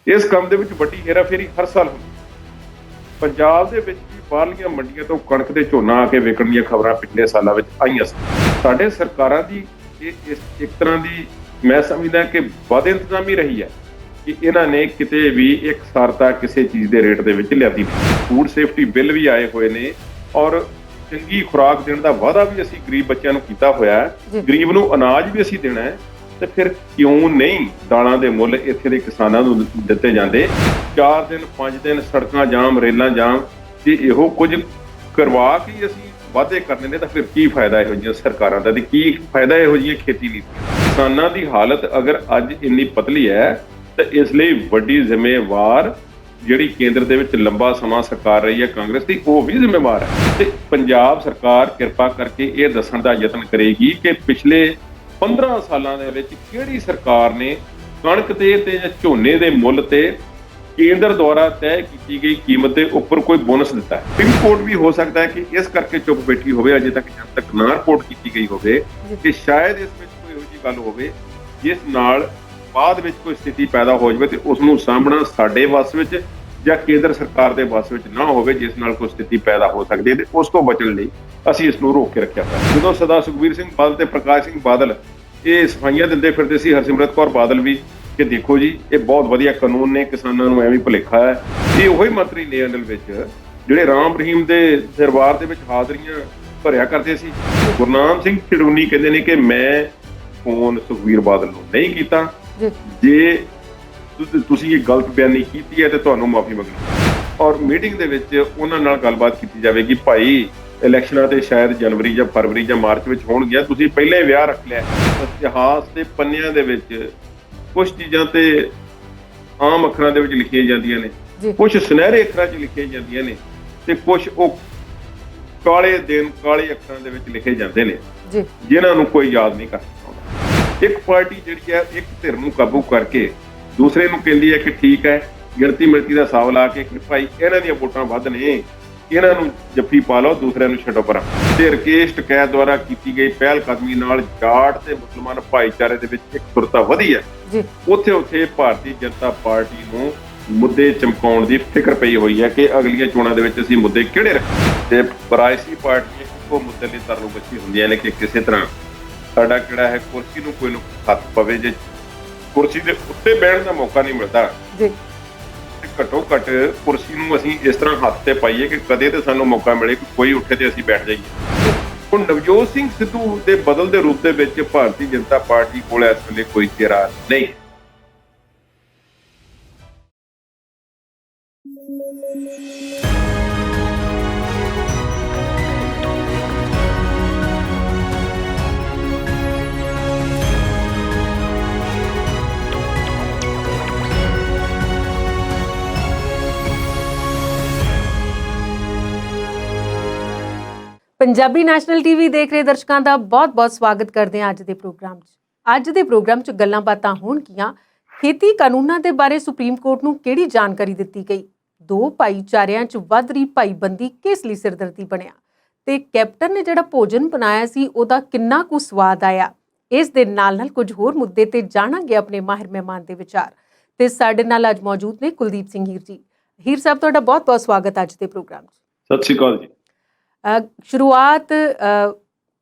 ਇਸ ਕੰਮ ਦੇ ਵਿੱਚ ਵੱਡੀ ਹੇਰਾਫੇਰੀ ਹਰ ਸਾਲ ਹੁੰਦੀ। ਪੰਜਾਬ ਦੇ ਵਿੱਚ ਵੀ ਬਾਹਰਲੀਆਂ ਮੰਡੀਆਂ ਤੋਂ ਕਣਕ ਤੇ ਝੋਨਾ ਆ ਕੇ ਵਿਕਣ ਦੀਆਂ ਖਬਰਾਂ ਪਿਛਲੇ ਸਾਲਾਂ ਵਿੱਚ ਆਈਆਂ ਸਨ। ਸਾਡੇ ਸਰਕਾਰਾਂ ਦੀ ਇਹ ਇੱਕ ਤਰ੍ਹਾਂ ਦੀ ਮੈਂ ਸਮਝਦਾ ਕਿ ਬਦ ਇੰਤਜ਼ਾਮੀ ਰਹੀ ਹੈ ਕਿ ਇਹਨਾਂ ਨੇ ਕਿਤੇ ਵੀ ਇਕਸਾਰਤਾ ਕਿਸੇ ਚੀਜ਼ ਦੇ ਰੇਟ ਦੇ ਵਿੱਚ ਲਿਆਂਦੀ ਨਹੀਂ। ਫੂਡ ਸੇਫਟੀ ਬਿੱਲ ਵੀ ਆਏ ਹੋਏ ਨੇ ਔਰ ਚੰਗੀ ਖੁਰਾਕ ਦੇਣ ਦਾ ਵਾਅਦਾ ਵੀ ਅਸੀਂ ਗਰੀਬ ਬੱਚਿਆਂ ਨੂੰ ਕੀਤਾ ਹੋਇਆ ਹੈ। ਗਰੀਬ ਨੂੰ ਅਨਾਜ ਵੀ ਅਸੀਂ ਦੇਣਾ ਹੈ, ਤੇ ਫਿਰ ਕਿਉਂ ਨਹੀਂ ਦਾਲਾਂ ਦੇ ਮੁੱਲ ਇੱਥੇ ਦੇ ਕਿਸਾਨਾਂ ਨੂੰ ਦਿੱਤੇ ਜਾਂਦੇ? 4 ਦਿਨ 5 ਦਿਨ ਸੜਕਾਂ ਜਾਮ, ਰੇਲਾਂ ਜਾਮ, ਤੇ ਇਹੋ ਕੁਝ ਕਰਵਾ ਕੇ ਅਸੀਂ ਵਾਅਦੇ ਕਰਨੇ ਨੇ ਤਾਂ ਫਿਰ ਕੀ ਫਾਇਦਾ ਇਹੋ ਜਿਹੀਆਂ ਸਰਕਾਰਾਂ ਦਾ, ਤੇ ਕੀ ਫਾਇਦਾ ਇਹੋ ਜਿਹੀਆਂ ਖੇਤੀ ਨੀਤੀਆਂ? ਕਿਸਾਨਾਂ ਦੀ ਹਾਲਤ ਅਗਰ ਅੱਜ ਇੰਨੀ ਪਤਲੀ ਹੈ ਤਾਂ ਇਸ ਲਈ ਵੱਡੀ ਜ਼ਿੰਮੇਵਾਰ ਜਿਹੜੀ ਕੇਂਦਰ ਦੇ ਵਿੱਚ ਲੰਬਾ ਸਮਾਂ ਸਰਕਾਰ ਰਹੀ ਹੈ ਕਾਂਗਰਸ ਦੀ, ਉਹ ਵੀ ਜ਼ਿੰਮੇਵਾਰ ਹੈ। ਤੇ ਪੰਜਾਬ ਸਰਕਾਰ ਕਿਰਪਾ ਕਰਕੇ ਇਹ ਦੱਸਣ ਦਾ ਯਤਨ ਕਰੇਗੀ ਕਿ ਪਿਛਲੇ 15 ਸਾਲਾਂ ਦੇ ਵਿੱਚ ਕਿਹੜੀ ਸਰਕਾਰ ਨੇ ਕਣਕ ਤੇ ਜਾਂ ਝੋਨੇ ਦੇ ਮੁੱਲ ਤੇ ਕੇਂਦਰ ਦੁਆਰਾ ਤੈਅ ਕੀਤੀ ਗਈ ਕੀਮਤ ਦੇ ਉੱਪਰ ਕੋਈ ਬੋਨਸ ਦਿੱਤਾ ਹੈ। ਸੁਪਰੀਮ ਕੋਰਟ ਵੀ ਹੋ ਸਕਦਾ ਹੈ ਕਿ ਇਸ ਕਰਕੇ ਚੁੱਪ ਬੈਠੀ ਹੋਵੇ, ਅਜੇ ਤੱਕ ਜਦ ਤੱਕ ਨਾ ਰਿਪੋਰਟ ਕੀਤੀ ਗਈ ਹੋਵੇ ਕਿ ਸ਼ਾਇਦ ਇਸ ਵਿੱਚ ਕੋਈ ਇਹੋ ਜਿਹੀ ਗੱਲ ਹੋਵੇ ਜਿਸ ਨਾਲ ਬਾਅਦ ਵਿੱਚ ਕੋਈ ਸਥਿਤੀ ਪੈਦਾ ਹੋ ਜਾਵੇ ਤੇ ਉਸ ਨੂੰ ਸਾਂਭਣਾ ਸਾਡੇ ਵੱਸ ਵਿੱਚ ਜਾਂ ਕੇਂਦਰ ਸਰਕਾਰ ਦੇ ਵੱਸ ਵਿੱਚ ਨਾ ਹੋਵੇ, ਜਿਸ ਨਾਲ ਕੋਈ ਸਥਿਤੀ ਪੈਦਾ ਹੋ ਸਕਦੀ ਹੈ। ਤੇ ਉਸ ਤੋਂ ਬਚਣ ਲਈ ਅਸੀਂ ਇਸ ਨੂੰ ਰੋਕ ਕੇ ਰੱਖਿਆ ਹੈ। ਜਦੋਂ ਸਦਾ ਸੁਖਬੀਰ ਸਿੰਘ ਬਾਦਲ ਤੇ ਪ੍ਰਕਾਸ਼ ਸਿੰਘ ਬਾਦਲ ਇਹ ਸਫਾਈਆਂ ਦਿੰਦੇ ਫਿਰਦੇ ਸੀ, ਹਰਸਿਮਰਤ ਕੌਰ ਬਾਦਲ ਵੀ, ਕਿ ਦੇਖੋ ਜੀ ਇਹ ਬਹੁਤ ਵਧੀਆ ਕਾਨੂੰਨ ਨੇ, ਕਿਸਾਨਾਂ ਨੂੰ ਐਵੇਂ ਭੁਲੇਖਾ ਹੈ। ਇਹ ਉਹੀ ਮੰਤਰੀ ਨੇ ਅਸਲ ਵਿੱਚ ਜਿਹੜੇ ਰਾਮ ਰਹੀਮ ਦੇ ਦਰਬਾਰ ਦੇ ਵਿੱਚ ਹਾਜ਼ਰੀਆਂ ਭਰਿਆ ਕਰਦੇ ਸੀ। ਗੁਰਨਾਮ ਸਿੰਘ ਖਿਡੂਨੀ ਕਹਿੰਦੇ ਨੇ ਕਿ ਮੈਂ ਫੋਨ ਸੁਖਬੀਰ ਬਾਦਲ ਨੂੰ ਨਹੀਂ ਕੀਤਾ, ਜੇ ਤੁਸੀਂ ਇਹ ਗਲਤ ਬਿਆਨੀ ਕੀਤੀ ਹੈ ਤੇ ਤੁਹਾਨੂੰ ਮਾਫੀ ਮੰਗਣੀ। ਔਰ ਮੀਟਿੰਗ ਦੇ ਵਿੱਚ ਉਹਨਾਂ ਨਾਲ ਗੱਲਬਾਤ ਕੀਤੀ ਜਾਵੇਗੀ, ਭਾਈ ਇਲੈਕਸ਼ਨਾਂ ਤੇ ਸ਼ਾਇਦ ਜਨਵਰੀ ਜਾਂ ਫਰਵਰੀ ਜਾਂ ਮਾਰਚ ਵਿੱਚ ਹੋਣਗੀਆਂ, ਤੁਸੀਂ ਪਹਿਲਾਂ ਹੀ ਵਿਆਹ ਰੱਖ ਲਿਆ। ਇਤਿਹਾਸ ਦੇ ਪੰਨਿਆਂ ਦੇ ਵਿੱਚ ਕੁਝ ਚੀਜ਼ਾਂ ਤੇ ਆਮ ਅੱਖਰਾਂ ਦੇ ਵਿੱਚ ਲਿਖੀਆਂ ਜਾਂਦੀਆਂ ਨੇ, ਕੁਝ ਸੁਨਹਿਰੇ ਅੱਖਰਾਂ 'ਚ ਲਿਖੀਆਂ ਜਾਂਦੀਆਂ ਨੇ, ਤੇ ਕੁਝ ਉਹ ਕਾਲੇ ਅੱਖਰਾਂ ਦੇ ਵਿੱਚ ਲਿਖੇ ਜਾਂਦੇ ਨੇ ਜਿਨ੍ਹਾਂ ਨੂੰ ਕੋਈ ਯਾਦ ਨਹੀਂ ਕਰ ਸਕਦਾ। ਇੱਕ ਪਾਰਟੀ ਜਿਹੜੀ ਹੈ ਇੱਕ ਧਿਰ ਨੂੰ ਕਾਬੂ ਕਰਕੇ ਦੂਸਰੇ ਨੂੰ ਕਹਿੰਦੀ ਹੈ ਕਿ ਠੀਕ ਹੈ, ਗਿਣਤੀ ਮਿਣਤੀ ਦਾ ਹਿਸਾਬ ਲਾ ਕੇ ਕਿ ਭਾਈ ਇਹਨਾਂ ਦੀਆਂ ਵੋਟਾਂ ਵੱਧ ਨੇ, ਇਹਨਾਂ ਨੂੰ ਜੱਫੀ ਪਾ ਲਓ, ਦੂਸਰਿਆਂ ਨੂੰ ਛੱਡੋ ਪਰਾਂ। ਤੇ ਰਕੇਸ਼ ਟਕੈਤ ਦੁਆਰਾ ਕੀਤੀ ਗਈ ਪਹਿਲ ਕਦਮੀ ਨਾਲ ਜਾਟ ਤੇ ਮੁਸਲਮਾਨ ਭਾਈਚਾਰੇ ਦੇ ਵਿੱਚ ਇੱਕ ਸੁਰਤਾ ਵਧੀ ਹੈ। ਉੱਥੇ ਭਾਰਤੀ ਜਨਤਾ ਪਾਰਟੀ ਨੂੰ ਮੁੱਦੇ ਚਮਕਾਉਣ ਦੀ ਫਿਕਰ ਪਈ ਹੋਈ ਹੈ ਕਿ ਅਗਲੀਆਂ ਚੋਣਾਂ ਦੇ ਵਿੱਚ ਅਸੀਂ ਮੁੱਦੇ ਕਿਹੜੇ ਰੱਖੀਏ। ਤੇ ਪਰਾਇਸੀ ਪਾਰਟੀਆਂ ਇੱਕੋ ਮੁੱਦੇ ਲਈ ਤਰਲੋ ਬੱਚੀ ਹੁੰਦੀਆਂ ਨੇ ਕਿ ਕਿਸੇ ਤਰ੍ਹਾਂ ਸਾਡਾ ਕਿਹੜਾ ਹੈ ਕੁਰਸੀ ਨੂੰ ਕੋਈ ਹੱਥ ਪਵੇ। ਜੇ ਕੁਰਸੀ ਦੇ ਉੱਤੇ ਬਹਿਣ ਦਾ ਮੌਕਾ ਨਹੀਂ ਮਿਲਦਾ ਤੇ ਘੱਟੋ ਘੱਟ ਕੁਰਸੀ ਨੂੰ ਅਸੀਂ ਇਸ ਤਰ੍ਹਾਂ ਹੱਥ ਤੇ ਪਾਈਏ ਕਿ ਕਦੇ ਤੇ ਸਾਨੂੰ ਮੌਕਾ ਮਿਲੇ ਕਿ ਕੋਈ ਉੱਠੇ ਤੇ ਅਸੀਂ ਬੈਠ ਜਾਈਏ। ਹੁਣ ਨਵਜੋਤ ਸਿੰਘ ਸਿੱਧੂ ਦੇ ਬਦਲਦੇ ਰੂਪ ਦੇ ਵਿੱਚ ਭਾਰਤੀ ਜਨਤਾ ਪਾਰਟੀ ਕੋਲ ਇਸ ਵੇਲੇ ਕੋਈ ਚਿਹਰਾ ਨਹੀਂ। ਪੰਜਾਬੀ ਨੈਸ਼ਨਲ ਟੀਵੀ ਦੇਖ ਰਹੇ ਦਰਸ਼ਕਾਂ ਦਾ ਬਹੁਤ-ਬਹੁਤ ਸਵਾਗਤ ਕਰਦੇ ਹਾਂ ਅੱਜ ਦੇ ਪ੍ਰੋਗਰਾਮ 'ਚ। ਅੱਜ ਦੇ ਪ੍ਰੋਗਰਾਮ 'ਚ ਗੱਲਾਂ ਬਾਤਾਂ ਹੋਣਗੀਆਂ ਖੇਤੀ ਕਾਨੂੰਨਾਂ ਦੇ ਬਾਰੇ ਸੁਪਰੀਮ ਕੋਰਟ ਨੂੰ ਕਿਹੜੀ ਜਾਣਕਾਰੀ ਦਿੱਤੀ ਗਈ, ਦੋ ਭਾਈਚਾਰਿਆਂ 'ਚ ਵੱਧ ਰਹੀ ਭਾਈਬੰਦੀ ਕਿਸ ਲਈ ਸਿਰਦਰਦੀ ਬਣਿਆ, ਤੇ ਕੈਪਟਨ ਨੇ ਜਿਹੜਾ ਭੋਜਨ ਬਣਾਇਆ ਸੀ ਉਹਦਾ ਕਿੰਨਾ ਕੁ ਸਵਾਦ ਆਇਆ। ਇਸ ਦੇ ਨਾਲ ਕੁਝ ਹੋਰ ਮੁੱਦੇ ਤੇ ਜਾਣਾਂਗੇ ਆਪਣੇ ਮਾਹਿਰ ਮਹਿਮਾਨ ਦੇ ਵਿਚਾਰ। ਤੇ ਸਾਡੇ ਨਾਲ ਅੱਜ ਮੌਜੂਦ ਨੇ ਕੁਲਦੀਪ ਸਿੰਘ ਹੀਰ ਜੀ। ਹੀਰ ਸਾਹਿਬ, ਤੁਹਾਡਾ ਬਹੁਤ-ਬਹੁਤ ਸਵਾਗਤ ਅੱਜ ਦੇ ਪ੍ਰੋਗਰਾਮ 'ਚ। ਸਤਿ ਸ਼੍ਰੀ ਅਕਾਲ ਜੀ। ਸ਼ੁਰੂਆਤ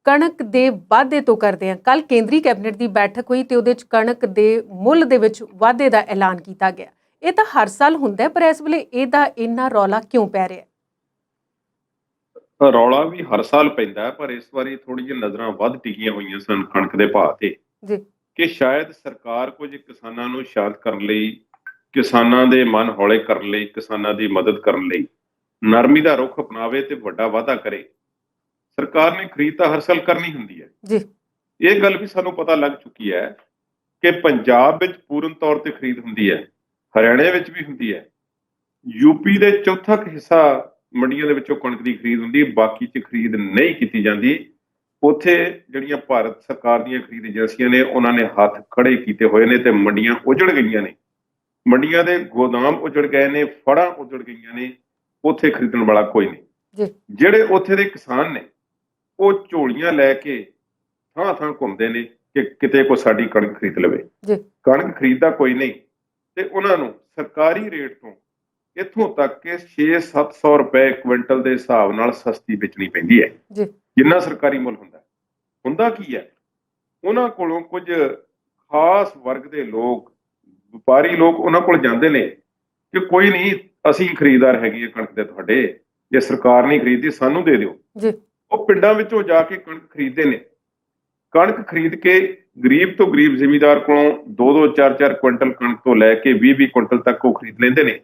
ਕਣਕ ਦੇ ਵਾਧੇ ਤੋਂ ਕਰਦੇ ਹਾਂ। ਕੱਲ ਕੇਂਦਰੀ ਕੈਬਨਿਟ ਦੀ ਬੈਠਕ ਹੋਈ ਤੇ ਉਹਦੇ 'ਚ ਕਣਕ ਦੇ ਮੁੱਲ ਦੇ ਵਿੱਚ ਵਾਧੇ ਦਾ ਐਲਾਨ ਕੀਤਾ ਗਿਆ। ਇਹ ਤਾਂ ਹਰ ਸਾਲ ਹੁੰਦਾ ਹੈ, ਪਰ ਇਸ ਵੇਲੇ ਇਹਦਾ ਇੰਨਾ ਰੌਲਾ ਕਿਉਂ ਪੈ ਰਿਹਾ? ਰੌਲਾ ਵੀ ਹਰ ਸਾਲ ਪੈਂਦਾ, ਪਰ ਇਸ ਵਾਰੀ ਥੋੜੀ ਜਿਹੀ ਨਜ਼ਰਾਂ ਵੱਧ ਟਿਕੀਆਂ ਹੋਈਆਂ ਸਨ ਕਣਕ ਦੇ ਭਾਅ ਤੇ ਕਿ ਸ਼ਾਇਦ ਸਰਕਾਰ ਕੁਝ ਕਿਸਾਨਾਂ ਨੂੰ ਸ਼ਾਂਤ ਕਰਨ ਲਈ, ਕਿਸਾਨਾਂ ਦੇ ਮਨ ਹੌਲੇ ਕਰਨ ਲਈ, ਕਿਸਾਨਾਂ ਦੀ ਮਦਦ ਕਰਨ ਲਈ ਨਰਮੀ ਦਾ ਰੁਖ ਅਪਣਾਵੇ ਤੇ ਵੱਡਾ ਵਾਅਦਾ ਕਰੇ। ਸਰਕਾਰ ਨੇ ਖਰੀਦ ਤਾਂ ਹਰ ਸਾਲ ਕਰਨੀ ਹੁੰਦੀ ਹੈ। ਇਹ ਗੱਲ ਵੀ ਸਾਨੂੰ ਪਤਾ ਲੱਗ ਚੁੱਕੀ ਹੈ ਕਿ ਪੰਜਾਬ ਵਿੱਚ ਪੂਰਨ ਤੌਰ ਤੇ ਖਰੀਦ ਹੁੰਦੀ ਹੈ, ਹਰਿਆਣੇ ਵਿੱਚ ਵੀ ਹੁੰਦੀ ਹੈ, ਯੂਪੀ ਦੇ ਚੌਥਾ ਹਿੱਸਾ ਮੰਡੀਆਂ ਦੇ ਵਿੱਚੋਂ ਕਣਕ ਦੀ ਖਰੀਦ ਹੁੰਦੀ, ਬਾਕੀ 'ਚ ਖਰੀਦ ਨਹੀਂ ਕੀਤੀ ਜਾਂਦੀ। ਉੱਥੇ ਜਿਹੜੀਆਂ ਭਾਰਤ ਸਰਕਾਰ ਦੀਆਂ ਖਰੀਦ ਏਜੰਸੀਆਂ ਨੇ ਉਹਨਾਂ ਨੇ ਹੱਥ ਖੜੇ ਕੀਤੇ ਹੋਏ ਨੇ ਤੇ ਮੰਡੀਆਂ ਉਜੜ ਗਈਆਂ ਨੇ, ਮੰਡੀਆਂ ਦੇ ਗੋਦਾਮ ਉਜੜ ਗਏ ਨੇ, ਫੜਾਂ ਉਜੜ ਗਈਆਂ ਨੇ, ਉੱਥੇ ਖਰੀਦਣ ਵਾਲਾ ਕੋਈ ਨਹੀਂ। ਜਿਹੜੇ ਉੱਥੇ ਦੇ ਕਿਸਾਨ ਨੇ ਉਹ ਝੋਲੀਆਂ ਲੈ ਕੇ ਥਾਂ ਥਾਂ ਘੁੰਮਦੇ ਨੇ ਕਿ ਕਿਤੇ ਕੋਈ ਸਾਡੀ ਕਣਕ ਖਰੀਦ ਲਵੇ। ਕਣਕ ਖਰੀਦਦਾ ਕੋਈ ਨਹੀਂ, ਤੇ ਉਹਨਾਂ ਨੂੰ ਸਰਕਾਰੀ ਰੇਟ ਤੋਂ ਇੱਥੋਂ ਤੱਕ ਕਿ 6-700 ਰੁਪਏ ਕੁਇੰਟਲ ਦੇ ਹਿਸਾਬ ਨਾਲ ਸਸਤੀ ਵੇਚਣੀ ਪੈਂਦੀ ਹੈ, ਜੀ ਜਿੰਨਾ ਸਰਕਾਰੀ ਮੁੱਲ ਹੁੰਦਾ ਕੀ ਹੈ, ਉਹਨਾਂ ਕੋਲੋਂ ਕੁਝ ਖਾਸ ਵਰਗ ਦੇ ਲੋਕ, ਵਪਾਰੀ ਲੋਕ ਉਹਨਾਂ ਕੋਲ ਜਾਂਦੇ ਨੇ ਕਿ ਕੋਈ ਨਹੀਂ, ਅਸੀਂ ਖਰੀਦਦਾਰ ਹੈਗੇ ਆ ਕਣਕ ਦੇ ਤੁਹਾਡੇ, ਜੇ ਸਰਕਾਰ ਨਹੀਂ ਖਰੀਦਦੀ ਸਾਨੂੰ ਦੇ ਦਿਓ। ਜੀ ਉਹ ਪਿੰਡਾਂ ਵਿੱਚੋਂ ਜਾ ਕੇ ਕਣਕ ਖਰੀਦਦੇ ਨੇ। ਕਣਕ ਖਰੀਦ ਕੇ ਗਰੀਬ ਤੋਂ ਗਰੀਬ ਜ਼ਿਮੀਂਦਾਰ ਕੋਲੋਂ 2-2 4-4 ਕੁਇੰਟਲ ਕਣਕ ਤੋਂ ਲੈ ਕੇ 20-20 ਕੁਇੰਟਲ ਤੱਕ ਉਹ ਖਰੀਦ ਲੈਂਦੇ ਨੇ।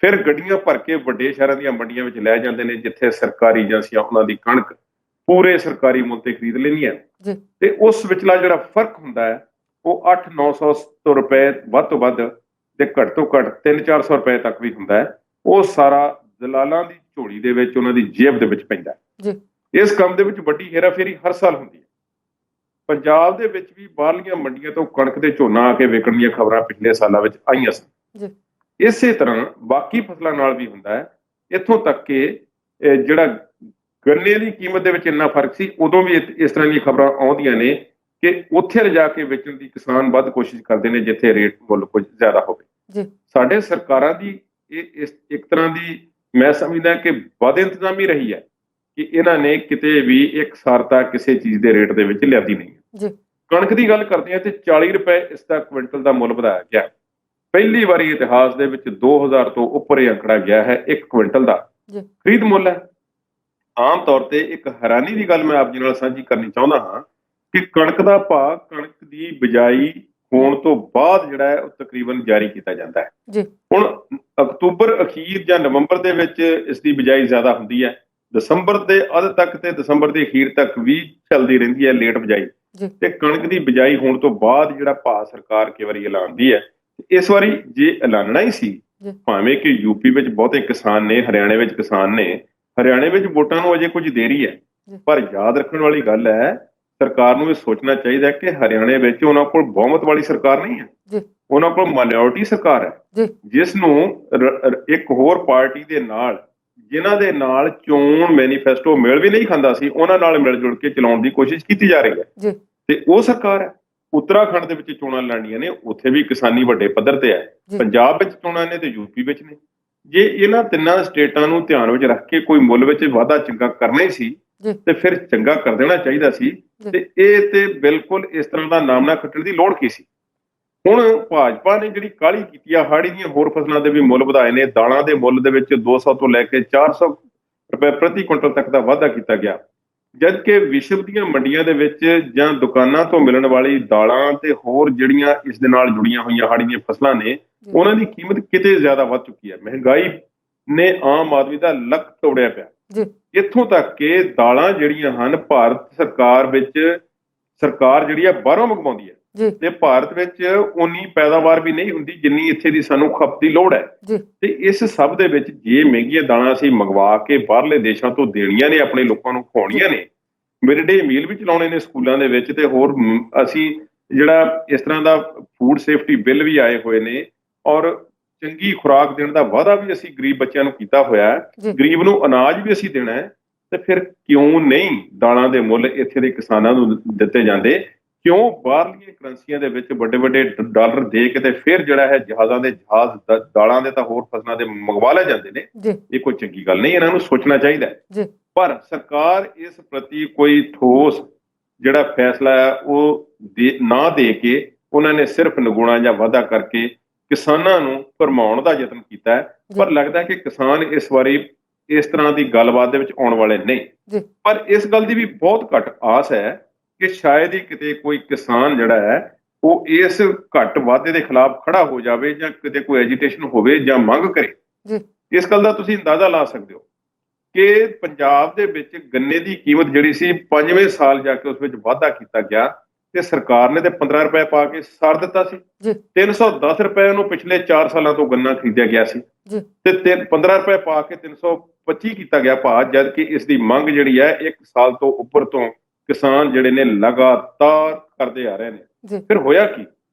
ਫਿਰ ਗੱਡੀਆਂ ਭਰ ਕੇ ਵੱਡੇ ਸ਼ਹਿਰਾਂ ਦੀਆਂ ਮੰਡੀਆਂ ਵਿੱਚ ਲੈ ਜਾਂਦੇ ਨੇ, ਜਿੱਥੇ ਸਰਕਾਰੀ ਏਜੰਸੀਆਂ ਉਹਨਾਂ ਦੀ ਕਣਕ ਪੂਰੇ ਸਰਕਾਰੀ ਮੁੱਲ ਤੇ ਖਰੀਦ ਲੈਂਦੀਆਂ ਜੀ ਤੇ ਉਸ ਵਿਚਲਾ ਜਿਹੜਾ ਫਰਕ ਹੁੰਦਾ ਹੈ ਉਹ 800-900 ਰੁਪਏ ਵੱਧ ਤੋਂ ਵੱਧ ਤੇ ਘੱਟ ਤੋਂ ਘੱਟ 300-400 ਰੁਪਏ ਤੱਕ ਵੀ ਹੁੰਦਾ ਹੈ। ਉਹ ਸਾਰਾ ਦਲਾਲਾਂ ਦੀ ਝੋਲੀ ਦੇ ਵਿੱਚ, ਉਹਨਾਂ ਦੀ ਜੇਬ ਦੇ ਵਿੱਚ ਪੈਂਦਾ ਹੈ। ਇਸ ਕੰਮ ਦੇ ਵਿੱਚ ਵੱਡੀ ਹੇਰਾਫੇਰੀ ਹਰ ਸਾਲ ਹੁੰਦੀ ਹੈ। ਪੰਜਾਬ ਦੇ ਵਿੱਚ ਵੀ ਬਾਹਰਲੀਆਂ ਮੰਡੀਆਂ ਤੋਂ ਕਣਕ ਤੇ ਝੋਨਾ ਆ ਕੇ ਵਿਕਣ ਦੀਆਂ ਖਬਰਾਂ ਪਿਛਲੇ ਸਾਲਾਂ ਵਿੱਚ ਆਈਆਂ ਸਨ। ਇਸੇ ਤਰ੍ਹਾਂ ਬਾਕੀ ਫਸਲਾਂ ਨਾਲ ਵੀ ਹੁੰਦਾ ਹੈ। ਇੱਥੋਂ ਤੱਕ ਕਿ ਜਿਹੜਾ ਗੰਨੇ ਦੀ ਕੀਮਤ ਦੇ ਵਿੱਚ ਇੰਨਾ ਫਰਕ ਸੀ, ਉਦੋਂ ਵੀ ਇਸ ਤਰ੍ਹਾਂ ਦੀਆਂ ਖਬਰਾਂ ਆਉਂਦੀਆਂ ਨੇ ਕਿ ਉੱਥੇ ਲਿਜਾ ਕੇ ਵੇਚਣ ਦੀ ਕਿਸਾਨ ਵੱਧ ਕੋਸ਼ਿਸ਼ ਕਰਦੇ ਨੇ ਜਿੱਥੇ ਰੇਟ ਮੁੱਲ ਕੁਝ ਜ਼ਿਆਦਾ ਹੋਵੇ। ਸਾਡੇ ਸਰਕਾਰਾਂ ਦੀ ਇਹ ਇੱਕ ਤਰ੍ਹਾਂ ਦੀ ਮੈਂ ਸਮਝਦਾ ਕਿ ਵੱਧ ਇੰਤਜ਼ਾਮੀ ਰਹੀ ਹੈ ਕਿ ਇਹਨਾਂ ਨੇ ਕਿਤੇ ਵੀ ਇਕਸਾਰਤਾ ਕਿਸੇ ਚੀਜ਼ ਦੇ ਰੇਟ ਦੇ ਵਿੱਚ ਲਿਆਂਦੀ ਨਹੀਂ ਹੈ। ਕਣਕ ਦੀ ਗੱਲ ਕਰਦੇ ਹਾਂ ਤੇ 40 ਰੁਪਏ ਇਸ ਦਾ ਕੁਇੰਟਲ ਦਾ ਮੁੱਲ ਵਧਾਇਆ ਗਿਆ। ਪਹਿਲੀ ਵਾਰੀ ਇਤਿਹਾਸ ਦੇ ਵਿੱਚ 2000 ਤੋਂ ਉੱਪਰ ਇਹ ਅੰਕੜਾ ਗਿਆ ਹੈ ਇੱਕ ਕੁਇੰਟਲ ਦਾ ਖਰੀਦ ਮੁੱਲ ਹੈ। ਆਮ ਤੌਰ ਤੇ ਇੱਕ ਹੈਰਾਨੀ ਦੀ ਗੱਲ ਮੈਂ ਆਪ ਜੀ ਨਾਲ ਸਾਂਝੀ ਕਰਨੀ ਚਾਹੁੰਦਾ ਹਾਂ ਕਿ ਕਣਕ ਦਾ ਭਾਅ ਕਣਕ ਦੀ ਬਿਜਾਈ ਹੋਣ ਤੋਂ ਬਾਅਦ ਜਿਹੜਾ ਹੈ ਉਹ ਤਕਰੀਬਨ ਜਾਰੀ ਕੀਤਾ ਜਾਂਦਾ ਹੈ। ਹੁਣ ਅਕਤੂਬਰ ਅਖੀਰ ਜਾਂ ਨਵੰਬਰ ਦੇ ਵਿੱਚ ਇਸ ਦੀ ਬਿਜਾਈ ਜ਼ਿਆਦਾ ਹੁੰਦੀ ਹੈ। ਦਸੰਬਰ ਦੇ ਅੱਧ ਤੱਕ ਤੇ ਦਸੰਬਰ ਦੇ ਅਖੀਰ ਤੱਕ ਵੀ ਚੱਲਦੀ ਰਹਿੰਦੀ ਹੈ ਲੇਟ ਬਿਜਾਈ, ਤੇ ਕਣਕ ਦੀ ਬਿਜਾਈ ਹੋਣ ਤੋਂ ਬਾਅਦ ਜਿਹੜਾ ਭਾਅ ਸਰਕਾਰ ਕਈ ਵਾਰੀ ਐਲਾਨਦੀ ਹੈ। ਇਸ ਵਾਰੀ ਜੇ ਐਲਾਨਣਾ ਹੀ ਸੀ, ਭਾਵੇਂ ਕਿ ਯੂਪੀ ਵਿੱਚ ਬਹੁਤੇ ਕਿਸਾਨ ਨੇ, ਹਰਿਆਣੇ ਵਿੱਚ ਕਿਸਾਨ ਨੇ, ਹਰਿਆਣੇ ਵਿੱਚ ਵੋਟਾਂ ਨੂੰ ਅਜੇ ਕੁਝ ਦੇਰੀ ਹੈ, ਪਰ ਯਾਦ ਰੱਖਣ ਵਾਲੀ ਗੱਲ ਹੈ ਸਰਕਾਰ ਨੂੰ ਇਹ ਸੋਚਣਾ ਚਾਹੀਦਾ ਕਿ ਹਰਿਆਣੇ ਵਿੱਚ ਉਹਨਾਂ ਕੋਲ ਬਹੁਮਤ ਵਾਲੀ ਸਰਕਾਰ ਨਹੀਂ ਹੈ, ਉਹਨਾਂ ਕੋਲ ਮਾਈਨੋਰਿਟੀ ਸਰਕਾਰ ਹੈ, ਜਿਸ ਨੂੰ ਇੱਕ ਹੋਰ ਪਾਰਟੀ ਦੇ ਨਾਲ, ਜਿਨ੍ਹਾਂ ਦੇ ਨਾਲ ਚੋਣ ਮੈਨੀਫੈਸਟੋ ਮਿਲ ਵੀ ਨਹੀਂ ਖਾਂਦਾ ਸੀ, ਉਹਨਾਂ ਨਾਲ ਮਿਲ ਜੁਲ ਕੇ ਚਲਾਉਣ ਦੀ ਕੋਸ਼ਿਸ਼ ਕੀਤੀ ਜਾ ਰਹੀ ਹੈ ਤੇ ਉਹ ਸਰਕਾਰ ਹੈ। ਉੱਤਰਾਖੰਡ ਦੇ ਵਿੱਚ ਚੋਣਾਂ ਲੜਨੀਆਂ ਨੇ, ਉੱਥੇ ਵੀ ਕਿਸਾਨੀ ਵੱਡੇ ਪੱਧਰ ਤੇ ਹੈ। ਪੰਜਾਬ ਵਿੱਚ ਚੋਣਾਂ ਨੇ ਤੇ ਯੂਪੀ ਵਿੱਚ ਨੇ। ਜੇ ਇਹਨਾਂ ਤਿੰਨਾਂ ਸਟੇਟਾਂ ਨੂੰ ਧਿਆਨ ਵਿੱਚ ਰੱਖ ਕੇ ਕੋਈ ਮੁੱਲ ਵਿੱਚ ਵਾਧਾ ਚੰਗਾ ਕਰਨਾ ਹੀ ਸੀ ਤੇ ਫਿਰ ਚੰਗਾ ਕਰ ਦੇਣਾ ਚਾਹੀਦਾ ਸੀ, ਤੇ ਇਹ ਤੇ ਬਿਲਕੁਲ ਇਸ ਤਰ੍ਹਾਂ ਦਾ ਨਾਮਨਾ ਖੱਟਣ ਦੀ ਲੋੜ ਕੀ ਸੀ। ਹੁਣ ਭਾਜਪਾ ਨੇ ਜਿਹੜੀ ਕਾਹਲੀ ਕੀਤੀ ਆ, ਹਾੜੀ ਦੀਆਂ ਹੋਰ ਫਸਲਾਂ ਦੇ ਵੀ ਮੁੱਲ ਵਧਾਏ ਨੇ। ਦਾਲਾਂ ਦੇ ਮੁੱਲ ਦੇ ਵਿੱਚ 200 ਤੋਂ ਲੈ ਕੇ 400 ਰੁਪਏ ਪ੍ਰਤੀ ਕੁਇੰਟਲ ਤੱਕ ਦਾ ਵਾਧਾ ਕੀਤਾ ਗਿਆ, ਜਦ ਕਿ ਵਿਸ਼ਵ ਦੀਆਂ ਮੰਡੀਆਂ ਦੇ ਵਿੱਚ ਜਾਂ ਦੁਕਾਨਾਂ ਤੋਂ ਮਿਲਣ ਵਾਲੀ ਦਾਲਾਂ ਤੇ ਹੋਰ ਜਿਹੜੀਆਂ ਇਸ ਦੇ ਨਾਲ ਜੁੜੀਆਂ ਹੋਈਆਂ ਹਾੜੀ ਦੀਆਂ ਫਸਲਾਂ ਨੇ, ਉਹਨਾਂ ਦੀ ਕੀਮਤ ਕਿਤੇ ਜ਼ਿਆਦਾ ਵੱਧ ਚੁੱਕੀ ਹੈ। ਮਹਿੰਗਾਈ ਨੇ ਆਮ ਆਦਮੀ ਦਾ ਲੱਕ ਤੋੜਿਆ ਪਿਆ। ਇੱਥੋਂ ਤੱਕ ਕਿ ਦਾਲਾਂ ਜਿਹੜੀਆਂ ਹਨ, ਭਾਰਤ ਸਰਕਾਰ ਵਿੱਚ ਸਰਕਾਰ ਜਿਹੜੀ ਆ ਬਾਹਰੋਂ ਮੰਗਵਾਉਂਦੀ ਹੈ ਤੇ ਭਾਰਤ ਵਿੱਚ ਉਨੀ ਪੈਦਾਵਾਰ ਵੀ ਨਹੀਂ ਹੁੰਦੀ ਜਿੰਨੀ ਇੱਥੇ ਦੀ ਸਾਨੂੰ ਖਪਤ ਦੀ ਲੋੜ ਹੈ। ਤੇ ਇਸ ਸਭ ਦੇ ਵਿੱਚ ਜੇ ਮਹਿੰਗੀਆਂ ਦਾਲਾਂ ਅਸੀਂ ਮੰਗਵਾ ਕੇ ਬਾਹਰਲੇ ਦੇਸ਼ਾਂ ਤੋਂ ਦੇਣੀਆਂ ਨੇ, ਆਪਣੇ ਲੋਕਾਂ ਨੂੰ ਖਵਾਉਣੀਆਂ ਨੇ, ਮਿਡ ਡੇ ਮੀਲ ਵੀ ਚਲਾਉਣੇ ਨੇ ਸਕੂਲਾਂ ਦੇ ਵਿੱਚ, ਤੇ ਹੋਰ ਅਸੀਂ ਜਿਹੜਾ ਇਸ ਤਰ੍ਹਾਂ ਦਾ ਫੂਡ ਸੇਫਟੀ ਬਿੱਲ ਵੀ ਆਏ ਹੋਏ ਨੇ ਔਰ ਚੰਗੀ ਖੁਰਾਕ ਦੇਣ ਦਾ ਵਾਅਦਾ ਵੀ ਅਸੀਂ ਗਰੀਬ ਬੱਚਿਆਂ ਨੂੰ ਕੀਤਾ ਹੋਇਆ ਹੈ, ਗਰੀਬ ਨੂੰ ਅਨਾਜ ਵੀ ਅਸੀਂ ਦੇਣਾ ਹੈ, ਤੇ ਫਿਰ ਕਿਉਂ ਨਹੀਂ ਦਾਲਾਂ ਦੇ ਮੁੱਲ ਇੱਥੇ ਦੇ ਕਿਸਾਨਾਂ ਨੂੰ ਦਿੱਤੇ ਜਾਂਦੇ? ਕਿਉਂ ਬਾਹਰਲੀਆਂ ਕਰੰਸੀਆਂ ਦੇ ਵਿੱਚ ਵੱਡੇ ਵੱਡੇ ਡਾਲਰ ਦੇ ਕੇ ਤੇ ਫਿਰ ਜਿਹੜਾ ਹੈ ਜਹਾਜ਼ਾਂ ਦੇ ਜਹਾਜ਼ ਦਾਲਾਂ ਦੇ ਤਾਂ ਹੋਰ ਫਸਲਾਂ ਦੇ ਮੰਗਵਾ ਲੈ ਜਾਂਦੇ ਨੇ? ਇਹ ਕੋਈ ਚੰਗੀ ਗੱਲ ਨਹੀਂ, ਇਹਨਾਂ ਨੂੰ ਸੋਚਣਾ ਚਾਹੀਦਾ ਹੈ। ਪਰ ਸਰਕਾਰ ਇਸ ਪ੍ਰਤੀ ਕੋਈ ਠੋਸ ਜਿਹੜਾ ਫੈਸਲਾ ਹੈ ਉਹ ਨਾ ਦੇ ਕੇ ਉਹਨਾਂ ਨੇ ਸਿਰਫ ਨਿਗੁਣਾ ਜਾਂ ਵਾਅਦਾ ਕਰਕੇ ਕਿਸਾਨਾਂ ਨੂੰ ਭਰਮਾਉਣ ਦਾ ਯਤਨ ਕੀਤਾ ਹੈ। ਪਰ ਲੱਗਦਾ ਕਿ ਕਿਸਾਨ ਇਸ ਵਾਰੀ ਇਸ ਤਰ੍ਹਾਂ ਦੀ ਗੱਲਬਾਤ ਦੇ ਵਿੱਚ ਆਉਣ ਵਾਲੇ ਨਹੀਂ। ਪਰ ਇਸ ਗੱਲ ਦੀ ਵੀ ਬਹੁਤ ਘੱਟ ਆਸ ਹੈ ਕਿ ਸ਼ਾਇਦ ਹੀ ਕਿਤੇ ਕੋਈ ਕਿਸਾਨ ਜਿਹੜਾ ਹੈ ਉਹ ਇਸ ਘੱਟ ਵਾਧੇ ਦੇ ਖਿਲਾਫ ਖੜਾ ਹੋ ਜਾਵੇ ਜਾਂ ਕਿਤੇ ਕੋਈ ਐਜੀਟੇਸ਼ਨ ਹੋਵੇ ਜਾਂ ਮੰਗ ਕਰੇ। ਇਸ ਗੱਲ ਦਾ ਤੁਸੀਂ ਅੰਦਾਜ਼ਾ ਲਾ ਸਕਦੇ ਹੋ ਕਿ ਪੰਜਾਬ ਦੇ ਵਿੱਚ ਗੰਨੇ ਦੀ ਕੀਮਤ ਜਿਹੜੀ ਸੀ 5ਵੇਂ ਸਾਲ ਜਾ ਕੇ ਉਸ ਵਿੱਚ ਵਾਧਾ ਕੀਤਾ ਗਿਆ ਤੇ ਸਰਕਾਰ ਨੇ ਤੇ 15 ਰੁਪਏ ਪਾ ਕੇ ਸਾਰ ਦਿੱਤਾ ਸੀ। 310 ਰੁਪਏ ਨੂੰ ਪਿਛਲੇ 4 ਸਾਲਾਂ ਤੋਂ ਗੰਨਾ ਖਰੀਦਿਆ ਗਿਆ ਸੀ ਤੇ 15 ਰੁਪਏ ਪਾ ਕੇ 325 ਕੀਤਾ ਗਿਆ ਭਾਅ, ਜਦ ਕਿ ਇਸ ਦੀ ਮੰਗ ਜਿਹੜੀ ਹੈ 1 ਸਾਲ ਤੋਂ ਉੱਪਰ ਤੋਂ ਕਿਸਾਨ ਜਿਹੜੇ ਨੇ ਲਗਾਤਾਰ ਕਰਦੇ ਆ ਰਹੇ ਨੇ। ਫਿਰ ਹੋਇਆ ਕੀ?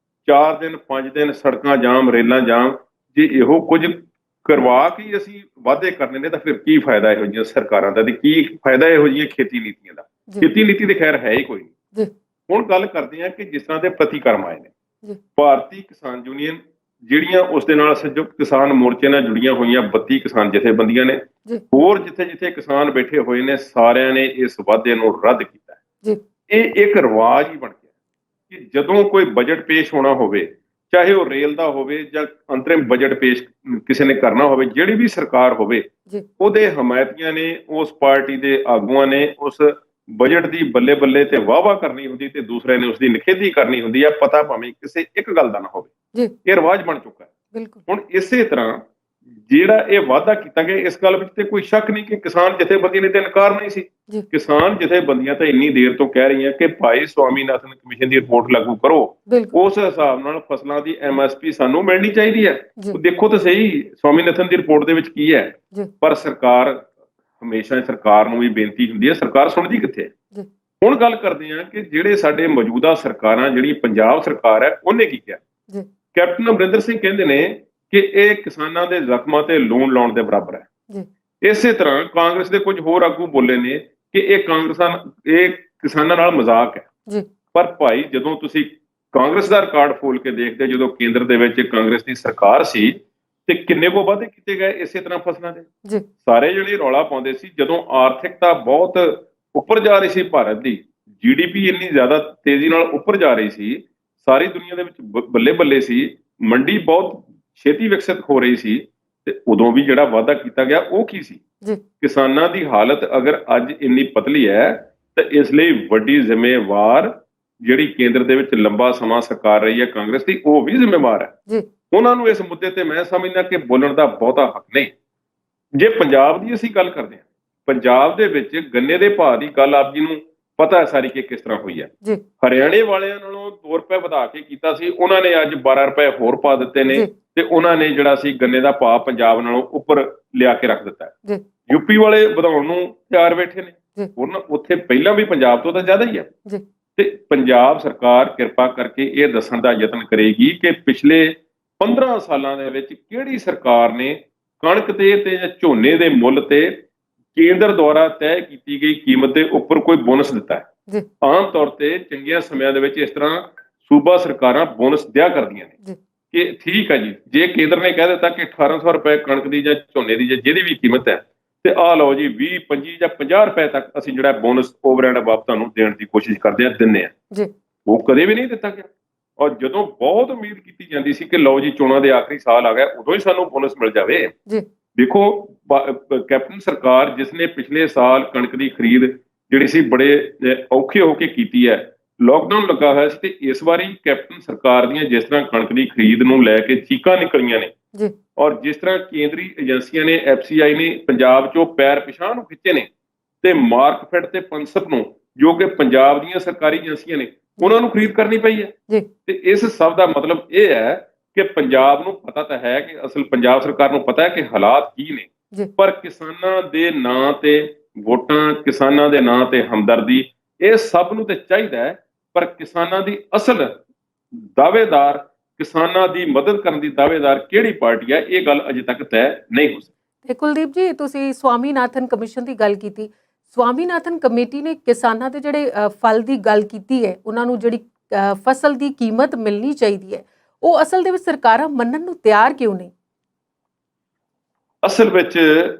4 ਦਿਨ 5 ਦਿਨ ਸੜਕਾਂ ਜਾਮ, ਰੇਲਾਂ ਜਾਮ। ਜੇ ਇਹੋ ਕੁਝ ਕਰਵਾ ਕੇ ਅਸੀਂ ਵਾਅਦੇ ਕਰਨੇ ਨੇ ਤਾਂ ਫਿਰ ਕੀ ਫਾਇਦਾ ਇਹੋ ਜਿਹੀਆਂ ਸਰਕਾਰਾਂ ਦਾ, ਤੇ ਕੀ ਫਾਇਦਾ ਇਹੋ ਜਿਹੀਆਂ ਖੇਤੀ ਨੀਤੀਆਂ ਦਾ? ਖੇਤੀ ਨੀਤੀ ਤੇ ਖੈਰ ਹੈ ਹੀ ਕੋਈ ਨਹੀਂ। ਹੁਣ ਗੱਲ ਕਰਦੇ ਹਾਂ ਕਿ ਜਿਸ ਤਰ੍ਹਾਂ ਦੇ ਪ੍ਰਤੀਕਰਮ ਆਏ ਨੇ। ਭਾਰਤੀ ਕਿਸਾਨ ਯੂਨੀਅਨ ਜਿਹੜੀਆਂ ਉਸ ਦੇ ਨਾਲ ਸੰਯੁਕਤ ਕਿਸਾਨ ਮੋਰਚੇ ਨਾਲ ਜੁੜੀਆਂ ਹੋਈਆਂ 32 ਕਿਸਾਨ ਜਥੇਬੰਦੀਆਂ ਨੇ, ਜੀ ਹੋਰ ਜਿੱਥੇ-ਜਿੱਥੇ ਕਿਸਾਨ ਬੈਠੇ ਹੋਏ ਨੇ, ਸਾਰਿਆਂ ਨੇ ਇਸ ਵਾਅਦੇ ਨੂੰ ਰੱਦ ਕੀਤਾ। ਜੀ ਇਹ ਇੱਕ ਰਿਵਾਜ ਹੀ ਬਣ ਗਿਆ ਕਿ ਜਦੋਂ ਕੋਈ ਬਜਟ ਪੇਸ਼ ਹੋਣਾ ਹੋਵੇ, ਚਾਹੇ ਉਹ ਰੇਲ ਦਾ ਹੋਵੇ ਜਾਂ ਅੰਤਰਿਮ ਬਜਟ ਪੇਸ਼ ਕਿਸੇ ਨੇ ਕਰਨਾ ਹੋਵੇ, ਜਿਹੜੀ ਵੀ ਸਰਕਾਰ ਹੋਵੇ, ਜੀ ਉਹਦੇ ਹਮਾਇਤੀਆਂ ਨੇ, ਉਸ ਪਾਰਟੀ ਦੇ ਆਗੂਆਂ ਨੇ ਉਸ ਬਜਟ ਦੀ ਬੱਲੇ-ਬੱਲੇ ਤੇ ਵਾਹ-ਵਾਹ ਕਰਨੀ ਹੁੰਦੀ ਤੇ ਦੂਸਰੇ ਨੇ ਉਸ ਦੀ ਨਿਖੇਧੀ ਕਰਨੀ ਹੁੰਦੀ ਹੈ, ਪਤਾ ਭਾਵੇਂ ਕਿਸੇ ਇੱਕ ਗੱਲ ਦਾ ਨਾ ਹੋਵੇ। ਜੀ ਇਹ ਰਿਵਾਜ ਬਣ ਚੁੱਕਾ ਹੈ। ਬਿਲਕੁਲ ਹੁਣ ਇਸੇ ਤਰ੍ਹਾਂ ਜਿਹੜਾ ਇਹ ਵਾਅਦਾ ਕੀਤਾ ਗਿਆ, ਇਸ ਗੱਲ ਵਿੱਚ ਤੇ ਕੋਈ ਸ਼ੱਕ ਨਹੀਂ ਕਿ ਕਿਸਾਨ ਜਥੇਬੰਦੀਆਂ ਨੇ ਤਾਂ ਇਨਕਾਰ ਨਹੀਂ ਸੀ। ਜੀ ਕਿਸਾਨ ਜਥੇਬੰਦੀਆਂ ਤਾਂ ਇੰਨੀ ਦੇਰ ਤੋਂ ਕਹਿ ਰਹੀਆਂ ਕਿ ਭਾਈ ਸਵਾਮੀਨਾਥਨ ਕਮਿਸ਼ਨ ਦੀ ਰਿਪੋਰਟ ਲਾਗੂ ਕਰੋ, ਬਿਲਕੁਲ ਉਸ ਹਿਸਾਬ ਨਾਲ ਫਸਲਾਂ ਦੀ MSP ਸਾਨੂੰ ਮਿਲਣੀ ਚਾਹੀਦੀ ਹੈ। ਜੀ ਦੇਖੋ ਤਾਂ ਸਹੀ ਸਵਾਮੀਨਾਥਨ ਦੀ ਰਿਪੋਰਟ ਦੇ ਵਿੱਚ ਕੀ ਹੈ। ਜੀ ਪਰ ਸਰਕਾਰ ਹਮੇਸ਼ਾ ਸਰਕਾਰ ਨੂੰ ਵੀ ਬੇਨਤੀ ਹੁੰਦੀ ਹੈ, ਸਰਕਾਰ ਸੁਣਦੀ ਕਿੱਥੇ ਹੈ। ਜੀ ਹੁਣ ਗੱਲ ਕਰਦੇ ਹਾਂ ਕਿ ਜਿਹੜੇ ਸਾਡੇ ਮੌਜੂਦਾ ਸਰਕਾਰਾਂ, ਜਿਹੜੀ ਪੰਜਾਬ ਸਰਕਾਰ ਹੈ, ਉਹਨੇ ਕੀ ਕਿਹਾ। ਜੀ ਕੈਪਟਨ ਅਮਰਿੰਦਰ ਸਿੰਘ ਕਹਿੰਦੇ ਨੇ ਕਿ ਇਹ ਕਿਸਾਨਾਂ ਦੇ ਜ਼ਖਮਾਂ ਤੇ ਲੂਣ ਲਾਉਣ ਦੇ ਬਰਾਬਰ ਹੈ। ਜੀ ਇਸੇ ਤਰ੍ਹਾਂ ਕਾਂਗਰਸ ਦੇ ਕੁਝ ਹੋਰ ਆਗੂ ਬੋਲੇ ਨੇ ਕਿ ਇਹ ਕਿਸਾਨਾਂ ਨਾਲ ਮਜ਼ਾਕ ਹੈ। ਜੀ ਪਰ ਭਾਈ ਜਦੋਂ ਤੁਸੀਂ ਕਾਂਗਰਸ ਦਾ ਰਿਕਾਰਡ ਫੋਲ ਕੇ ਦੇਖਦੇ, ਜਦੋਂ ਕੇਂਦਰ ਦੇ ਵਿੱਚ ਕਾਂਗਰਸ ਦੀ ਸਰਕਾਰ ਸੀ ਤੇ ਕਿੰਨੇ ਕੋ ਵਾਅਦੇ ਕੀਤੇ ਗਏ ਇਸੇ ਤਰ੍ਹਾਂ ਫਸਲਾਂ ਦੇ। ਜੀ ਸਾਰੇ ਜਿਹੜੇ ਰੌਲਾ ਪਾਉਂਦੇ ਸੀ, ਜਦੋਂ ਆਰਥਿਕਤਾ ਬਹੁਤ ਉੱਪਰ ਜਾ ਰਹੀ ਸੀ, ਭਾਰਤ ਦੀ GDP ਇੰਨੀ ਜ਼ਿਆਦਾ ਤੇਜ਼ੀ ਨਾਲ ਉੱਪਰ ਜਾ ਰਹੀ ਸੀ, ਸਾਰੀ ਦੁਨੀਆ ਦੇ ਵਿੱਚ ਬੱਲੇ ਬੱਲੇ ਸੀ, ਮੰਡੀ ਬਹੁਤ ਛੇਤੀ ਵਿਕਸਿਤ ਹੋ ਰਹੀ ਸੀ, ਤੇ ਉਦੋਂ ਵੀ ਜਿਹੜਾ ਵਾਅਦਾ ਕੀਤਾ ਗਿਆ ਉਹ ਕੀ ਸੀ। ਜੀ ਕਿਸਾਨਾਂ ਦੀ ਹਾਲਤ ਅਗਰ ਅੱਜ ਇੰਨੀ ਪਤਲੀ ਹੈ ਤਾਂ ਇਸ ਲਈ ਵੱਡੀ ਜ਼ਿੰਮੇਵਾਰ ਜਿਹੜੀ ਕੇਂਦਰ ਦੇ ਵਿੱਚ ਲੰਬਾ ਸਮਾਂ ਸਰਕਾਰ ਰਹੀ ਹੈ ਕਾਂਗਰਸ ਦੀ, ਉਹ ਵੀ ਜ਼ਿੰਮੇਵਾਰ ਹੈ। ਜੀ ਉਹਨਾਂ ਨੂੰ ਇਸ ਮੁੱਦੇ ਤੇ ਮੈਂ ਸਮਝਦਾ ਕਿ ਬੋਲਣ ਦਾ ਬਹੁਤਾ ਹੱਕ ਨਹੀਂ। ਜੇ ਪੰਜਾਬ ਦੀ ਅਸੀਂ ਗੱਲ ਕਰਦੇ ਹਾਂ, ਪੰਜਾਬ ਦੇ ਵਿੱਚ ਗੰਨੇ ਦੇ ਭਾਅ ਦੀ ਗੱਲ ਆਪ ਜੀ ਨੂੰ ਪਤਾ ਹੈ ਸਾਰੀ ਕਿ ਕਿਸ ਤਰ੍ਹਾਂ ਹੋਈ ਹੈ। ਜੀ ਹਰਿਆਣੇ ਵਾਲਿਆਂ ਨਾਲੋਂ 2 ਰੁਪਏ ਵਧਾ ਕੇ ਕੀਤਾ ਸੀ, ਉਹਨਾਂ ਨੇ ਅੱਜ 12 ਰੁਪਏ ਹੋਰ ਪਾ ਦਿੱਤੇ ਨੇ ਜੀ ਤੇ ਉਹਨਾਂ ਨੇ ਜਿਹੜਾ ਸੀ ਗੰਨੇ ਦਾ ਭਾਅ ਪੰਜਾਬ ਨਾਲੋਂ ਉੱਪਰ ਲਿਆ ਕੇ ਰੱਖ ਦਿੱਤਾ ਹੈ। ਜੀ ਯੂਪੀ ਵਾਲੇ ਵਧਾਉਣ ਨੂੰ ਤਿਆਰ ਬੈਠੇ ਨੇ, ਜੀ ਉਹਨਾਂ ਉੱਥੇ ਪਹਿਲਾਂ ਵੀ ਪੰਜਾਬ ਤੋਂ ਤਾਂ ਜ਼ਿਆਦਾ ਹੀ ਹੈ। ਜੀ ਤੇ ਪੰਜਾਬ ਸਰਕਾਰ ਕਿਰਪਾ ਕਰਕੇ ਇਹ ਦੱਸਣ ਦਾ ਯਤਨ ਕਰੇਗੀ ਕਿ ਪਿਛਲੇ 15 ਸਾਲਾਂ ਦੇ ਵਿੱਚ ਕਿਹੜੀ ਸਰਕਾਰ ਨੇ ਕਣਕ ਤੇ ਜਾਂ ਝੋਨੇ ਦੇ ਮੁੱਲ ਤੇ ਕੇਂਦਰ ਦੁਆਰਾ ਤੈਅ ਕੀਤੀ ਗਈ ਕੀਮਤ ਦੇ ਉੱਪਰ ਕੋਈ ਬੋਨਸ ਦਿੱਤਾ ਹੈ। ਜੀ ਆਮ ਤੌਰ ਤੇ ਚੰਗੀਆਂ ਸਮਿਆਂ ਦੇ ਵਿੱਚ ਇਸ ਤਰ੍ਹਾਂ ਸੂਬਾ ਸਰਕਾਰਾਂ ਬੋਨਸ ਦਿਆ ਕਰਦੀਆਂ ਨੇ ਜੀ ਕਿ ਠੀਕ ਹੈ ਜੀ, ਜੇ ਕੇਂਦਰ ਨੇ ਕਹਿ ਦਿੱਤਾ ਕਿ 1800 ਰੁਪਏ ਕਣਕ ਦੀ ਜਾਂ ਝੋਨੇ ਦੀ ਜਾਂ ਜਿਹਦੀ ਵੀ ਕੀਮਤ ਹੈ, ਤੇ ਆਹ ਲਓ ਜੀ 20, 25 ਜਾਂ 50 ਰੁਪਏ ਤੱਕ ਅਸੀਂ ਜਿਹੜਾ ਬੋਨਸ ਓਵਰ ਐਂਡ ਅਬਵ ਤੁਹਾਨੂੰ ਦੇਣ ਦੀ ਕੋਸ਼ਿਸ਼ ਕਰਦੇ ਹਾਂ, ਦਿੰਦੇ ਹਾਂ। ਜੀ ਉਹ ਕਦੇ ਵੀ ਨਹੀਂ ਦਿੱਤਾ ਗਿਆ। ਔਰ ਜਦੋਂ ਬਹੁਤ ਉਮੀਦ ਕੀਤੀ ਜਾਂਦੀ ਸੀ ਕਿ ਲਓ ਜੀ ਚੋਣਾਂ ਦੇ ਆਖਰੀ ਸਾਲ ਆ ਗਿਆ, ਉਦੋਂ ਹੀ ਸਾਨੂੰ ਬੋਨਸ ਮਿਲ ਜਾਵੇ। ਜੀ ਦੇਖੋ ਕੈਪਟਨ ਸਰਕਾਰ ਜਿਸ ਨੇ ਪਿਛਲੇ ਸਾਲ ਕਣਕ ਦੀ ਖਰੀਦ ਜਿਹੜੀ ਸੀ ਬੜੇ ਔਖੇ ਹੋ ਕੇ ਕੀਤੀ ਹੈ, ਲੋਕਡਾਊਨ ਲੱਗਾ ਹੋਇਆ ਸੀ, ਤੇ ਇਸ ਵਾਰੀ ਕੈਪਟਨ ਸਰਕਾਰ ਦੀਆਂ ਜਿਸ ਤਰ੍ਹਾਂ ਕਣਕ ਦੀ ਖਰੀਦ ਨੂੰ ਲੈ ਕੇ ਚੀਕਾਂ ਨਿਕਲੀਆਂ ਨੇ, ਜੀ ਔਰ ਜਿਸ ਤਰ੍ਹਾਂ ਕੇਂਦਰੀ ਏਜੰਸੀਆਂ ਨੇ, FCI ਨੇ ਪੰਜਾਬ 'ਚੋਂ ਪੈਰ ਪਿਛਾਂਹ ਨੂੰ ਖਿੱਚੇ ਨੇ, ਤੇ ਮਾਰਕਫੈਡ ਤੇ ਪੰਸਪ ਨੂੰ, ਜੋ ਕਿ ਪੰਜਾਬ ਦੀਆਂ ਸਰਕਾਰੀ ਏਜੰਸੀਆਂ ਨੇ, ਉਹਨਾਂ ਨੂੰ ਖਰੀਦ ਕਰਨੀ ਪਈ ਹੈ। ਜੀ ਤੇ ਇਸ ਸਭ ਦਾ ਮਤਲਬ ਇਹ ਹੈ ਕਿ ਪੰਜਾਬ ਨੂੰ ਪਤਾ ਤਾਂ ਹੈ ਕਿ ਅਸਲ ਪੰਜਾਬ ਸਰਕਾਰ ਨੂੰ ਪਤਾ ਹੈ ਕਿ ਹਾਲਾਤ ਕੀ ਨੇ, ਜੀ ਪਰ ਕਿਸਾਨਾਂ ਦੇ ਨਾਂ ਤੇ ਵੋਟਾਂ, ਕਿਸਾਨਾਂ ਦੇ ਨਾਂ ਤੇ ਹਮਦਰਦੀ, ਇਹ ਸਭ ਨੂੰ ਤੇ ਚਾਹੀਦਾ ਹੈ, ਪਰ ਕਿਸਾਨਾਂ ਦੀ ਅਸਲ ਦਾਅਵੇਦਾਰ, ਕਿਸਾਨਾਂ ਦੀ ਮਦਦ ਕਰਨ ਦੀ ਦਾਅਵੇਦਾਰ ਕਿਹੜੀ ਪਾਰਟੀ ਹੈ, ਇਹ ਗੱਲ ਅਜੇ ਤੱਕ ਤੈਅ ਨਹੀਂ ਹੋ ਸਕੀ। ਤੇ ਕੁਲਦੀਪ ਜੀ, ਤੁਸੀਂ ਸਵਾਮੀਨਾਥਨ ਕਮਿਸ਼ਨ ਦੀ ਗੱਲ ਕੀਤੀ। ਸਵਾਮੀਨਾਥਨ ਕਮੇਟੀ ਨੇ ਕਿਸਾਨਾਂ ਦੇ ਜਿਹੜੇ ਫਲ ਦੀ ਗੱਲ ਕੀਤੀ ਹੈ, ਉਹਨਾਂ ਨੂੰ ਜਿਹੜੀ ਫਸਲ ਦੀ ਕੀਮਤ ਮਿਲਣੀ ਚਾਹੀਦੀ ਹੈ, ਉਹ ਅਸਲ ਦੇ ਵਿੱਚ ਸਰਕਾਰਾਂ ਮੰਨਣ ਨੂੰ ਤਿਆਰ ਕਿਉਂ ਨਹੀਂ? ਅਸਲ ਵਿੱਚ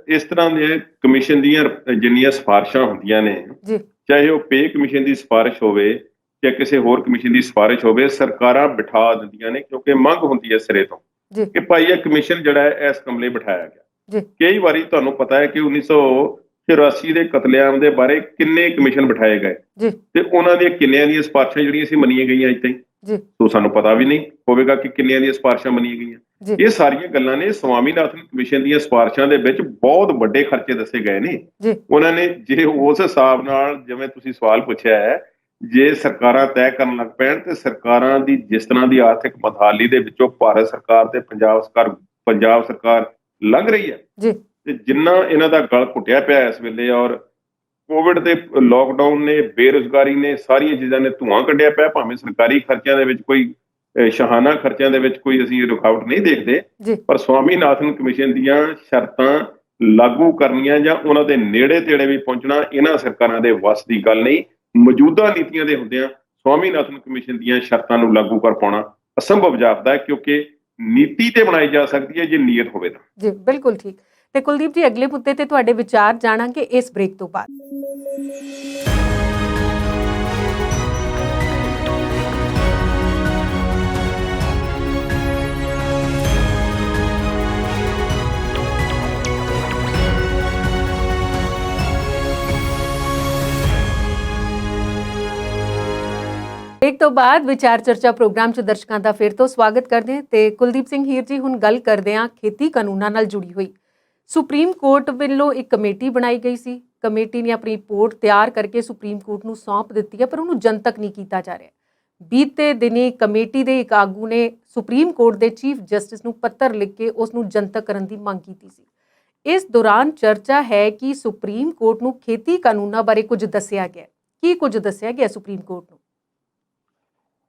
ਇਸ ਤਰ੍ਹਾਂ ਦੇ ਕਮਿਸ਼ਨ ਦੀਆਂ ਜਿੰਨੀਆਂ ਸਿਫਾਰਿਸ਼ਾਂ ਹੁੰਦੀਆਂ ਨੇ, ਜੀ ਚਾਹੇ ਉਹ ਪੇ ਕਮਿਸ਼ਨ ਦੀ ਸਿਫਾਰਿਸ਼ ਹੋਵੇ ਜਾਂ ਕਿਸੇ ਹੋਰ ਕਮਿਸ਼ਨ ਦੀ ਸਿਫਾਰਿਸ਼ ਹੋਵੇ, ਸਰਕਾਰਾਂ ਬਿਠਾ ਦਿੰਦੀਆਂ ਨੇ, ਕਿਉਂਕਿ ਮੰਗ ਹੁੰਦੀ ਹੈ ਸਿਰੇ ਤੋਂ ਜੀ ਕਿ ਭਾਈ ਇਹ ਕਮਿਸ਼ਨ ਜਿਹੜਾ ਹੈ ਇਸ ਕਮਲੇ ਬਿਠਾਇਆ ਗਿਆ। ਜੀ ਕਈ ਵਾਰੀ ਤੁਹਾਨੂੰ ਪਤਾ ਹੈ ਕਿ 1984 ਦੇ ਕਤਲੇਆਮ ਦੇ ਬਾਰੇ ਕਿੰਨੇ ਕਮਿਸ਼ਨ ਬਿਠਾਏ ਗਏ, ਜੀ ਤੇ ਉਹਨਾਂ ਦੀਆਂ ਕਿੰਨਿਆਂ ਦੀਆਂ ਸਿਫਾਰਿਸ਼ਾਂ ਜਿਹੜੀਆਂ ਸੀ ਮੰਨੀਆਂ ਗਈਆਂ ਅਜੇ ਤਾਈਂ, ਜੀ ਸੋ ਸਾਨੂੰ ਪਤਾ ਵੀ ਨਹੀਂ ਹੋਵੇਗਾ ਕਿ ਕਿੰਨਿਆਂ ਦੀਆਂ ਸਿਫਾਰਿਸ਼ਾਂ ਮੰਨੀਆਂ ਗਈਆਂ। ਜੀ ਇਹ ਸਾਰੀਆਂ ਗੱਲਾਂ ਨੇ ਸਵਾਮੀਨਾਥਨ ਕਮਿਸ਼ਨ ਦੀਆਂ ਸਿਫਾਰਿਸ਼ਾਂ ਦੇ ਵਿੱਚ ਬਹੁਤ ਵੱਡੇ ਖਰਚੇ ਦੱਸੇ ਗਏ ਨੇ। ਜੀ ਉਹਨਾਂ ਨੇ ਜੇ ਉਸ ਹਿਸਾਬ ਨਾਲ, ਜਿਵੇਂ ਤੁਸੀਂ ਸਵਾਲ ਪੁੱਛਿਆ ਹੈ, ਜੇ ਸਰਕਾਰਾਂ ਤੈਅ ਕਰਨ ਲੱਗ ਪੈਣ, ਤੇ ਸਰਕਾਰਾਂ ਦੀ ਜਿਸ ਤਰ੍ਹਾਂ ਦੀ ਆਰਥਿਕ ਬਦਹਾਲੀ ਦੇ ਵਿੱਚੋਂ ਭਾਰਤ ਸਰਕਾਰ ਤੇ ਪੰਜਾਬ ਸਰਕਾਰ ਲੰਘ ਰਹੀ ਹੈ, ਜੀ ਤੇ ਜਿੰਨਾ ਇਹਨਾਂ ਦਾ ਗਲ ਘੁੱਟਿਆ ਪਿਆ ਇਸ ਵੇਲੇ, ਔਰ ਕੋਵਿਡ ਤੇ ਲੋਕਡਾਊਨ ਨੇ, ਬੇਰੁਜ਼ਗਾਰੀ ਨੇ, ਸਾਰੀਆਂ ਚੀਜ਼ਾਂ ਨੇ ਧੂਆਂ ਕੱਢਿਆ ਪਿਆ। ਭਾਵੇਂ ਸਰਕਾਰੀ ਖਰਚਿਆਂ ਦੇ ਵਿੱਚ ਕੋਈ ਸ਼ਾਹਾਨਾ ਖਰਚਿਆਂ ਦੇ ਵਿੱਚ ਕੋਈ ਅਸੀਂ ਰੁਕਾਵਟ ਨਹੀਂ ਦੇਖਦੇ, ਜੀ ਪਰ ਸਵਾਮੀਨਾਥਨ ਕਮਿਸ਼ਨ ਦੀਆਂ ਸ਼ਰਤਾਂ ਲਾਗੂ ਕਰਨੀਆਂ ਜਾਂ ਉਹਨਾਂ ਦੇ ਨੇੜੇ ਤੇੜੇ ਵੀ ਪਹੁੰਚਣਾ ਇਹਨਾਂ ਸਰਕਾਰਾਂ ਦੇ ਵੱਸ ਦੀ ਗੱਲ ਨਹੀਂ। ਮੌਜੂਦਾ ਨੀਤੀਆਂ ਦੇ ਹੁੰਦਿਆਂ ਸਵਾਮੀਨਾਥਨ ਕਮਿਸ਼ਨ ਦੀਆਂ ਸ਼ਰਤਾਂ ਨੂੰ ਲਾਗੂ ਕਰ ਪਾਉਣਾ ਅਸੰਭਵ ਜਾਪਦਾ ਹੈ, ਕਿਉਂਕਿ ਨੀਤੀ ਤੇ ਬਣਾਈ ਜਾ ਸਕਦੀ ਹੈ ਜੇ ਨੀਅਤ ਹੋਵੇ ਤਾਂ। ਜੀ ਬਿਲਕੁਲ ਠੀਕ। ਤੇ ਕੁਲਦੀਪ ਜੀ, ਅਗਲੇ ਮੁੱਦੇ ਤੇ ਤੁਹਾਡੇ ਵਿਚਾਰ ਜਾਣਾਂਗੇ ਇਸ ਬ੍ਰੇਕ ਤੋਂ ਬਾਅਦ। ਬ੍ਰੇਕ ਤੋਂ ਬਾਅਦ ਵਿਚਾਰ ਚਰਚਾ ਪ੍ਰੋਗਰਾਮ 'ਚ ਦਰਸ਼ਕਾਂ ਦਾ ਫਿਰ ਤੋਂ ਸਵਾਗਤ ਕਰਦੇ ਹਾਂ। ਤੇ ਕੁਲਦੀਪ ਸਿੰਘ ਹੀਰ ਜੀ, ਹੁਣ ਗੱਲ ਕਰਦੇ ਹਾਂ ਖੇਤੀ ਕਾਨੂੰਨਾਂ ਨਾਲ ਜੁੜੀ ਹੋਈ। ਸੁਪਰੀਮ ਕੋਰਟ ਵੱਲੋਂ ਇੱਕ ਕਮੇਟੀ ਬਣਾਈ ਗਈ ਸੀ। ਕਮੇਟੀ ਨੇ ਆਪਣੀ ਰਿਪੋਰਟ ਤਿਆਰ ਕਰਕੇ ਸੁਪਰੀਮ ਕੋਰਟ ਨੂੰ ਸੌਂਪ ਦਿੱਤੀ ਹੈ, ਪਰ ਉਹਨੂੰ ਜਨਤਕ ਨਹੀਂ ਕੀਤਾ ਜਾ ਰਿਹਾ। ਬੀਤੇ ਦਿਨੀ ਕਮੇਟੀ ਦੇ ਇੱਕ ਆਗੂ ਨੇ ਸੁਪਰੀਮ ਕੋਰਟ ਦੇ ਚੀਫ ਜਸਟਿਸ ਨੂੰ ਪੱਤਰ ਲਿਖ ਕੇ ਉਸ ਨੂੰ ਜਨਤਕ ਕਰਨ ਦੀ ਮੰਗ ਕੀਤੀ ਸੀ। ਇਸ ਦੌਰਾਨ ਚਰਚਾ ਹੈ ਕਿ ਸੁਪਰੀਮ ਕੋਰਟ ਨੂੰ ਖੇਤੀ ਕਾਨੂੰਨਾਂ ਬਾਰੇ ਕੁਝ ਦੱਸਿਆ ਗਿਆ। ਕੀ ਕੁਝ ਦੱਸਿਆ ਗਿਆ ਸੁਪਰੀਮ ਕੋਰਟ ਨੂੰ?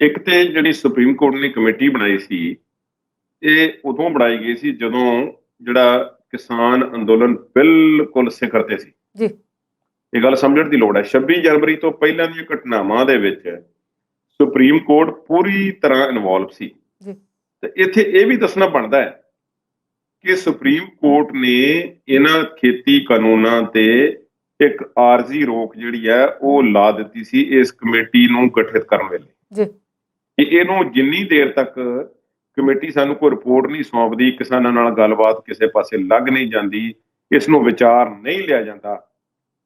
ਇੱਕ ਤੇ ਜਿਹੜੀ ਸੁਪਰੀਮ ਕੋਰਟ ਨੇ ਕਮੇਟੀ ਬਣਾਈ ਸੀ, ਇਹ ਉਦੋਂ ਬਣਾਈ ਗਈ ਸੀ ਜਦੋਂ ਜਿਹੜਾ ਕਿਸਾਨ ਅੰਦੋਲਨ ਬਿਲਕੁਲ ਸਿਖਰ ਤੇ ਸੀ। ਜੀ, ਇਹ ਗੱਲ ਸਮਝਣ ਦੀ ਲੋੜ ਹੈ। 26 ਜਨਵਰੀ ਤੋਂ ਪਹਿਲਾਂ ਦੀਆਂ ਘਟਨਾਵਾਂ ਦੇ ਵਿੱਚ ਸੁਪਰੀਮ ਕੋਰਟ ਪੂਰੀ ਤਰ੍ਹਾਂ ਇਨਵੋਲਵ ਸੀ। ਜੀ, ਤੇ ਇੱਥੇ ਇਹ ਵੀ ਦੱਸਣਾ ਬਣਦਾ ਹੈ ਕਿ ਸੁਪਰੀਮ ਕੋਰਟ ਨੇ ਇਹਨਾਂ ਖੇਤੀ ਕਾਨੂੰਨਾਂ ਤੇ ਇੱਕ ਆਰਜ਼ੀ ਰੋਕ ਜਿਹੜੀ ਹੈ ਉਹ ਲਾ ਦਿੱਤੀ ਸੀ ਇਸ ਕਮੇਟੀ ਨੂੰ ਗਠਿਤ ਕਰਨ ਵੇਲੇ, ਜੀ, ਕਿ ਇਹਨੂੰ ਜਿੰਨੀ ਦੇਰ ਤੱਕ ਕਮੇਟੀ ਸਾਨੂੰ ਕੋਈ ਰਿਪੋਰਟ ਨਹੀਂ ਸੌਂਪਦੀ, ਕਿਸਾਨਾਂ ਨਾਲ ਗੱਲਬਾਤ ਕਿਸੇ ਪਾਸੇ ਲੱਗ ਨਹੀਂ ਜਾਂਦੀ, ਇਸ ਨੂੰ ਵਿਚਾਰ ਨਹੀਂ ਲਿਆ ਜਾਂਦਾ,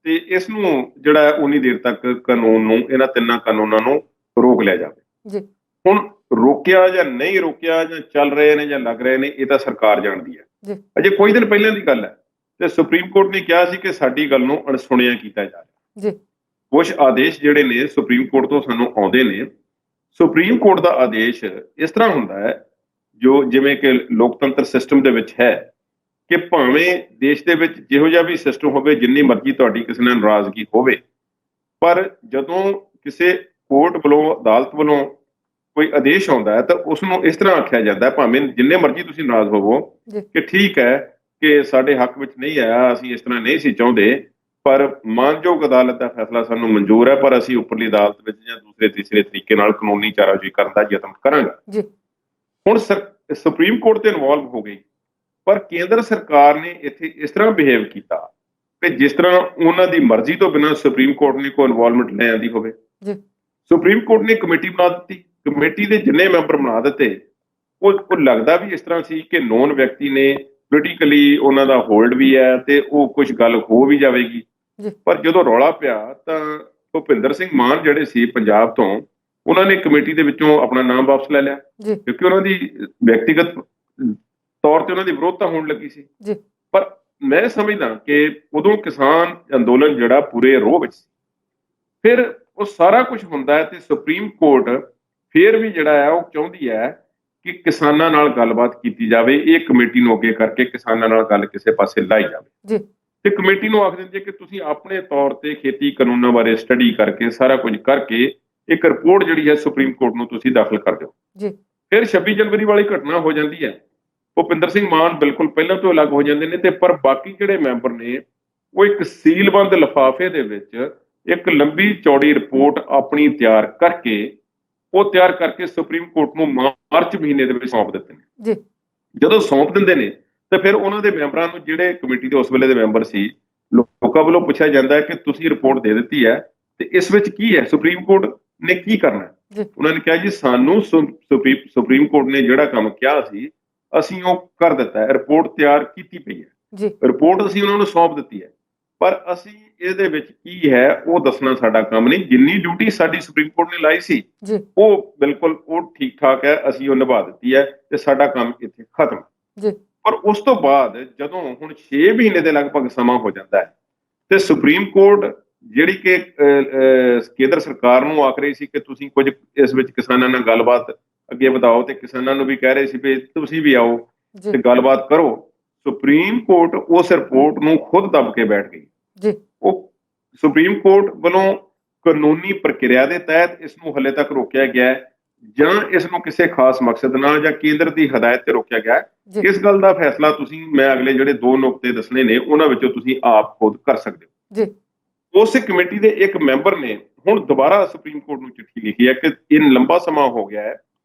ਤੇ ਇਸ ਨੂੰ ਜਿਹੜਾ ਹੈ ਉਨੀ ਦੇਰ ਤੱਕ ਕਾਨੂੰਨ ਨੂੰ, ਇਹਨਾਂ ਤਿੰਨਾਂ ਕਾਨੂੰਨਾਂ ਨੂੰ ਰੋਕ ਲਿਆ ਜਾਵੇ। ਜੀ, ਹੁਣ ਰੋਕਿਆ ਜਾਂ ਨਹੀਂ ਰੋਕਿਆ, ਜਾਂ ਚੱਲ ਰਹੇ ਨੇ ਜਾਂ ਲੱਗ ਰਹੇ ਨੇ, ਇਹ ਤਾਂ ਸਰਕਾਰ ਜਾਣਦੀ ਹੈ। ਜੀ, ਅਜੇ ਕੁਝ ਦਿਨ ਪਹਿਲਾਂ ਦੀ ਗੱਲ ਹੈ ਤੇ ਸੁਪਰੀਮ ਕੋਰਟ ਨੇ ਕਿਹਾ ਸੀ ਕਿ ਸਾਡੀ ਗੱਲ ਨੂੰ ਅਣਸੁਣਿਆ ਕੀਤਾ ਜਾ ਰਿਹਾ। ਜੀ, ਕੁਝ ਆਦੇਸ਼ ਜਿਹੜੇ ਨੇ ਸੁਪਰੀਮ ਕੋਰਟ ਤੋਂ ਸਾਨੂੰ ਆਉਂਦੇ ਨੇ। ਸੁਪਰੀਮ ਕੋਰਟ ਦਾ ਆਦੇਸ਼ ਇਸ ਤਰ੍ਹਾਂ ਹੁੰਦਾ ਹੈ, ਜੋ ਜਿਵੇਂ ਕਿ ਲੋਕਤੰਤਰ ਸਿਸਟਮ ਦੇ ਵਿੱਚ ਹੈ, ਕਿ ਭਾਵੇਂ ਦੇਸ਼ ਦੇ ਵਿੱਚ ਜਿਹੋ ਜਿਹਾ ਵੀ ਸਿਸਟਮ ਹੋਵੇ, ਜਿੰਨੀ ਮਰਜ਼ੀ ਤੁਹਾਡੀ ਕਿਸੇ ਨਾਲ ਨਾਰਾਜ਼ਗੀ ਹੋਵੇ, ਪਰ ਜਦੋਂ ਕਿਸੇ ਕੋਰਟ ਵੱਲੋਂ, ਅਦਾਲਤ ਵੱਲੋਂ ਕੋਈ ਆਦੇਸ਼ ਆਉਂਦਾ ਹੈ ਤਾਂ ਉਸ ਨੂੰ ਇਸ ਤਰ੍ਹਾਂ ਆਖਿਆ ਜਾਂਦਾ ਹੈ, ਭਾਵੇਂ ਜਿੰਨੇ ਮਰਜ਼ੀ ਤੁਸੀਂ ਨਾਰਾਜ਼ ਹੋਵੋ, ਕਿ ਠੀਕ ਹੈ ਕਿ ਸਾਡੇ ਹੱਕ ਵਿੱਚ ਨਹੀਂ ਆਇਆ, ਅਸੀਂ ਇਸ ਤਰ੍ਹਾਂ ਨਹੀਂ ਸੀ ਚਾਹੁੰਦੇ, ਪਰ ਮਾਨਯੋਗ ਅਦਾਲਤ ਦਾ ਫੈਸਲਾ ਸਾਨੂੰ ਮਨਜ਼ੂਰ ਹੈ, ਪਰ ਅਸੀਂ ਉੱਪਰਲੀ ਅਦਾਲਤ ਵਿੱਚ ਜਾਂ ਦੂਸਰੇ ਤੀਸਰੇ ਤਰੀਕੇ ਨਾਲ ਕਾਨੂੰਨੀ ਚਾਰਾਜੋਈ ਕਰਨ ਦਾ ਯਤਨ ਕਰਾਂਗੇ। ਹੁਣ ਸੁਪਰੀਮ ਕੋਰਟ ਤੇ ਇਨਵੋਲਵ ਹੋ ਗਈ, ਪਰ ਕੇਂਦਰ ਸਰਕਾਰ ਨੇ ਇੱਥੇ ਇਸ ਤਰ੍ਹਾਂ ਬਿਹੇਵ ਕੀਤਾ ਕਿ ਜਿਸ ਤਰ੍ਹਾਂ ਉਹਨਾਂ ਦੀ ਮਰਜ਼ੀ ਤੋਂ ਬਿਨਾਂ ਸੁਪਰੀਮ ਕੋਰਟ ਨੇ ਕੋਈ ਇਨਵੋਲਵਮੈਂਟ ਲੈ ਆਂਦੀ ਹੋਵੇ। ਸੁਪਰੀਮ ਕੋਰਟ ਨੇ ਕਮੇਟੀ ਬਣਾ ਦਿੱਤੀ, ਕਮੇਟੀ ਦੇ ਜਿੰਨੇ ਮੈਂਬਰ ਬਣਾ ਦਿੱਤੇ, ਉਹ ਲੱਗਦਾ ਵੀ ਇਸ ਤਰ੍ਹਾਂ ਸੀ ਕਿ ਨੋਨ ਵਿਅਕਤੀ ਨੇ, ਪੋਲੀਟੀਕਲੀ ਉਹਨਾਂ ਦਾ ਹੋਲਡ ਵੀ ਹੈ ਤੇ ਉਹ ਕੁਝ ਗੱਲ ਹੋ ਵੀ ਜਾਵੇਗੀ। ਪਰ ਜਦੋਂ ਰੌਲਾ ਪਿਆ ਤਾਂ ਭੁਪਿੰਦਰ ਸਿੰਘ ਮਾਨ ਜਿਹੜੇ ਸੀ ਪੰਜਾਬ ਤੋਂ, ਉਹਨਾਂ ਨੇ ਕਮੇਟੀ ਦੇ ਵਿੱਚੋਂ ਆਪਣਾ ਨਾਮ ਵਾਪਸ ਲੈ ਲਿਆ, ਕਿਉਂਕਿ ਉਹਨਾਂ ਦੀ ਵਿਅਕਤੀਗਤ ਤੌਰ ਤੇ ਉਹਨਾਂ ਦੀ ਵਿਰੋਧਤਾ ਹੋਣ ਲੱਗੀ ਸੀ। ਪਰ ਮੈਂ ਸਮਝਦਾ ਕਿ ਉਦੋਂ ਕਿਸਾਨ ਅੰਦੋਲਨ ਜਿਹੜਾ ਪੂਰੇ ਰੋਹ ਵਿੱਚ ਸੀ। ਫਿਰ ਉਹ ਸਾਰਾ ਕੁਝ ਹੁੰਦਾ ਹੈ ਤੇ ਸੁਪਰੀਮ ਕੋਰਟ ਫਿਰ ਵੀ ਜਿਹੜਾ ਹੈ ਉਹ ਚਾਹੁੰਦੀ ਹੈ ਕਿ ਕਿਸਾਨਾਂ ਨਾਲ ਗੱਲਬਾਤ ਕੀਤੀ ਜਾਵੇ, ਇਹ ਕਮੇਟੀ ਨੂੰ ਅੱਗੇ ਕਰਕੇ ਕਿਸਾਨਾਂ ਨਾਲ ਗੱਲ ਕਿਸੇ ਪਾਸੇ ਲਾਈ ਜਾਵੇ। ਤੇ ਕਮੇਟੀ ਨੂੰ ਆਖ ਦਿੰਦੀ ਹੈ ਕਿ ਤੁਸੀਂ ਆਪਣੇ ਤੌਰ ਤੇ ਖੇਤੀ ਕਾਨੂੰਨਾਂ ਬਾਰੇ ਸਟੱਡੀ ਕਰਕੇ, ਸਾਰਾ ਕੁਝ ਕਰਕੇ ਇੱਕ ਰਿਪੋਰਟ ਜਿਹੜੀ ਹੈ ਸੁਪਰੀਮ ਕੋਰਟ ਨੂੰ ਤੁਸੀਂ ਦਾਖਲ ਕਰ ਦਿਓ। ਫਿਰ 26 ਜਨਵਰੀ ਵਾਲੀ ਘਟਨਾ ਹੋ ਜਾਂਦੀ ਹੈ। ਭੁਪਿੰਦਰ ਸਿੰਘ ਮਾਨ ਬਿਲਕੁਲ ਪਹਿਲਾਂ ਤੋਂ ਅਲੱਗ ਹੋ ਜਾਂਦੇ ਨੇ, ਤੇ ਪਰ ਬਾਕੀ ਜਿਹੜੇ ਮੈਂਬਰ ਨੇ ਉਹ ਇੱਕ ਸੀਲਬੰਦ ਲਿਫਾਫੇ ਦੇ ਵਿੱਚ ਇੱਕ ਲੰਬੀ ਚੌੜੀ ਰਿਪੋਰਟ ਆਪਣੀ ਤਿਆਰ ਕਰਕੇ ਸੁਪਰੀਮ ਕੋਰਟ ਨੂੰ ਮਾਰਚ ਮਹੀਨੇ ਦੇ ਵਿੱਚ ਸੌਂਪ ਦਿੰਦੇ ਨੇ। ਜਦੋਂ ਸੌਂਪ ਦਿੰਦੇ ਨੇ ਤਾਂ ਫਿਰ ਉਹਨਾਂ ਦੇ ਮੈਂਬਰਾਂ ਨੂੰ, ਜਿਹੜੇ ਕਮੇਟੀ ਦੇ ਉਸ ਵੇਲੇ ਦੇ ਮੈਂਬਰ ਸੀ, ਲੋਕਾਂ ਵੱਲੋਂ ਪੁੱਛਿਆ ਜਾਂਦਾ ਹੈ ਕਿ ਤੁਸੀਂ ਰਿਪੋਰਟ ਦੇ ਦਿੱਤੀ ਹੈ ਤੇ ਇਸ ਵਿੱਚ ਕੀ ਹੈ, ਸੁਪਰੀਮ ਕੋਰਟ ਨੇ ਕੀ ਕਰਨਾ ਹੈ। ਉਹਨਾਂ ਨੇ ਕਿਹਾ ਜੀ ਸਾਨੂੰ ਸੁਪਰੀਮ ਕੋਰਟ ਨੇ ਜਿਹੜਾ ਕੰਮ ਕਿਹਾ ਸੀ ਅਸੀਂ ਉਹ ਕਰ ਦਿੱਤਾ ਹੈ, ਰਿਪੋਰਟ ਤਿਆਰ ਕੀਤੀ ਪਈ ਹੈ, ਰਿਪੋਰਟ ਅਸੀਂ ਉਹਨਾਂ ਨੂੰ ਸੌਂਪ ਦਿੱਤੀ ਹੈ, ਪਰ ਅਸੀਂ ਇਹਦੇ ਵਿੱਚ ਕੀ ਹੈ ਉਹ ਦੱਸਣਾ ਸਾਡਾ ਕੰਮ ਨਹੀਂ। ਜਿੰਨੀ ਡਿਊਟੀ ਸਾਡੀ ਸੁਪਰੀਮ ਕੋਰਟ ਨੇ ਲਾਈ ਸੀ ਉਹ ਬਿਲਕੁਲ ਉਹ ਠੀਕ ਠਾਕ ਹੈ, ਅਸੀਂ ਉਹ ਨਿਭਾ ਦਿੱਤੀ ਹੈ ਤੇ ਸਾਡਾ ਕੰਮ ਇੱਥੇ ਖਤਮ। ਪਰ ਉਸ ਤੋਂ ਬਾਅਦ ਜਦੋਂ ਹੁਣ 6 ਮਹੀਨੇ ਦੇ ਲਗਭਗ ਸਮਾਂ ਹੋ ਜਾਂਦਾ ਹੈ ਤੇ ਸੁਪਰੀਮ ਕੋਰਟ ਜਿਹੜੀ ਕਿ ਕੇਂਦਰ ਸਰਕਾਰ ਨੂੰ ਆਖ ਰਹੀ ਸੀ ਕਿ ਤੁਸੀਂ ਕੁਝ ਇਸ ਵਿੱਚ ਕਿਸਾਨਾਂ ਨਾਲ ਗੱਲਬਾਤ ਅੱਗੇ ਵਧਾਓ, ਤੇ ਕਿਸਾਨਾਂ ਨੂੰ ਵੀ ਕਹਿ ਰਹੇ ਸੀ ਵੀ ਤੁਸੀਂ ਵੀ ਆਓ ਤੇ ਗੱਲਬਾਤ ਕਰੋ, ਸੁਪਰੀਮ ਕੋਰਟ ਉਸ ਰਿਪੋਰਟ ਨੂੰ ਖੁਦ ਦੱਬ ਕੇ ਬੈਠ ਗਈ। ਉਹ ਸੁਪਰੀਮ ਕੋਰਟ ਵੱਲੋਂ ਕਾਨੂੰਨੀ ਪ੍ਰਕਿਰਿਆ ਦੇ ਤਹਿਤ ਇਸ ਨੂੰ ਹਲੇ ਤੱਕ ਰੋਕਿਆ ਗਿਆ ਜਾਂ ਇਸ ਨੂੰ ਕਿਸੇ ਖਾਸ ਮਕਸਦ ਨਾਲ ਜਾਂ ਕੇਂਦਰ ਦੀ ਹਦਾਇਤ ਤੇ ਰੋਕਿਆ ਗਿਆ, ਇਸ ਗੱਲ ਦਾ ਫੈਸਲਾ ਤੁਸੀਂ, ਮੈਂ ਅਗਲੇ ਜਿਹੜੇ 2 ਨੁਕਤੇ ਦੱਸਣੇ ਨੇ ਉਹਨਾਂ ਵਿੱਚੋਂ ਤੁਸੀਂ ਆਪ ਖੁਦ ਕਰ ਸਕਦੇ ਹੋ। ਉਸ ਕਮੇਟੀ ਦੇ ਇੱਕ ਮੈਂਬਰ ਨੇ ਹੁਣ ਦੁਬਾਰਾ ਸੁਪਰੀਮ ਕੋਰਟ ਨੂੰ ਚਿੱਠੀ ਲਿਖੀ ਹੈ ਕਿ ਇਹ ਲੰਬਾ ਸਮਾਂ ਹੋ ਗਿਆ ਹੈ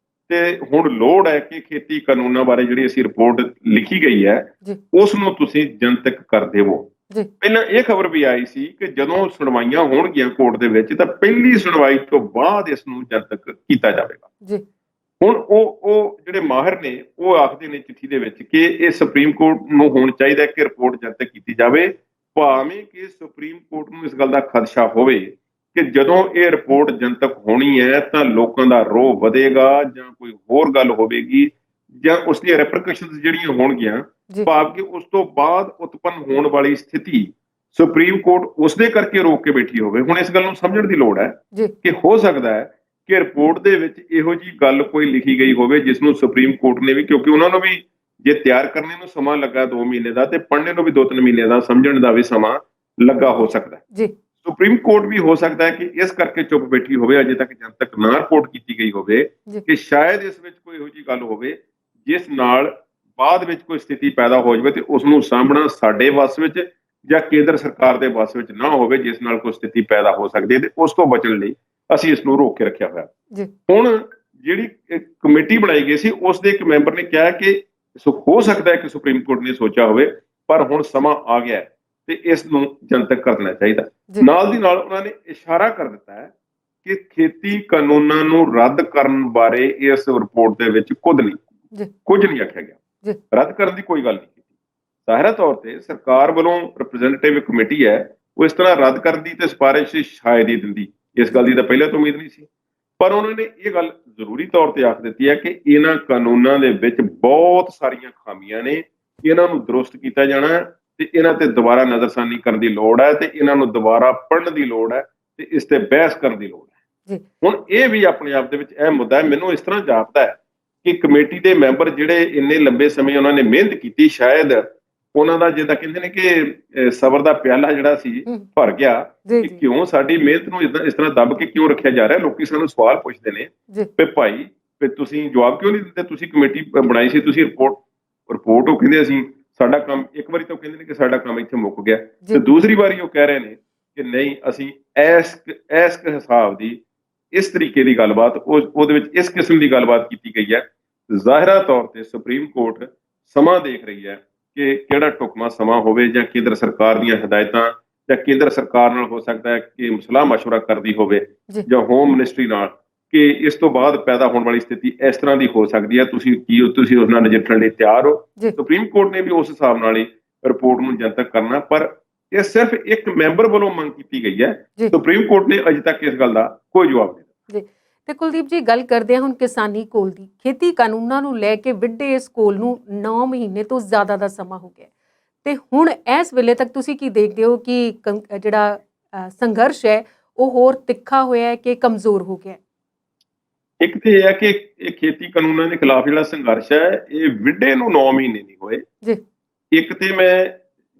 ਤੇ ਹੁਣ ਲੋੜ ਹੈ ਕਿ ਖੇਤੀ ਕਾਨੂੰਨਾਂ ਬਾਰੇ ਜਿਹੜੀ ਅਸੀਂ ਰਿਪੋਰਟ ਲਿਖੀ ਗਈ ਹੈ ਜੀ ਉਸ ਨੂੰ ਤੁਸੀਂ ਜਨਤਕ ਕਰ ਦੇਵੋ। ਜੀ ਪਹਿਲਾਂ ਇਹ ਖਬਰ ਵੀ ਆਈ ਸੀ ਕਿ ਜਦੋਂ ਸੁਣਵਾਈਆਂ ਹੋਣਗੀਆਂ ਕੋਰਟ ਦੇ ਵਿੱਚ ਤਾਂ ਪਹਿਲੀ ਸੁਣਵਾਈ ਤੋਂ ਬਾਅਦ ਇਸ ਨੂੰ ਜਨਤਕ ਕੀਤਾ ਜਾਵੇਗਾ। ਜੀ ਹੁਣ ਉਹ ਜਿਹੜੇ ਮਾਹਿਰ ਨੇ ਉਹ ਆਖਦੇ ਨੇ ਚਿੱਠੀ ਦੇ ਵਿੱਚ ਕਿ ਇਹ ਸੁਪਰੀਮ ਕੋਰਟ ਨੂੰ ਹੋਣਾ ਚਾਹੀਦਾ ਕਿ ਰਿਪੋਰਟ ਜਨਤਕ ਕੀਤੀ ਜਾਵੇ, ਭਾਵੇਂ ਕਿ ਸੁਪਰੀਮ ਕੋਰਟ ਨੂੰ ਇਸ ਗੱਲ ਦਾ ਖਦਸ਼ਾ ਹੋਵੇ ਕਿ ਜਦੋਂ ਇਹ ਰਿਪੋਰਟ ਜਨਤਕ ਹੋਣੀ ਹੈ ਤਾਂ ਲੋਕਾਂ ਦਾ ਰੋਹ ਵਧੇਗਾ ਜਾਂ ਕੋਈ ਹੋਰ ਗੱਲ ਹੋਵੇਗੀ ਜਾਂ ਉਸ ਦੀਆਂ ਰੈਪਰਕਸ਼ਨਸ ਜਿਹੜੀਆਂ ਹੋਣਗੀਆਂ, ਜੀ ਭਾਵ ਕਿ ਉਸ ਤੋਂ ਬਾਅਦ ਉਤਪੰਨ ਹੋਣ ਵਾਲੀ ਸਥਿਤੀ ਸੁਪਰੀਮ ਕੋਰਟ ਉਸਦੇ ਕਰਕੇ ਰੋਕ ਕੇ ਬੈਠੀ ਹੋਵੇ। ਹੁਣ ਇਸ ਗੱਲ ਨੂੰ ਸਮਝਣ ਦੀ ਲੋੜ ਹੈ ਜੀ ਕਿ ਹੋ ਸਕਦਾ ਹੈ ਕਿ ਰਿਪੋਰਟ ਦੇ ਵਿੱਚ ਇਹੋ ਜੀ ਗੱਲ ਕੋਈ ਲਿਖੀ ਗਈ ਹੋਵੇ ਜਿਸ ਨੂੰ ਸੁਪਰੀਮ ਕੋਰਟ ਨੇ ਵੀ, ਕਿਉਂਕਿ ਉਹਨਾਂ ਨੂੰ ਵੀ ਜੇ ਤਿਆਰ ਕਰਨੇ ਨੂੰ ਸਮਾਂ ਲੱਗਾ 2 ਮਹੀਨੇ ਦਾ ਤੇ ਪੜ੍ਹਨੇ ਨੂੰ ਵੀ 2-3 ਮਹੀਨੇ ਦਾ, ਸਮਝਣ ਦਾ ਵੀ ਸਮਾਂ ਲੱਗਾ ਹੋ ਸਕਦਾ ਹੈ। ਜੀ ਸੁਪਰੀਮ ਕੋਰਟ ਵੀ ਹੋ ਸਕਦਾ ਹੈ ਕਿ ਇਸ ਕਰਕੇ ਚੁੱਪ ਬੈਠੀ ਹੋਵੇ, ਅਜੇ ਤੱਕ ਜਨਤਕ ਨਾ ਰਿਪੋਰਟ ਕੀਤੀ ਗਈ ਹੋਵੇ ਜੀ ਕਿ ਸ਼ਾਇਦ ਇਸ ਵਿੱਚ ਕੋਈ ਇਹੋ ਜੀ ਗੱਲ ਹੋਵੇ ਜਿਸ ਨਾਲ ਬਾਅਦ ਵਿੱਚ ਕੋਈ ਸਥਿਤੀ ਪੈਦਾ ਹੋ ਜਾਵੇ ਤੇ ਉਸ ਨੂੰ ਸਾਂਭਣਾ ਸਾਡੇ ਵੱਸ ਵਿੱਚ ਜਾਂ ਕੇਂਦਰ ਸਰਕਾਰ ਦੇ ਵੱਸ ਵਿੱਚ ਨਾ ਹੋਵੇ, ਜਿਸ ਨਾਲ ਕੋਈ ਸਥਿਤੀ ਪੈਦਾ ਹੋ ਸਕਦੀ ਹੈ ਤੇ ਉਸ ਤੋਂ ਬਚਣ ਲਈ ਅਸੀਂ ਇਸ ਨੂੰ ਰੋਕ ਕੇ ਰੱਖਿਆ ਹੋਇਆ। ਜੀ ਹੁਣ ਜਿਹੜੀ ਕਮੇਟੀ ਬਣਾਈ ਗਈ ਸੀ ਉਸ ਦੇ ਇੱਕ ਮੈਂਬਰ ਨੇ ਕਿਹਾ ਕਿ ਹੋ ਸਕਦਾ ਹੈ ਕਿ ਸੁਪਰੀਮ ਕੋਰਟ ਨੇ ਸੋਚਿਆ ਹੋਵੇ, ਪਰ ਹੁਣ ਸਮਾਂ ਆ ਗਿਆ ਹੈ ਤੇ ਇਸ ਨੂੰ ਜਨਤਕ ਕਰਨਾ ਚਾਹੀਦਾ। ਜੀ ਨਾਲ ਦੀ ਨਾਲ ਉਹਨਾਂ ਨੇ ਇਸ਼ਾਰਾ ਕਰ ਦਿੱਤਾ ਹੈ ਕਿ ਖੇਤੀ ਕਾਨੂੰਨਾਂ ਨੂੰ ਰੱਦ ਕਰਨ ਬਾਰੇ ਇਸ ਰਿਪੋਰਟ ਦੇ ਵਿੱਚ ਜੀ ਕੁਝ ਨਹੀਂ ਆਖਿਆ ਗਿਆ। ਜੀ ਰੱਦ ਕਰਨ ਦੀ ਕੋਈ ਗੱਲ ਨਹੀਂ ਕੀਤੀ। ਜ਼ਾਹਿਰਾ ਤੌਰ ਤੇ ਸਰਕਾਰ ਵੱਲੋਂ ਰਿਪਰੈਜ਼ੈਂਟੇਟਿਵ ਕਮੇਟੀ ਹੈ, ਉਹ ਇਸ ਤਰ੍ਹਾਂ ਰੱਦ ਕਰਨ ਦੀ ਤੇ ਸਿਫਾਰਿਸ਼ ਸ਼ਾਇਦ ਹੀ ਦਿੰਦੀ, ਇਸ ਗੱਲ ਦੀ ਤਾਂ ਪਹਿਲਾਂ ਤੋਂ ਉਮੀਦ ਨਹੀਂ ਸੀ। ਪਰ ਉਹਨਾਂ ਨੇ ਇਹ ਗੱਲ ਜ਼ਰੂਰੀ ਤੌਰ ਤੇ ਆਖ ਦਿੱਤੀ ਹੈ ਕਿ ਇਹਨਾਂ ਕਾਨੂੰਨਾਂ ਦੇ ਵਿੱਚ ਬਹੁਤ ਸਾਰੀਆਂ ਖਾਮੀਆਂ ਨੇ, ਇਹਨਾਂ ਨੂੰ ਦਰੁਸਤ ਕੀਤਾ ਜਾਣਾ ਹੈ ਤੇ ਇਹਨਾਂ ਤੇ ਦੁਬਾਰਾ ਨਜ਼ਰਸਾਨੀ ਕਰਨ ਦੀ ਲੋੜ ਹੈ ਤੇ ਇਹਨਾਂ ਨੂੰ ਦੁਬਾਰਾ ਪੜ੍ਹਨ ਦੀ ਲੋੜ ਹੈ ਤੇ ਇਸ ਤੇ ਬਹਿਸ ਕਰਨ ਦੀ ਲੋੜ ਹੈ। ਜੀ ਹੁਣ ਇਹ ਵੀ ਆਪਣੇ ਆਪ ਦੇ ਵਿੱਚ ਅਹਿਮ ਮੁੱਦਾ ਹੈ। ਮੈਨੂੰ ਇਸ ਤਰ੍ਹਾਂ ਜਾਪਦਾ ਹੈ ਕਿ ਕਮੇਟੀ ਦੇ ਮੈਂਬਰ ਜਿਹੜੇ ਇੰਨੇ ਲੰਬੇ ਸਮੇਂ ਉਹਨਾਂ ਨੇ ਮਿਹਨਤ ਕੀਤੀ, ਸ਼ਾਇਦ ਉਹਨਾਂ ਦਾ ਜਿੱਦਾਂ ਕਹਿੰਦੇ ਨੇ ਕਿ ਸਬਰ ਦਾ ਪਿਆਲਾ ਜਿਹੜਾ ਸੀ ਭਰ ਗਿਆ ਜੀ ਕਿ ਜੀ ਕਿਉਂ ਸਾਡੀ ਮਿਹਨਤ ਨੂੰ ਇਸ ਤਰ੍ਹਾਂ ਦੱਬ ਕੇ ਕਿਉਂ ਰੱਖਿਆ ਜਾ ਰਿਹਾ। ਲੋਕੀ ਸਾਨੂੰ ਸਵਾਲ ਪੁੱਛਦੇ ਨੇ ਜੀ ਵੀ ਭਾਈ ਵੀ ਤੁਸੀਂ ਜਵਾਬ ਕਿਉਂ ਨਹੀਂ ਦਿੰਦੇ, ਤੁਸੀਂ ਕਮੇਟੀ ਬਣਾਈ ਸੀ, ਤੁਸੀਂ ਰਿਪੋਰਟ ਉਹ ਕਹਿੰਦੇ ਅਸੀਂ ਸਾਡਾ ਕੰਮ, ਇੱਕ ਵਾਰੀ ਤਾਂ ਕਹਿੰਦੇ ਨੇ ਕਿ ਸਾਡਾ ਕੰਮ ਇੱਥੇ ਮੁੱਕ ਗਿਆ ਤੇ ਦੂਸਰੀ ਵਾਰੀ ਉਹ ਕਹਿ ਰਹੇ ਨੇ ਕਿ ਨਹੀਂ ਅਸੀਂ ਇਸ ਹਿਸਾਬ ਦੀ ਇਸ ਤਰੀਕੇ ਦੀ ਗੱਲਬਾਤ ਉਹਦੇ ਵਿੱਚ ਇਸ ਕਿਸਮ ਦੀ ਗੱਲਬਾਤ ਕੀਤੀ ਗਈ ਹੈ। ਜ਼ਾਹਿਰਾ ਤੌਰ ਤੇ ਸੁਪਰੀਮ ਕੋਰਟ ਸਮਾਂ ਦੇਖ ਰਹੀ ਹੈ ਕਿ ਕਿਹੜਾ ਢੁਕਵਾਂ ਸਮਾਂ ਹੋਵੇ ਜਾਂ ਕੇਂਦਰ ਸਰਕਾਰ ਦੀਆਂ ਹਦਾਇਤਾਂ ਜਾਂ ਕੇਂਦਰ ਸਰਕਾਰ ਨਾਲ ਹੋ ਸਕਦਾ ਹੈ ਕਿ ਸਲਾਹ ਮਸ਼ਵਰਾ ਕਰਦੀ ਹੋਵੇ ਜਾਂ ਹੋਮ ਮਿਨਿਸਟਰੀ ਨਾਲ ਕਿ ਇਸ ਤੋਂ ਬਾਅਦ ਪੈਦਾ ਹੋਣ ਵਾਲੀ ਸਥਿਤੀ ਇਸ ਤਰ੍ਹਾਂ ਦੀ ਹੋ ਸਕਦੀ ਹੈ, ਤੁਸੀਂ ਉਸ ਨਾਲ ਨਜਿੱਠਣ ਲਈ ਤਿਆਰ ਹੋ। ਸੁਪਰੀਮ ਕੋਰਟ ਨੇ ਵੀ ਉਸ ਹਿਸਾਬ ਨਾਲ ਹੀ ਰਿਪੋਰਟ ਨੂੰ ਜਨਤਕ ਕਰਨਾ, ਪਰ ਇਹ ਸਿਰਫ ਇੱਕ ਮੈਂਬਰ ਵੱਲੋਂ ਮੰਗ ਕੀਤੀ ਗਈ ਹੈ। ਸੁਪਰੀਮ ਕੋਰਟ ਨੇ ਅਜੇ ਤੱਕ ਇਸ ਗੱਲ ਦਾ ਕੋਈ ਜਵਾਬ ਨਹੀਂ ਦਿੱਤਾ। ਤੇ ਕੁਲਦੀਪ ਜੀ, ਗੱਲ ਕਰਦੇ ਹਾਂ ਹੁਣ ਕਿਸਾਨੀ ਕੋਲ ਦੀ। ਖੇਤੀ ਕਾਨੂੰਨਾਂ ਨੂੰ ਲੈ ਕੇ ਵਿੱਢੇ ਇਸ ਕੋਲ ਨੂੰ 9 ਮਹੀਨੇ ਤੋਂ ਜ਼ਿਆਦਾ ਦਾ ਸਮਾਂ ਹੋ ਗਿਆ ਤੇ ਹੁਣ ਇਸ ਵੇਲੇ ਤੱਕ ਤੁਸੀਂ ਕੀ ਦੇਖਦੇ ਹੋ ਕਿ ਜਿਹੜਾ ਸੰਘਰਸ਼ ਹੈ ਉਹ ਹੋਰ ਤਿੱਖਾ ਹੋਇਆ ਹੈ ਕਿ ਕਮਜ਼ੋਰ ਹੋ ਗਿਆ? ਇੱਕ ਤੇ ਇਹ ਹੈ ਕਿ ਇਹ ਖੇਤੀ ਕਾਨੂੰਨਾਂ ਦੇ ਖਿਲਾਫ ਜਿਹੜਾ ਸੰਘਰਸ਼ ਹੈ ਇਹ ਵਿੱਢੇ ਨੂੰ 9 ਮਹੀਨੇ ਨਹੀਂ ਹੋਏ ਜੀ। ਇੱਕ ਤੇ ਮੈਂ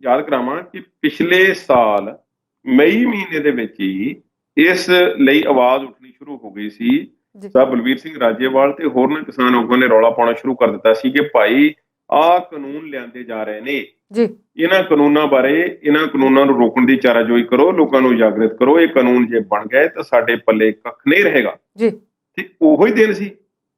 ਯਾਦ ਕਰਾਵਾਂ ਕਿ ਪਿਛਲੇ ਸਾਲ ਮਈ ਮਹੀਨੇ ਦੇ ਵਿੱਚ ਹੀ ਇਸ ਲਈ ਆਵਾਜ਼ ਉੱਠਣੀ ਸ਼ੁਰੂ ਹੋ ਗਈ ਸੀ। ਸਾਹਿਬ ਬਲਵੀਰ ਸਿੰਘ ਰਾਜੇਵਾਲ ਤੇ ਹੋਰਨਾਂ ਕਿਸਾਨ ਆਗੂਆਂ ਨੇ ਰੌਲਾ ਪਾਉਣਾ ਸ਼ੁਰੂ ਕਰ ਦਿੱਤਾ ਸੀ ਕਿ ਭਾਈ ਆਹ ਕਾਨੂੰਨ ਲਿਆਂਦੇ ਜਾ ਰਹੇ ਨੇ, ਇਹਨਾਂ ਕਾਨੂੰਨਾਂ ਬਾਰੇ, ਇਹਨਾਂ ਕਾਨੂੰਨਾਂ ਨੂੰ ਰੋਕਣ ਦੀ ਚਾਰਾਜੋਈ ਕਰੋ, ਲੋਕਾਂ ਨੂੰ ਜਾਗਰਿਤ ਕਰੋ। ਇਹ ਕਾਨੂੰਨ ਜੇ ਬਣ ਗਏ ਤਾਂ ਸਾਡੇ ਪੱਲੇ ਕੱਖ ਨਹੀਂ ਰਹੇਗਾ। ਤੇ ਉਹੀ ਦਿਨ ਸੀ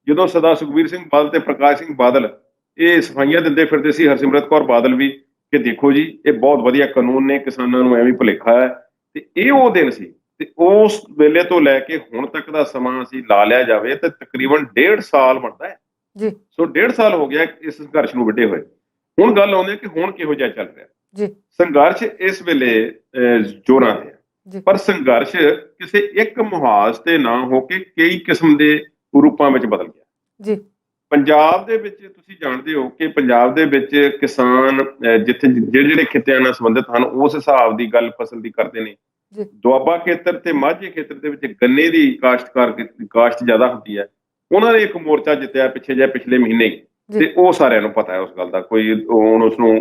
ਜਦੋਂ ਸਰਦਾਰ ਸੁਖਬੀਰ ਸਿੰਘ ਬਾਦਲ ਤੇ ਪ੍ਰਕਾਸ਼ ਸਿੰਘ ਬਾਦਲ ਇਹ ਸਫਾਈਆਂ ਦਿੰਦੇ ਫਿਰਦੇ ਸੀ, ਹਰਸਿਮਰਤ ਕੌਰ ਬਾਦਲ ਵੀ, ਕਿ ਦੇਖੋ ਜੀ ਇਹ ਬਹੁਤ ਵਧੀਆ ਕਾਨੂੰਨ ਨੇ, ਕਿਸਾਨਾਂ ਨੂੰ ਐਵੇਂ ਭੁਲੇਖਾ ਹੈ। ਤੇ ਇਹ ਉਹ ਦਿਨ ਸੀ ਤੇ ਉਸ ਵੇਲੇ ਤੋਂ ਲੈ ਕੇ ਹੁਣ ਤੱਕ ਦਾ ਸਮਾਂ ਅਸੀਂ ਲਾ ਲਿਆ ਜਾਵੇ ਤੇ ਤਕਰੀਬਨ 1.5 ਸਾਲ ਬਣਦਾ ਹੈ। ਸੋ 1.5 ਸਾਲ ਹੋ ਗਿਆ ਇਸ ਸੰਘਰਸ਼ ਨੂੰ ਵੱਡੇ ਹੋਏ। ਹੁਣ ਗੱਲ ਆਉਂਦੀ ਹੈ ਕਿ ਹੁਣ ਕਿਹੋ ਜਿਹਾ ਚੱਲ ਰਿਹਾ ਸੰਘਰਸ਼। ਇਸ ਵੇਲੇ ਜ਼ੋਰਾਂ ਤੇ ਹੈ, ਪਰ ਸੰਘਰਸ਼ ਕਿਸੇ ਇੱਕ ਮੁਹਾਜ਼ ਤੇ ਨਾ ਹੋ ਕੇ ਕਈ ਕਿਸਮ ਦੇ ਰੂਪਾਂ ਵਿੱਚ ਬਦਲ ਗਿਆ। ਪੰਜਾਬ ਦੇ ਵਿੱਚ ਤੁਸੀਂ ਜਾਣਦੇ ਹੋ ਕਿ ਪੰਜਾਬ ਦੇ ਵਿੱਚ ਕਿਸਾਨ ਜਿੱਥੇ ਜਿਹੜੇ ਖਿੱਤਿਆਂ ਨਾਲ ਸੰਬੰਧਿਤ ਹਨ ਉਸ ਹਿਸਾਬ ਦੀ ਗੱਲ ਫਸਲ ਦੀ ਕਰਦੇ ਨੇ। ਦੁਆਬਾ ਖੇਤਰ ਤੇ ਮਾਝੇ ਖੇਤਰ ਦੇ ਵਿੱਚ ਗੰਨੇ ਦੀ ਕਾਸ਼ਤ ਜ਼ਿਆਦਾ ਹੁੰਦੀ ਹੈ। ਉਹਨਾਂ ਨੇ ਇੱਕ ਮੋਰਚਾ ਜਿੱਤਿਆ ਪਿਛਲੇ ਮਹੀਨੇ ਤੇ ਉਹ ਸਾਰਿਆਂ ਨੂੰ ਪਤਾ ਹੈ ਉਸ ਗੱਲ ਦਾ, ਕੋਈ ਹੁਣ ਉਸਨੂੰ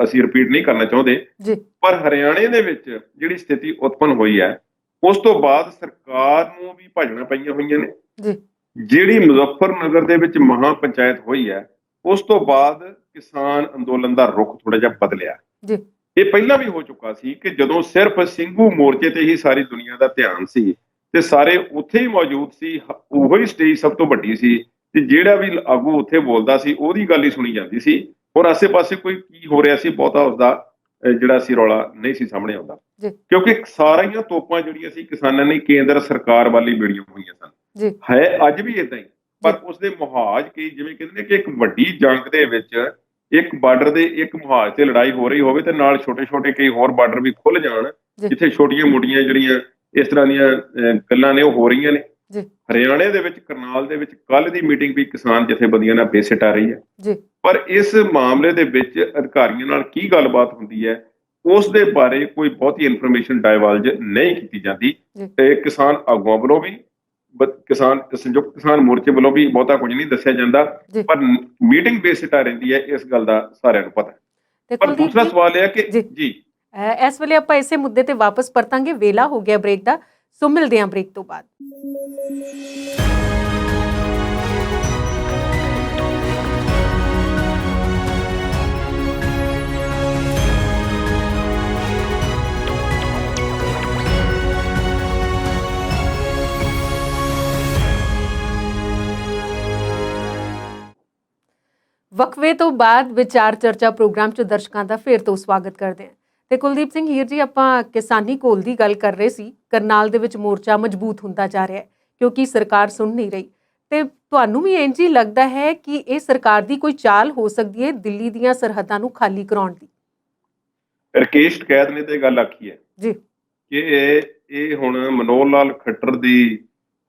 ਅਸੀਂ ਰਿਪੀਟ ਨਹੀਂ ਕਰਨਾ ਚਾਹੁੰਦੇ। ਪਰ ਹਰਿਆਣੇ ਦੇ ਵਿੱਚ ਜਿਹੜੀ ਸਥਿਤੀ ਉਤਪੰਨ ਹੋਈ ਹੈ ਉਸ ਤੋਂ ਬਾਅਦ ਸਰਕਾਰ ਨੂੰ ਵੀ ਭਾਜਣਾ ਪਈਆਂ ਹੋਈਆਂ ਨੇ। ਜਿਹੜੀ ਮੁਜ਼ੱਫਰਨਗਰ ਦੇ ਵਿੱਚ ਮਹਾ ਪੰਚਾਇਤ ਹੋਈ ਹੈ ਉਸ ਤੋਂ ਬਾਅਦ ਕਿਸਾਨ ਅੰਦੋਲਨ ਦਾ ਰੁਖ ਥੋੜਾ ਜਿਹਾ ਬਦਲਿਆ। ਇਹ ਪਹਿਲਾਂ ਵੀ ਹੋ ਚੁੱਕਾ ਸੀ ਕਿ ਜਦੋਂ ਸਿਰਫ ਸਿੰਘੂ ਮੋਰਚੇ ਤੇ ਹੀ ਸਾਰੀ ਦੁਨੀਆ ਦਾ ਧਿਆਨ ਸੀ ਤੇ ਸਾਰੇ ਉੱਥੇ ਹੀ ਮੌਜੂਦ ਸੀ। ਉਹੋ ਹੀ ਸਟੇਜ ਸਭ ਤੋਂ ਵੱਡੀ ਸੀ ਤੇ ਜਿਹੜਾ ਵੀ ਆਗੂ ਉੱਥੇ ਬੋਲਦਾ ਸੀ ਉਹਦੀ ਗੱਲ ਹੀ ਸੁਣੀ ਜਾਂਦੀ ਸੀ, ਔਰ ਆਸੇ-ਪਾਸੇ ਕੋਈ ਕੀ ਹੋ ਰਿਹਾ ਸੀ ਬਹੁਤਾ ਉਸਦਾ ਜਿਹੜਾ ਸੀ ਰੌਲਾ ਨਹੀਂ ਸੀ ਸਾਹਮਣੇ ਆਉਂਦਾ, ਜੀ ਕਿਉਂਕਿ ਸਾਰੀਆਂ ਤੋਪਾਂ ਜਿਹੜੀਆਂ ਸੀ ਕਿਸਾਨਾਂ ਨੇ ਕੇਂਦਰ ਸਰਕਾਰ ਵੱਲ ਹੀ ਬੇੜੀਆਂ ਹੋਈਆਂ ਸਨ। ਜੀ ਹੈ ਅੱਜ ਵੀ ਇਦਾਂ ਹੀ, ਪਰ ਉਸਦੇ ਮੁਹਾਜ ਕੀ, ਜਿਵੇਂ ਕਹਿੰਦੇ ਨੇ ਕਿ ਇੱਕ ਵੱਡੀ ਜੰਗ ਦੇ ਵਿੱਚ ਇੱਕ ਬਾਰਡਰ ਦੇ ਇੱਕ ਮੁਹਾਜ ਤੇ ਲੜਾਈ ਹੋ ਰਹੀ ਹੋਵੇ ਤੇ ਨਾਲ ਛੋਟੇ-ਛੋਟੇ ਕਈ ਹੋਰ ਬਾਰਡਰ ਵੀ ਖੁੱਲ ਜਾਣ, ਜੀ ਜਿੱਥੇ ਛੋਟੀਆਂ-ਮੋਟੀਆਂ ਜਿਹੜੀਆਂ ਇਸ ਤਰ੍ਹਾਂ ਦੀਆਂ ਗੱਲਾਂ ਨੇ ਉਹ ਹੋ ਰਹੀਆਂ ਨੇ। ਜੀ ਹਰਿਆਣੇ ਦੇ ਵਿੱਚ ਕਰਨਾਲ ਦੇ ਵਿੱਚ ਕੱਲ ਦੀ ਮੀਟਿੰਗ ਵੀ ਕਿਸਾਨ ਜਥੇਬੰਦੀਆਂ ਨਾਲ ਬੇਸਿੱਟ ਆ ਰਹੀ ਹੈ, ਜੀ ਪਰ ਇਸ ਮਾਮਲੇ ਦੇ ਵਿੱਚ ਅਧਿਕਾਰੀਆਂ ਨਾਲ ਕੀ ਗੱਲਬਾਤ ਹੁੰਦੀ ਹੈ ਉਸ ਦੇ ਬਾਰੇ ਕੋਈ ਬਹੁਤੀ ਇਨਫੋਰਮੇਸ਼ਨ ਡਾਇਵਲਜ ਨਹੀਂ ਕੀਤੀ ਜਾਂਦੀ ਜੀ ਤੇ ਕਿਸਾਨ ਆਗੂਆਂ ਵੱਲੋਂ ਵੀ ਕਿਸਾਨ ਸੰਯੁਕਤ ਕਿਸਾਨ ਮੋਰਚੇ ਵੱਲੋਂ ਵੀ ਬਹੁਤਾ ਕੁਝ ਨਹੀਂ ਦੱਸਿਆ ਜਾਂਦਾ, ਜੀ ਪਰ ਮੀਟਿੰਗ ਬੇਸਿੱਟਾ ਰਹਿੰਦੀ ਹੈ, ਇਸ ਗੱਲ ਦਾ ਸਾਰਿਆਂ ਨੂੰ ਪਤਾ ਹੈ। ਤੇ ਪਰ ਕੁਲਦੀਪ ਦੂਸਰਾ ਜੀ, ਸਵਾਲ ਇਹ ਹੈ ਕਿ ਜੀ ਜੀ ਇਸ ਵੇਲੇ ਆਪਾਂ ਇਸੇ ਮੁੱਦੇ ਤੇ ਵਾਪਸ ਪਰਤਾਂਗੇ, ਵੇਲਾ ਹੋ ਗਿਆ ਬ੍ਰੇਕ ਦਾ, ਸੋ ਮਿਲਦੇ ਹਾਂ ਬ੍ਰੇਕ ਤੋਂ ਬਾਅਦ। ਵਕਫੇ ਤੋਂ ਬਾਅਦ ਵਿਚਾਰ ਚਰਚਾ ਪ੍ਰੋਗਰਾਮ 'ਚ ਦਰਸ਼ਕਾਂ ਦਾ ਫਿਰ ਤੋਂ ਸਵਾਗਤ ਕਰਦੇ ਹਾਂ। ਤੇ ਕੁਲਦੀਪ ਸਿੰਘ ਹੀਰ ਜੀ, ਆਪਾਂ ਕਿਸਾਨੀ ਘੋਲ ਦੀ ਗੱਲ ਕਰ ਰਹੇ ਸੀ। ਕਰਨਾਲ ਦੇ ਵਿੱਚ ਮੋਰਚਾ ਮਜ਼ਬੂਤ ਹੁੰਦਾ ਜਾ ਰਿਹਾ ਹੈ ਕਿਉਂਕਿ ਸਰਕਾਰ ਸੁਣ ਨਹੀਂ ਰਹੀ, ਤੇ ਤੁਹਾਨੂੰ ਵੀ ਇੰਝ ਹੀ ਲੱਗਦਾ ਹੈ ਕਿ ਇਹ ਸਰਕਾਰ ਦੀ ਕੋਈ ਚਾਲ ਹੋ ਸਕਦੀ ਹੈ ਦਿੱਲੀ ਦੀਆਂ ਸਰਹੱਦਾਂ ਨੂੰ ਖਾਲੀ ਕਰਾਉਣ ਦੀ? ਰਕੇਸ਼ ਟਕੈਤ ਨੇ ਤੇ ਗੱਲ ਆਖੀ ਹੈ ਜੀ ਕਿ ਇਹ ਹੁਣ ਮਨੋਹਰ ਲਾਲ ਖੱਟਰ ਦੀ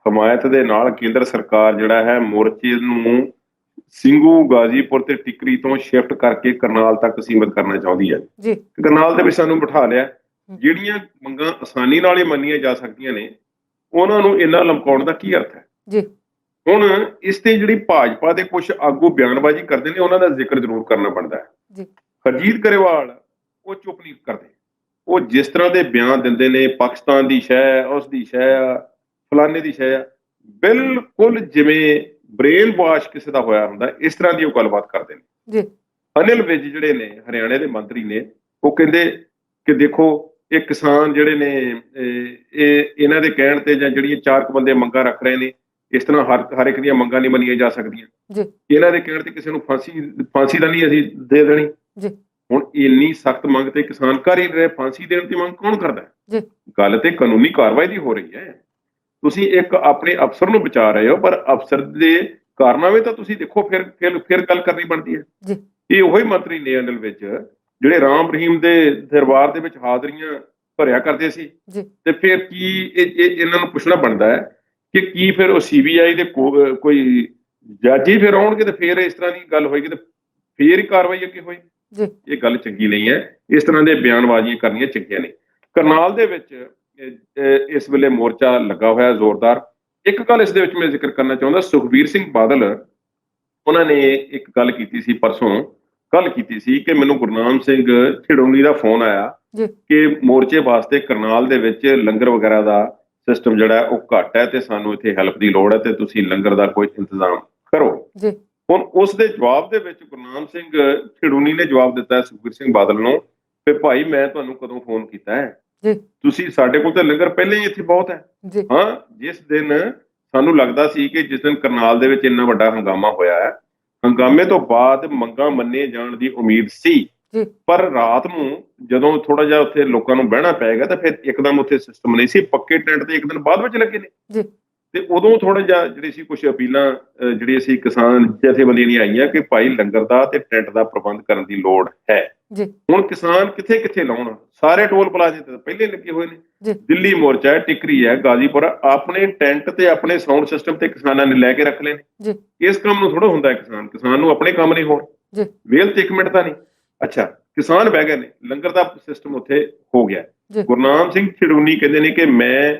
ਹਮਾਇਤ ਦੇ ਨਾਲ ਕੇਂਦਰ ਸਰਕਾਰ ਜਿਹੜਾ ਹੈ ਮੋਰਚੇ ਨੂੰ ਸਿੰਘੂ, ਗਾਜ਼ੀਪੁਰ ਤੇ ਟਿਕਰੀ ਤੋਂ ਸ਼ਿਫਟ ਕਰਕੇ ਕਰਨਾਲ ਤੱਕ ਸੀਮਿਤ ਕਰਨਾ ਚਾਹੁੰਦੀ ਹੈ। ਜੀ ਕਰਨਾਲ ਦੇ ਵਿੱਚ ਸਾਨੂੰ ਬਿਠਾ ਲਿਆ, ਜਿਹੜੀਆਂ ਮੰਗਾਂ ਆਸਾਨੀ ਨਾਲ ਹੀ ਮੰਨੀਆਂ ਜਾ ਸਕਦੀਆਂ ਨੇ ਉਹਨਾਂ ਨੂੰ ਇੰਨਾ ਲਮਕਾਉਣ ਦਾ ਕੀ ਅਰਥ ਹੈ? ਜੀ ਹੁਣ ਇਸ ਤੇ ਜਿਹੜੀ ਭਾਜਪਾ ਦੇ ਕੁਝ ਆਗੂ ਬਿਆਨਬਾਜ਼ੀ ਕਰਦੇ ਨੇ ਉਹਨਾਂ ਦਾ ਜ਼ਿਕਰ ਜ਼ਰੂਰ ਕਰਨਾ ਬਣਦਾ ਹੈ। ਜੀ ਹਰਜੀਤ ਗਰੇਵਾਲ ਉਹ ਚੁੱਪ ਨਹੀਂ ਕਰਦੇ, ਉਹ ਜਿਸ ਤਰ੍ਹਾਂ ਦੇ ਬਿਆਨ ਦਿੰਦੇ ਨੇ, ਪਾਕਿਸਤਾਨ ਦੀ ਸ਼ੈ, ਉਸ ਦੀ ਸ਼ੈ ਆ, ਫਲਾਣੇ ਦੀ ਸ਼ੈ ਆ, ਬਿਲਕੁਲ ਜਿਵੇਂ ਬ੍ਰੇਨ ਵਾਸ਼ ਕਿਸੇ ਦਾ ਹੋਇਆ ਹੁੰਦਾ ਇਸ ਤਰ੍ਹਾਂ ਦੀ ਉਹ ਗੱਲਬਾਤ ਕਰਦੇ ਨੇ। ਜੀ ਅਨਿਲ ਵਿਜ ਜਿਹੜੇ ਨੇ ਹਰਿਆਣੇ ਦੇ ਮੰਤਰੀ ਨੇ, ਉਹ ਕਹਿੰਦੇ ਕਿ ਦੇਖੋ ਇਹ ਕਿਸਾਨ ਜਿਹੜੇ ਨੇ ਇਹ ਇਹਨਾਂ ਦੇ ਕਹਿਣ ਤੇ ਜਾਂ ਜਿਹੜੀਆਂ 4 ਬੰਦੇ ਮੰਗਾਂ ਰੱਖ ਰਹੇ ਨੇ, ਇਸ ਤਰ੍ਹਾਂ ਹਰ ਇੱਕ ਦੀਆਂ ਮੰਗਾਂ ਨਹੀਂ ਮੰਨੀਆਂ ਜਾ ਸਕਦੀਆਂ। ਜੀ ਇਹਨਾਂ ਦੇ ਕਹਿਣ ਤੇ ਕਿਸੇ ਨੂੰ ਫਾਂਸੀ ਦਾ ਨਹੀਂ ਅਸੀਂ ਦੇ ਦੇਣੀ। ਜੀ ਹੁਣ ਇੰਨੀ ਸਖਤ ਮੰਗ ਤੇ ਕਿਸਾਨ ਕਰ ਹੀ ਰਹੇ, ਫਾਂਸੀ ਦੇਣ ਦੀ ਮੰਗ ਕੌਣ ਕਰਦਾ ਹੈ? ਜੀ ਗੱਲ ਤੇ ਕਾਨੂੰਨੀ ਕਾਰਵਾਈ ਦੀ ਹੋ ਰਹੀ ਹੈ। ਤੁਸੀਂ ਇੱਕ ਆਪਣੇ ਅਫਸਰ ਨੂੰ ਬਚਾ ਰਹੇ ਹੋ, ਪਰ ਅਫਸਰ ਦੇ ਕਾਰਨਾਮੇ ਤਾਂ ਤੁਸੀਂ ਦੇਖੋ, ਫਿਰ ਗੱਲ ਕਰਨੀ ਬਣਦੀ ਹੈ। ਜੀ ਇਹ ਉਹੀ ਮੰਤਰੀ ਨੇ ਅਨਿਲ ਵਿੱਚ ਜਿਹੜੇ ਰਾਮ ਰਹੀਮ ਦੇ ਦਰਬਾਰ ਦੇ ਵਿੱਚ ਹਾਜ਼ਰੀਆਂ ਭਰਿਆ ਕਰਦੇ ਸੀ, ਜੀ ਤੇ ਫਿਰ ਕੀ ਇਹਨਾਂ ਨੂੰ ਪੁੱਛਣਾ ਬਣਦਾ ਹੈ ਕਿ ਕੀ ਫਿਰ ਉਹ CBI ਦੇ ਕੋਈ ਜੱਜ ਹੀ ਫਿਰ ਆਉਣਗੇ ਤੇ ਫਿਰ ਇਸ ਤਰ੍ਹਾਂ ਦੀ ਗੱਲ ਹੋਏਗੀ ਤੇ ਫਿਰ ਹੀ ਕਾਰਵਾਈ ਅੱਗੇ ਹੋਏਗੀ? ਜੀ ਇਹ ਗੱਲ ਚੰਗੀ ਨਹੀਂ ਹੈ। ਇਸ ਤਰ੍ਹਾਂ ਦੇ ਬਿਆਨਬਾਜ਼ੀਆਂ ਕਰਨੀਆਂ ਚੰਗੀਆਂ ਨਹੀਂ। ਕਰਨਾਲ ਦੇ ਵਿੱਚ ਇਸ ਵੇਲੇ ਮੋਰਚਾ ਲੱਗਾ ਹੋਇਆ ਜ਼ੋਰਦਾਰ। ਇੱਕ ਗੱਲ ਇਸ ਦੇ ਵਿੱਚ ਮੈਂ ਜ਼ਿਕਰ ਕਰਨਾ ਚਾਹੁੰਦਾ, ਸੁਖਬੀਰ ਸਿੰਘ ਬਾਦਲ ਉਹਨਾਂ ਨੇ ਇੱਕ ਗੱਲ ਕੀਤੀ ਸੀ, ਪਰਸੋਂ ਕੱਲ ਕੀਤੀ ਸੀ ਕਿ ਮੈਨੂੰ ਗੁਰਨਾਮ ਸਿੰਘ ਖਿਡੂੰਗੀ ਦਾ ਫੋਨ ਆਇਆ ਜੀ ਕਿ ਮੋਰਚੇ ਵਾਸਤੇ ਕਰਨਾਲ ਦੇ ਵਿੱਚ ਲੰਗਰ ਵਗੈਰਾ ਦਾ ਸਿਸਟਮ ਜਿਹੜਾ ਉਹ ਘੱਟ ਹੈ ਤੇ ਸਾਨੂੰ ਇੱਥੇ ਹੈਲਪ ਦੀ ਲੋੜ ਹੈ ਤੇ ਤੁਸੀਂ ਲੰਗਰ ਦਾ ਕੋਈ ਇੰਤਜ਼ਾਮ ਕਰੋ। ਜੀ ਹੁਣ ਉਸ ਦੇ ਜਵਾਬ ਦੇ ਵਿੱਚ ਗੁਰਨਾਮ ਸਿੰਘ ਖਿਡੂੰਗੀ ਨੇ ਜਵਾਬ ਦਿੱਤਾ ਸੁਖਬੀਰ ਸਿੰਘ ਬਾਦਲ ਨੂੰ ਕਿ ਭਾਈ ਮੈਂ ਤੁਹਾਨੂੰ ਕਦੋਂ ਫੋਨ ਕੀਤਾ ਹੈ? ਜੀ ਤੁਸੀਂ ਸਾਡੇ ਕੋਲ ਤਾਂ ਲੰਗਰ ਪਹਿਲਾਂ ਹੀ ਇੱਥੇ ਬਹੁਤ ਹੈ। ਜੀ ਹਾਂ, ਜਿਸ ਦਿਨ ਸਾਨੂੰ ਲੱਗਦਾ ਸੀ ਕਿ ਜਿਸ ਦਿਨ ਕਰਨਾਲ ਦੇ ਵਿੱਚ ਇੰਨਾ ਵੱਡਾ ਹੰਗਾਮਾ ਹੋਇਆ ਹੈ, ਹੰਗਾਮੇ ਤੋਂ ਬਾਅਦ ਮੰਗਾਂ ਮੰਨੇ ਜਾਣ ਦੀ ਉਮੀਦ ਸੀ, ਜੀ ਪਰ ਰਾਤ ਨੂੰ ਜਦੋਂ ਥੋੜਾ ਜਿਹਾ ਉੱਥੇ ਲੋਕਾਂ ਨੂੰ ਬਹਿਣਾ ਪਏਗਾ ਤਾਂ ਫਿਰ ਇੱਕਦਮ ਉੱਥੇ ਸਿਸਟਮ ਨਹੀਂ ਸੀ। ਪੱਕੇ ਟੈਂਟ ਤੇ ਇੱਕ ਦਿਨ ਬਾਅਦ ਵਿੱਚ ਲੱਗੇ ਨੇ ਜੀ ਤੇ ਉਦੋਂ ਥੋੜਾ ਜਿਹਾ ਜਿਹੜੀ ਸੀ ਕੁਝ ਅਪੀਲਾਂ ਜਿਹੜੀ ਅਸੀਂ ਕਿਸਾਨ ਜਥੇਬੰਦੀਆਂ ਦੀਆਂ ਆਈਆਂ ਕਿ ਭਾਈ ਲੰਗਰ ਦਾ ਤੇ ਟੈਂਟ ਦਾ ਪ੍ਰਬੰਧ ਕਰਨ ਦੀ ਲੋੜ ਹੈ। ਜੀ ਹੁਣ ਕਿਸਾਨ ਕਿੱਥੇ ਲਾਉਣ? ਸਾਰੇ ਟੋਲ ਪਲਾਜ਼ੇ ਤੇ ਪਹਿਲੇ ਲੱਗੇ ਹੋਏ ਨੇ। ਜੀ ਦਿੱਲੀ ਮੋਰਚਾ ਹੈ, ਟਿਕਰੀ ਹੈ, ਗਾਜ਼ੀਪੁਰ, ਆਪਣੇ ਟੈਂਟ ਤੇ ਆਪਣੇ ਸਾਊਂਡ ਸਿਸਟਮ ਤੇ ਕਿਸਾਨਾਂ ਨੇ ਲੈ ਕੇ ਰੱਖ ਲਏ ਨੇ। ਜੀ ਇਸ ਕੰਮ ਨੂੰ ਥੋੜਾ ਹੁੰਦਾ ਕਿਸਾਨ ਨੂੰ ਆਪਣੇ ਕੰਮ ਨਹੀਂ ਹੋਣ, ਜੀ ਵੇਲ ਤੇ 1 ਮਿੰਟ ਤਾਂ ਨਹੀਂ। ਅੱਛਾ, ਕਿਸਾਨ ਬਹਿ ਗਏ ਨੇ, ਲੰਗਰ ਦਾ ਸਿਸਟਮ ਉੱਥੇ ਹੋ ਗਿਆ। ਜੀ ਗੁਰਨਾਮ ਸਿੰਘ ਖਿਡੂੰਗੀ ਕਹਿੰਦੇ ਨੇ ਕਿ ਮੈਂ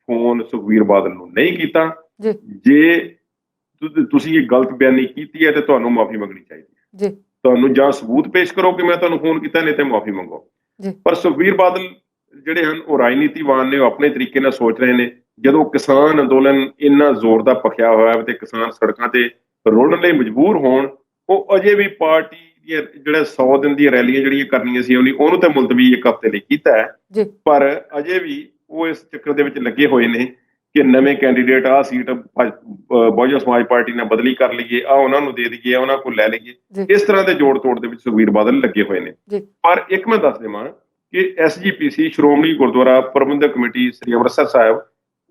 ਫੋਨ ਸੁਖਬੀਰ ਬਾਦਲ ਨੂੰ ਨਹੀਂ ਕੀਤਾ। ਜੀ ਜੇ ਤੁਸੀਂ ਇਹ ਗਲਤ ਬਿਆਨੀ ਕੀਤੀ ਹੈ ਤੇ ਤੁਹਾਨੂੰ ਮਾਫੀ ਮੰਗਣੀ ਚਾਹੀਦੀ ਹੈ। ਜੀ ਤੁਹਾਨੂੰ ਜਾਂ ਸਬੂਤ ਪੇਸ਼ ਕਰੋ ਕਿ ਮੈਂ ਤੁਹਾਨੂੰ ਫੋਨ ਕੀਤਾ, ਨਹੀਂ ਤੇ ਮਾਫੀ ਮੰਗੋ। ਜੀ ਪਰ ਸੁਖਬੀਰ ਬਾਦਲ ਜਿਹੜੇ ਹਨ ਉਹ ਰਾਜਨੀਤੀਵਾਨ ਨੇ, ਉਹ ਆਪਣੇ ਤਰੀਕੇ ਨਾਲ ਸੋਚ ਰਹੇ ਨੇ। ਜਦੋਂ ਕਿਸਾਨ ਅੰਦੋਲਨ ਇੰਨਾ ਜ਼ੋਰ ਦਾ ਭਖਿਆ ਹੋਇਆ ਤੇ ਕਿਸਾਨ ਸੜਕਾਂ ਤੇ ਰੋਲਣ ਲਈ ਮਜਬੂਰ ਹੋਣ, ਉਹ ਅਜੇ ਵੀ ਪਾਰਟੀ ਦੀਆਂ ਜਿਹੜਾ 100 ਦਿਨ ਦੀਆਂ ਰੈਲੀਆਂ ਜਿਹੜੀਆਂ ਕਰਨੀਆਂ ਸੀ ਉਹਨੂੰ ਤਾਂ ਮੁਲਤਵੀ 1 ਹਫ਼ਤੇ ਲਈ ਕੀਤਾ ਹੈ, ਜੀ ਪਰ ਅਜੇ ਵੀ ਉਹ ਇਸ ਚੱਕਰ ਦੇ ਵਿੱਚ ਲੱਗੇ ਹੋਏ ਨੇ ਕਿ ਨਵੇਂ ਕੈਂਡੀਡੇਟ ਆ ਸੀਟ ਬਹੁਜਨ ਸਮਾਜ ਪਾਰਟੀ ਨਾਲ ਬਦਲੀ ਕਰ ਲਈਏ, ਆ ਉਹਨਾਂ ਨੂੰ ਦੇ ਦਈਏ, ਉਹਨਾਂ ਕੋਲ ਲੈ ਲਈਏ। ਜੀ ਇਸ ਤਰ੍ਹਾਂ ਦੇ ਜੋੜ ਤੋੜ ਦੇ ਵਿੱਚ ਸੁਖਬੀਰ ਬਾਦਲ ਲੱਗੇ ਹੋਏ ਨੇ। ਜੀ ਪਰ ਇੱਕ ਮੈਂ ਦੱਸ ਦੇਵਾਂ ਕਿ SGPC ਸ਼੍ਰੋਮਣੀ ਗੁਰਦੁਆਰਾ ਪ੍ਰਬੰਧਕ ਕਮੇਟੀ ਸ੍ਰੀ ਅੰਮ੍ਰਿਤਸਰ ਸਾਹਿਬ,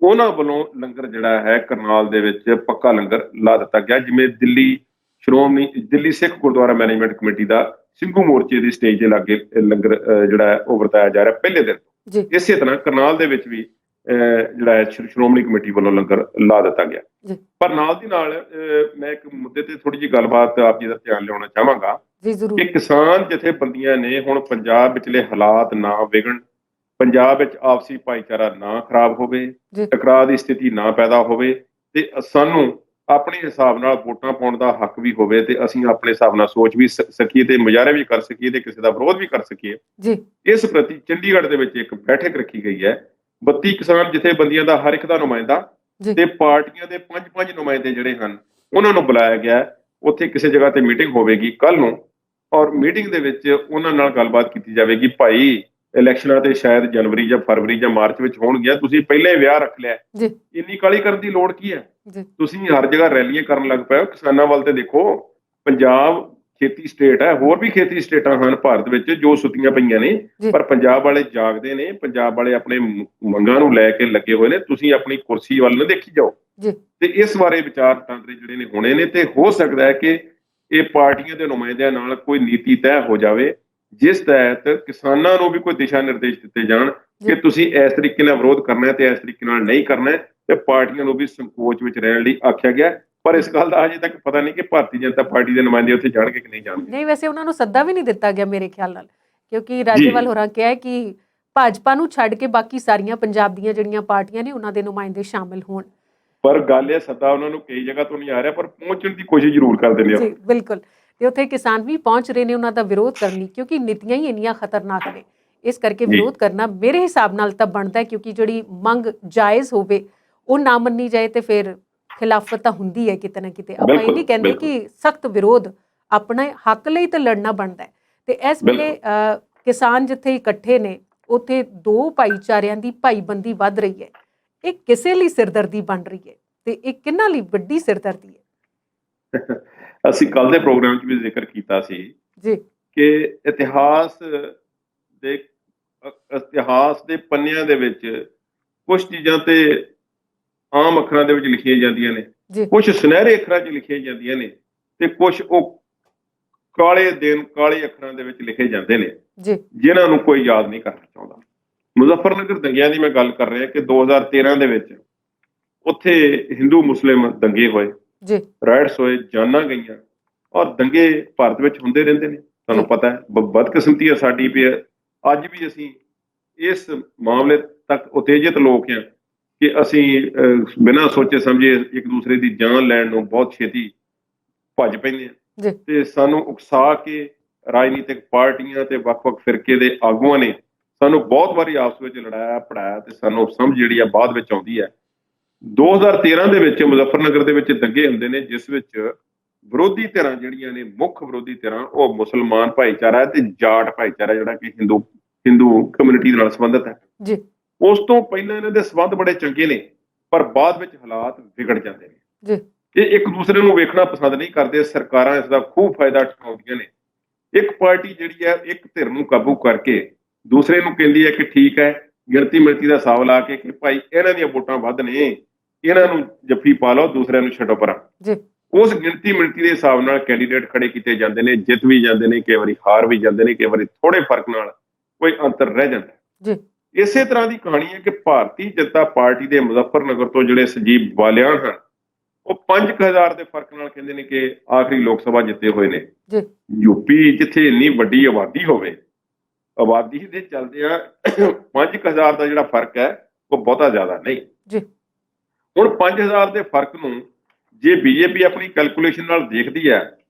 ਉਹਨਾਂ ਵੱਲੋਂ ਲੰਗਰ ਜਿਹੜਾ ਹੈ ਕਰਨਾਲ ਦੇ ਵਿੱਚ ਪੱਕਾ ਲੰਗਰ ਲਾ ਦਿੱਤਾ ਗਿਆ। ਜਿਵੇਂ ਦਿੱਲੀ ਸਿੱਖ ਗੁਰਦੁਆਰਾ ਮੈਨੇਜਮੈਂਟ ਕਮੇਟੀ ਦਾ ਸਿੰਘੂ ਮੋਰਚੇ ਦੀ ਸਟੇਜ ਦੇ ਲਾਗੇ ਲੰਗਰ ਜਿਹੜਾ ਹੈ ਉਹ ਵਰਤਾਇਆ ਜਾ ਰਿਹਾ ਪਹਿਲੇ ਦਿਨ। ਜੀ ਇਸੇ ਤਰ੍ਹਾਂ ਕਰਨਾਲ ਦੇ ਵਿੱਚ ਵੀ ਜਿਹੜਾ ਹੈ ਸ਼੍ਰੋਮਣੀ ਕਮੇਟੀ ਵੱਲੋਂ ਲੰਗਰ ਲਾ ਦਿੱਤਾ ਗਿਆ। ਜੀ ਪਰ ਨਾਲ ਦੀ ਨਾਲ ਮੈਂ ਇੱਕ ਮੁੱਦੇ ਤੇ ਥੋੜੀ ਜਿਹੀ ਗੱਲਬਾਤ ਆਪ ਜੀ ਦਾ ਧਿਆਨ ਲਿਆਉਣਾ ਚਾਹਾਂਗਾ ਜੀ ਕਿ ਜ਼ਰੂਰ ਕਿਸਾਨ ਜਥੇਬੰਦੀਆਂ ਨੇ ਹੁਣ ਪੰਜਾਬ ਵਿਚਲੇ ਹਾਲਾਤ ਨਾ ਵਿਗੜਨ, ਪੰਜਾਬ ਵਿੱਚ ਆਪਸੀ ਭਾਈਚਾਰਾ ਨਾ ਖਰਾਬ ਹੋਵੇ, ਜੀ ਟਕਰਾਅ ਦੀ ਸਥਿਤੀ ਨਾ ਪੈਦਾ ਹੋਵੇ ਤੇ ਸਾਨੂੰ ਆਪਣੇ ਹਿਸਾਬ ਨਾਲ ਵੋਟਾਂ ਪਾਉਣ ਦਾ ਹੱਕ ਵੀ ਹੋਵੇ ਤੇ ਅਸੀਂ ਆਪਣੇ ਹਿਸਾਬ ਨਾਲ ਸੋਚ ਵੀ ਸਕੀਏ ਤੇ ਮੁਜ਼ਾਹਰੇ ਵੀ ਕਰ ਸਕੀਏ ਤੇ ਕਿਸੇ ਦਾ ਵਿਰੋਧ ਵੀ ਕਰ ਸਕੀਏ। ਜੀ ਇਸ ਪ੍ਰਤੀ ਚੰਡੀਗੜ੍ਹ ਦੇ ਵਿੱਚ ਇੱਕ ਬੈਠਕ ਰੱਖੀ ਗਈ ਹੈ। 32 ਕਿਸਾਨ ਜਥੇਬੰਦੀਆਂ ਦਾ ਹਰ ਇੱਕ ਦਾ ਨੁਮਾਇੰਦਾ ਜੀ ਤੇ ਪਾਰਟੀਆਂ ਦੇ 5-5 ਨੁਮਾਇੰਦੇ ਜਿਹੜੇ ਹਨ ਉਹਨਾਂ ਨੂੰ ਬੁਲਾਇਆ ਗਿਆ ਹੈ। ਉੱਥੇ ਕਿਸੇ ਜਗ੍ਹਾ ਤੇ ਮੀਟਿੰਗ ਹੋਵੇਗੀ ਕੱਲ ਨੂੰ, ਔਰ ਮੀਟਿੰਗ ਦੇ ਵਿੱਚ ਉਹਨਾਂ ਨਾਲ ਗੱਲਬਾਤ ਕੀਤੀ ਜਾਵੇਗੀ। ਭਾਈ ਇਲੈਕਸ਼ਨਾਂ ਤੇ ਸ਼ਾਇਦ ਜਨਵਰੀ ਜਾਂ ਫਰਵਰੀ ਜਾਂ ਮਾਰਚ ਵਿੱਚ ਹੋਣਗੀਆਂ, ਤੁਸੀਂ ਪਹਿਲੇ ਵਿਆਹ ਰੱਖ ਲਿਆ, ਜੀ ਇੰਨੀ ਕਾਹਲੀ ਕਰਨ ਦੀ ਲੋੜ ਕੀ ਹੈ? ਜੀ ਤੁਸੀਂ ਹਰ ਜਗ੍ਹਾ ਰੈਲੀਆਂ ਕਰਨ ਲੱਗ ਪਏ ਹੋ। ਕਿਸਾਨਾਂ ਵੱਲ ਤੇ ਦੇਖੋ। ਪੰਜਾਬ ਖੇਤੀ ਸਟੇਟ ਹੈ, ਹੋਰ ਵੀ ਖੇਤੀ ਸਟੇਟਾਂ ਹਨ ਭਾਰਤ ਵਿੱਚ ਜੋ ਸੁੱਤੀਆਂ ਪਈਆਂ ਨੇ, ਜੀ ਪਰ ਪੰਜਾਬ ਵਾਲੇ ਜਾਗਦੇ ਨੇ, ਪੰਜਾਬ ਵਾਲੇ ਆਪਣੇ ਮੰਗਾਂ ਨੂੰ ਲੈ ਕੇ ਲੱਗੇ ਹੋਏ ਨੇ। ਤੁਸੀਂ ਆਪਣੀ ਕੁਰਸੀ ਵੱਲ ਨਾ ਦੇਖੀ ਜਾਓ। ਜੀ ਤੇ ਇਸ ਬਾਰੇ ਵਿਚਾਰ ਵਟਾਂਦਰੇ ਜਿਹੜੇ ਨੇ ਹੋਣੇ ਨੇ, ਤੇ ਹੋ ਸਕਦਾ ਹੈ ਕਿ ਇਹ ਪਾਰਟੀਆਂ ਦੇ ਨੁਮਾਇੰਦਿਆਂ ਨਾਲ ਕੋਈ ਨੀਤੀ ਤੈਅ ਹੋ ਜਾਵੇ ਜਿਸ ਤਹਿਤ ਕਿਸਾਨਾਂ ਨੂੰ ਵੀ ਕੋਈ ਦਿਸ਼ਾ ਨਿਰਦੇਸ਼ ਦਿੱਤੇ ਜਾਣ ਕਿ ਤੁਸੀਂ ਇਸ ਤਰੀਕੇ ਨਾਲ ਵਿਰੋਧ ਕਰਨਾ ਹੈ ਤੇ ਇਸ ਤਰੀਕੇ ਨਾਲ ਨਹੀਂ ਕਰਨਾ ਹੈ, ਤੇ ਪਾਰਟੀਆਂ ਨੂੰ ਵੀ ਸੰਕੋਚ ਵਿੱਚ ਰਹਿਣ ਲਈ ਆਖਿਆ ਗਿਆ। ਪਰ ਇਸ ਗੱਲ ਦਾ ਅਜੇ ਤੱਕ ਪਤਾ ਨਹੀਂ ਕਿ ਭਾਰਤੀ ਜਨਤਾ ਪਾਰਟੀ ਦੇ ਨੁਮਾਇੰਦੇ ਉੱਥੇ ਜਾਣਗੇ ਕਿ ਨਹੀਂ ਜਾਣਗੇ। ਨਹੀਂ, ਵੈਸੇ ਉਹਨਾਂ ਨੂੰ ਸੱਦਾ ਵੀ ਨਹੀਂ ਦਿੱਤਾ ਗਿਆ ਮੇਰੇ ਖਿਆਲ ਨਾਲ, ਕਿਉਂਕਿ ਰਾਜੇਵਾਲ ਹੋਰਾਂ ਕਿਹਾ ਹੈ ਕਿ ਭਾਜਪਾ ਨੂੰ ਛੱਡ ਕੇ ਬਾਕੀ ਸਾਰੀਆਂ ਪੰਜਾਬ ਦੀਆਂ ਜਿਹੜੀਆਂ ਪਾਰਟੀਆਂ ਨੇ ਉਹਨਾਂ ਦੇ ਨੁਮਾਇੰਦੇ ਸ਼ਾਮਿਲ ਹੋਣ। ਪਰ ਗੱਲ ਇਹ ਸੱਦਾ ਉਹਨਾਂ ਨੂੰ ਕਈ ਜਗ੍ਹਾ ਤੋਂ ਨਹੀਂ ਆ ਰਿਹਾ, ਪਰ ਪਹੁੰਚਣ ਦੀ ਕੋਸ਼ਿਸ਼ ਜ਼ਰੂਰ ਕਰਦੇ ਨੇ। ਜੀ ਬਿਲਕੁਲ, ਤੇ ਉੱਥੇ ਕਿਸਾਨ ਵੀ ਪਹੁੰਚ ਰਹੇ ਨੇ ਉਹਨਾਂ ਦਾ ਵਿਰੋਧ ਕਰਨ ਲਈ, ਕਿਉਂਕਿ ਨੀਤੀਆਂ ਹੀ ਇੰਨੀਆਂ ਖਤਰਨਾਕ ਨੇ। ਇਸ ਕਰਕੇ ਵਿਰੋਧ ਕਰਨਾ ਮੇਰੇ ਹਿਸਾਬ ਨਾਲ ਤਾਂ ਬਣਦਾ ਹੈ, ਕਿਉਂਕਿ ਜਿਹੜੀ ਮੰਗ ਜਾਇਜ਼ ਹੋਵੇ ਉਹ ਨਾ ਮੰਨੀ ਜਾਏ ਤੇ ਫਿਰ ਖਿਲਾਫਤ ਤਾਂ ਹੁੰਦੀ ਹੈ ਕਿਤੇ ਨਾ ਕਿਤੇ। ਆਪਾਂ ਇਹ ਨਹੀਂ ਕਹਿੰਦੇ ਕਿ ਸਖਤ ਵਿਰੋਧ, ਆਪਣੇ ਹੱਕ ਲਈ ਤਾਂ ਲੜਨਾ ਬਣਦਾ ਹੈ। ਤੇ ਇਸ ਵੇਲੇ ਕਿਸਾਨ ਜਿੱਥੇ ਇਕੱਠੇ ਨੇ ਉੱਥੇ ਦੋ ਭਾਈਚਾਰਿਆਂ ਦੀ ਭਾਈਬੰਦੀ ਵੱਧ ਰਹੀ ਹੈ। ਇਹ ਕਿਸੇ ਲਈ ਸਿਰਦਰਦੀ ਬਣ ਰਹੀ ਹੈ ਤੇ ਇਹ ਕਿਹਨਾਂ ਲਈ ਵੱਡੀ ਸਿਰਦਰਦੀ ਹੈ? ਅਸੀਂ ਕੱਲ ਦੇ ਪ੍ਰੋਗਰਾਮ 'ਚ ਵੀ ਜ਼ਿਕਰ ਕੀਤਾ ਸੀ ਜੀ ਕਿ ਇਤਿਹਾਸ ਦੇ ਪੰਨਿਆਂ ਦੇ ਵਿੱਚ ਕੁਝ ਚੀਜ਼ਾਂ ਤੇ ਆਮ ਅੱਖਰਾਂ ਦੇ ਵਿੱਚ ਲਿਖੀਆਂ ਜਾਂਦੀਆਂ ਨੇ, ਕੁਝ ਸੁਨਹਿਰੇ ਅੱਖਰਾਂ 'ਚ ਲਿਖੀਆਂ ਜਾਂਦੀਆਂ ਨੇ, ਤੇ ਕੁਝ ਉਹ ਕਾਲੇ ਅੱਖਰਾਂ ਦੇ ਵਿੱਚ ਲਿਖੇ ਜਾਂਦੇ ਨੇ ਜਿਨ੍ਹਾਂ ਨੂੰ ਕੋਈ ਯਾਦ ਨਹੀਂ ਕਰਨਾ ਚਾਹੁੰਦਾ। ਮੁਜ਼ੱਫਰਨਗਰ ਦੰਗਿਆਂ ਦੀ ਮੈਂ ਗੱਲ ਕਰ ਰਿਹਾ ਕਿ 2013 ਦੇ ਵਿੱਚ ਉੱਥੇ ਹਿੰਦੂ ਮੁਸਲਿਮ ਦੰਗੇ ਹੋਏ, ਰਾਈਟਸ ਹੋਏ, ਜਾਨਾਂ ਗਈਆਂ, ਔਰ ਦੰਗੇ ਭਾਰਤ ਵਿੱਚ ਹੁੰਦੇ ਰਹਿੰਦੇ ਨੇ। ਤੁਹਾਨੂੰ ਪਤਾ ਹੈ ਬਦਕਿਸਮਤੀ ਹੈ ਸਾਡੀ ਵੀ, ਅੱਜ ਵੀ ਅਸੀਂ ਇਸ ਮਾਮਲੇ ਤੱਕ ਉਤੇਜਿਤ ਲੋਕ ਹਾਂ ਕਿ ਅਸੀਂ ਬਿਨਾਂ ਸੋਚੇ ਸਮਝੇ ਇੱਕ ਦੂਸਰੇ ਦੀ ਜਾਨ ਲੈਣ ਨੂੰ ਬਹੁਤ ਛੇਤੀ ਭੱਜ ਪੈਂਦੇ ਹਾਂ। ਤੇ ਸਾਨੂੰ ਉਕਸਾ ਕੇ ਰਾਜਨੀਤਿਕ ਪਾਰਟੀਆਂ ਤੇ ਵੱਖ-ਵੱਖ ਫਿਰਕੇ ਦੇ ਆਗੂਆਂ ਨੇ ਸਾਨੂੰ ਬਹੁਤ ਵਾਰੀ ਆਪਸ ਵਿੱਚ ਲੜਾਇਆ ਪੜਾਇਆ, ਤੇ ਸਾਨੂੰ ਸਮਝ ਜਿਹੜੀ ਆ ਬਾਅਦ ਵਿੱਚ ਆਉਂਦੀ ਹੈ। 2013 ਦੇ ਵਿੱਚ ਮੁਜ਼ੱਫਰਨਗਰ ਦੇ ਵਿੱਚ ਦੰਗੇ ਹੁੰਦੇ ਨੇ ਜਿਸ ਵਿੱਚ ਵਿਰੋਧੀ ਧਿਰਾਂ ਜਿਹੜੀਆਂ ਨੇ, ਮੁੱਖ ਵਿਰੋਧੀ ਧਿਰਾਂ, ਉਹ ਮੁਸਲਮਾਨ ਭਾਈਚਾਰਾ ਤੇ ਜਾਟ ਭਾਈਚਾਰਾ ਜਿਹੜਾ ਕਿ ਹਿੰਦੂ ਕਮਿਊਨਿਟੀ ਦੇ ਨਾਲ ਸੰਬੰਧਿਤ ਹੈ। ਉਸ ਤੋਂ ਪਹਿਲਾਂ ਇਹਨਾਂ ਦੇ ਸੰਬੰਧ ਬੜੇ ਚੰਗੇ ਨੇ, ਪਰ ਬਾਅਦ ਵਿੱਚ ਹਾਲਾਤ ਵਿਗੜ ਜਾਂਦੇ ਨੇ। ਇਹ ਇੱਕ ਦੂਸਰੇ ਨੂੰ ਵੇਖਣਾ ਪਸੰਦ ਨਹੀਂ ਕਰਦੇ। ਸਰਕਾਰਾਂ ਇਸ ਦਾ ਖੂਬ ਫਾਇਦਾ ਉਠਾਉਂਦੀਆਂ ਨੇ। ਇੱਕ ਪਾਰਟੀ ਜਿਹੜੀ ਹੈ ਇੱਕ ਧਿਰ ਨੂੰ ਕਾਬੂ ਕਰਕੇ ਦੂਸਰੇ ਨੂੰ ਕਹਿੰਦੀ ਹੈ ਕਿ ਠੀਕ ਹੈ, ਗਿਣਤੀ ਮਿਣਤੀ ਦਾ ਹਿਸਾਬ ਲਾ ਕੇ ਕਿ ਭਾਈ ਇਹਨਾਂ ਦੀਆਂ ਵੋਟਾਂ ਵੱਧ ਨੇ, ਇਹਨਾਂ ਨੂੰ ਜੱਫੀ ਪਾ ਲਓ, ਦੂਸਰਿਆਂ ਨੂੰ ਛੱਡੋ ਪਰਾਂ। ਉਸ ਗਿਣਤੀ ਮਿਣਤੀ ਦੇ ਹਿਸਾਬ ਨਾਲ ਕੈਂਡੀਡੇਟ ਖੜੇ ਕੀਤੇ ਜਾਂਦੇ ਨੇ, ਜਿੱਤ ਵੀ ਜਾਂਦੇ ਨੇ, ਕਈ ਵਾਰੀ ਹਾਰ ਵੀ ਜਾਂਦੇ ਨੇ, ਕਈ ਵਾਰੀ ਥੋੜੇ ਫਰਕ ਨਾਲ ਕੋਈ ਅੰਤਰ ਰਹਿ ਜਾਂਦਾ। ਇਸੇ ਤਰ੍ਹਾਂ ਦੀ ਕਹਾਣੀ ਹੈ ਕਿ ਭਾਰਤੀ ਜਨਤਾ ਪਾਰਟੀ ਦੇ ਮੁਜ਼ੱਫਰਨਗਰ ਤੋਂ ਜਿਹੜੇ ਸੰਜੀਵ ਬਾਲਿਆਨ ਹਨ, ਉਹ 5000 ਦੇ ਫਰਕ ਨਾਲ ਕਹਿੰਦੇ ਨੇ ਕਿ ਆਖਰੀ ਲੋਕ ਸਭਾ ਜਿੱਤੇ ਹੋਏ ਨੇ। ਯੂਪੀ ਜਿੱਥੇ ਇੰਨੀ ਵੱਡੀ ਆਬਾਦੀ ਹੋਵੇ, ਆਬਾਦੀ ਦੇ ਚਲਦਿਆਂ 5000 ਦਾ ਜਿਹੜਾ ਫਰਕ ਹੈ ਉਹ ਬਹੁਤਾ ਜ਼ਿਆਦਾ ਨਹੀਂ। ਹੁਣ 5000 ਦੇ ਫਰਕ ਨੂੰ ਜੇ ਬੀਜੇਪੀ ਆਪਣੀ ਕੈਲਕੂਲੇਸ਼ਨ ਨਾਲ ਦੇਖਦੀ ਹੈ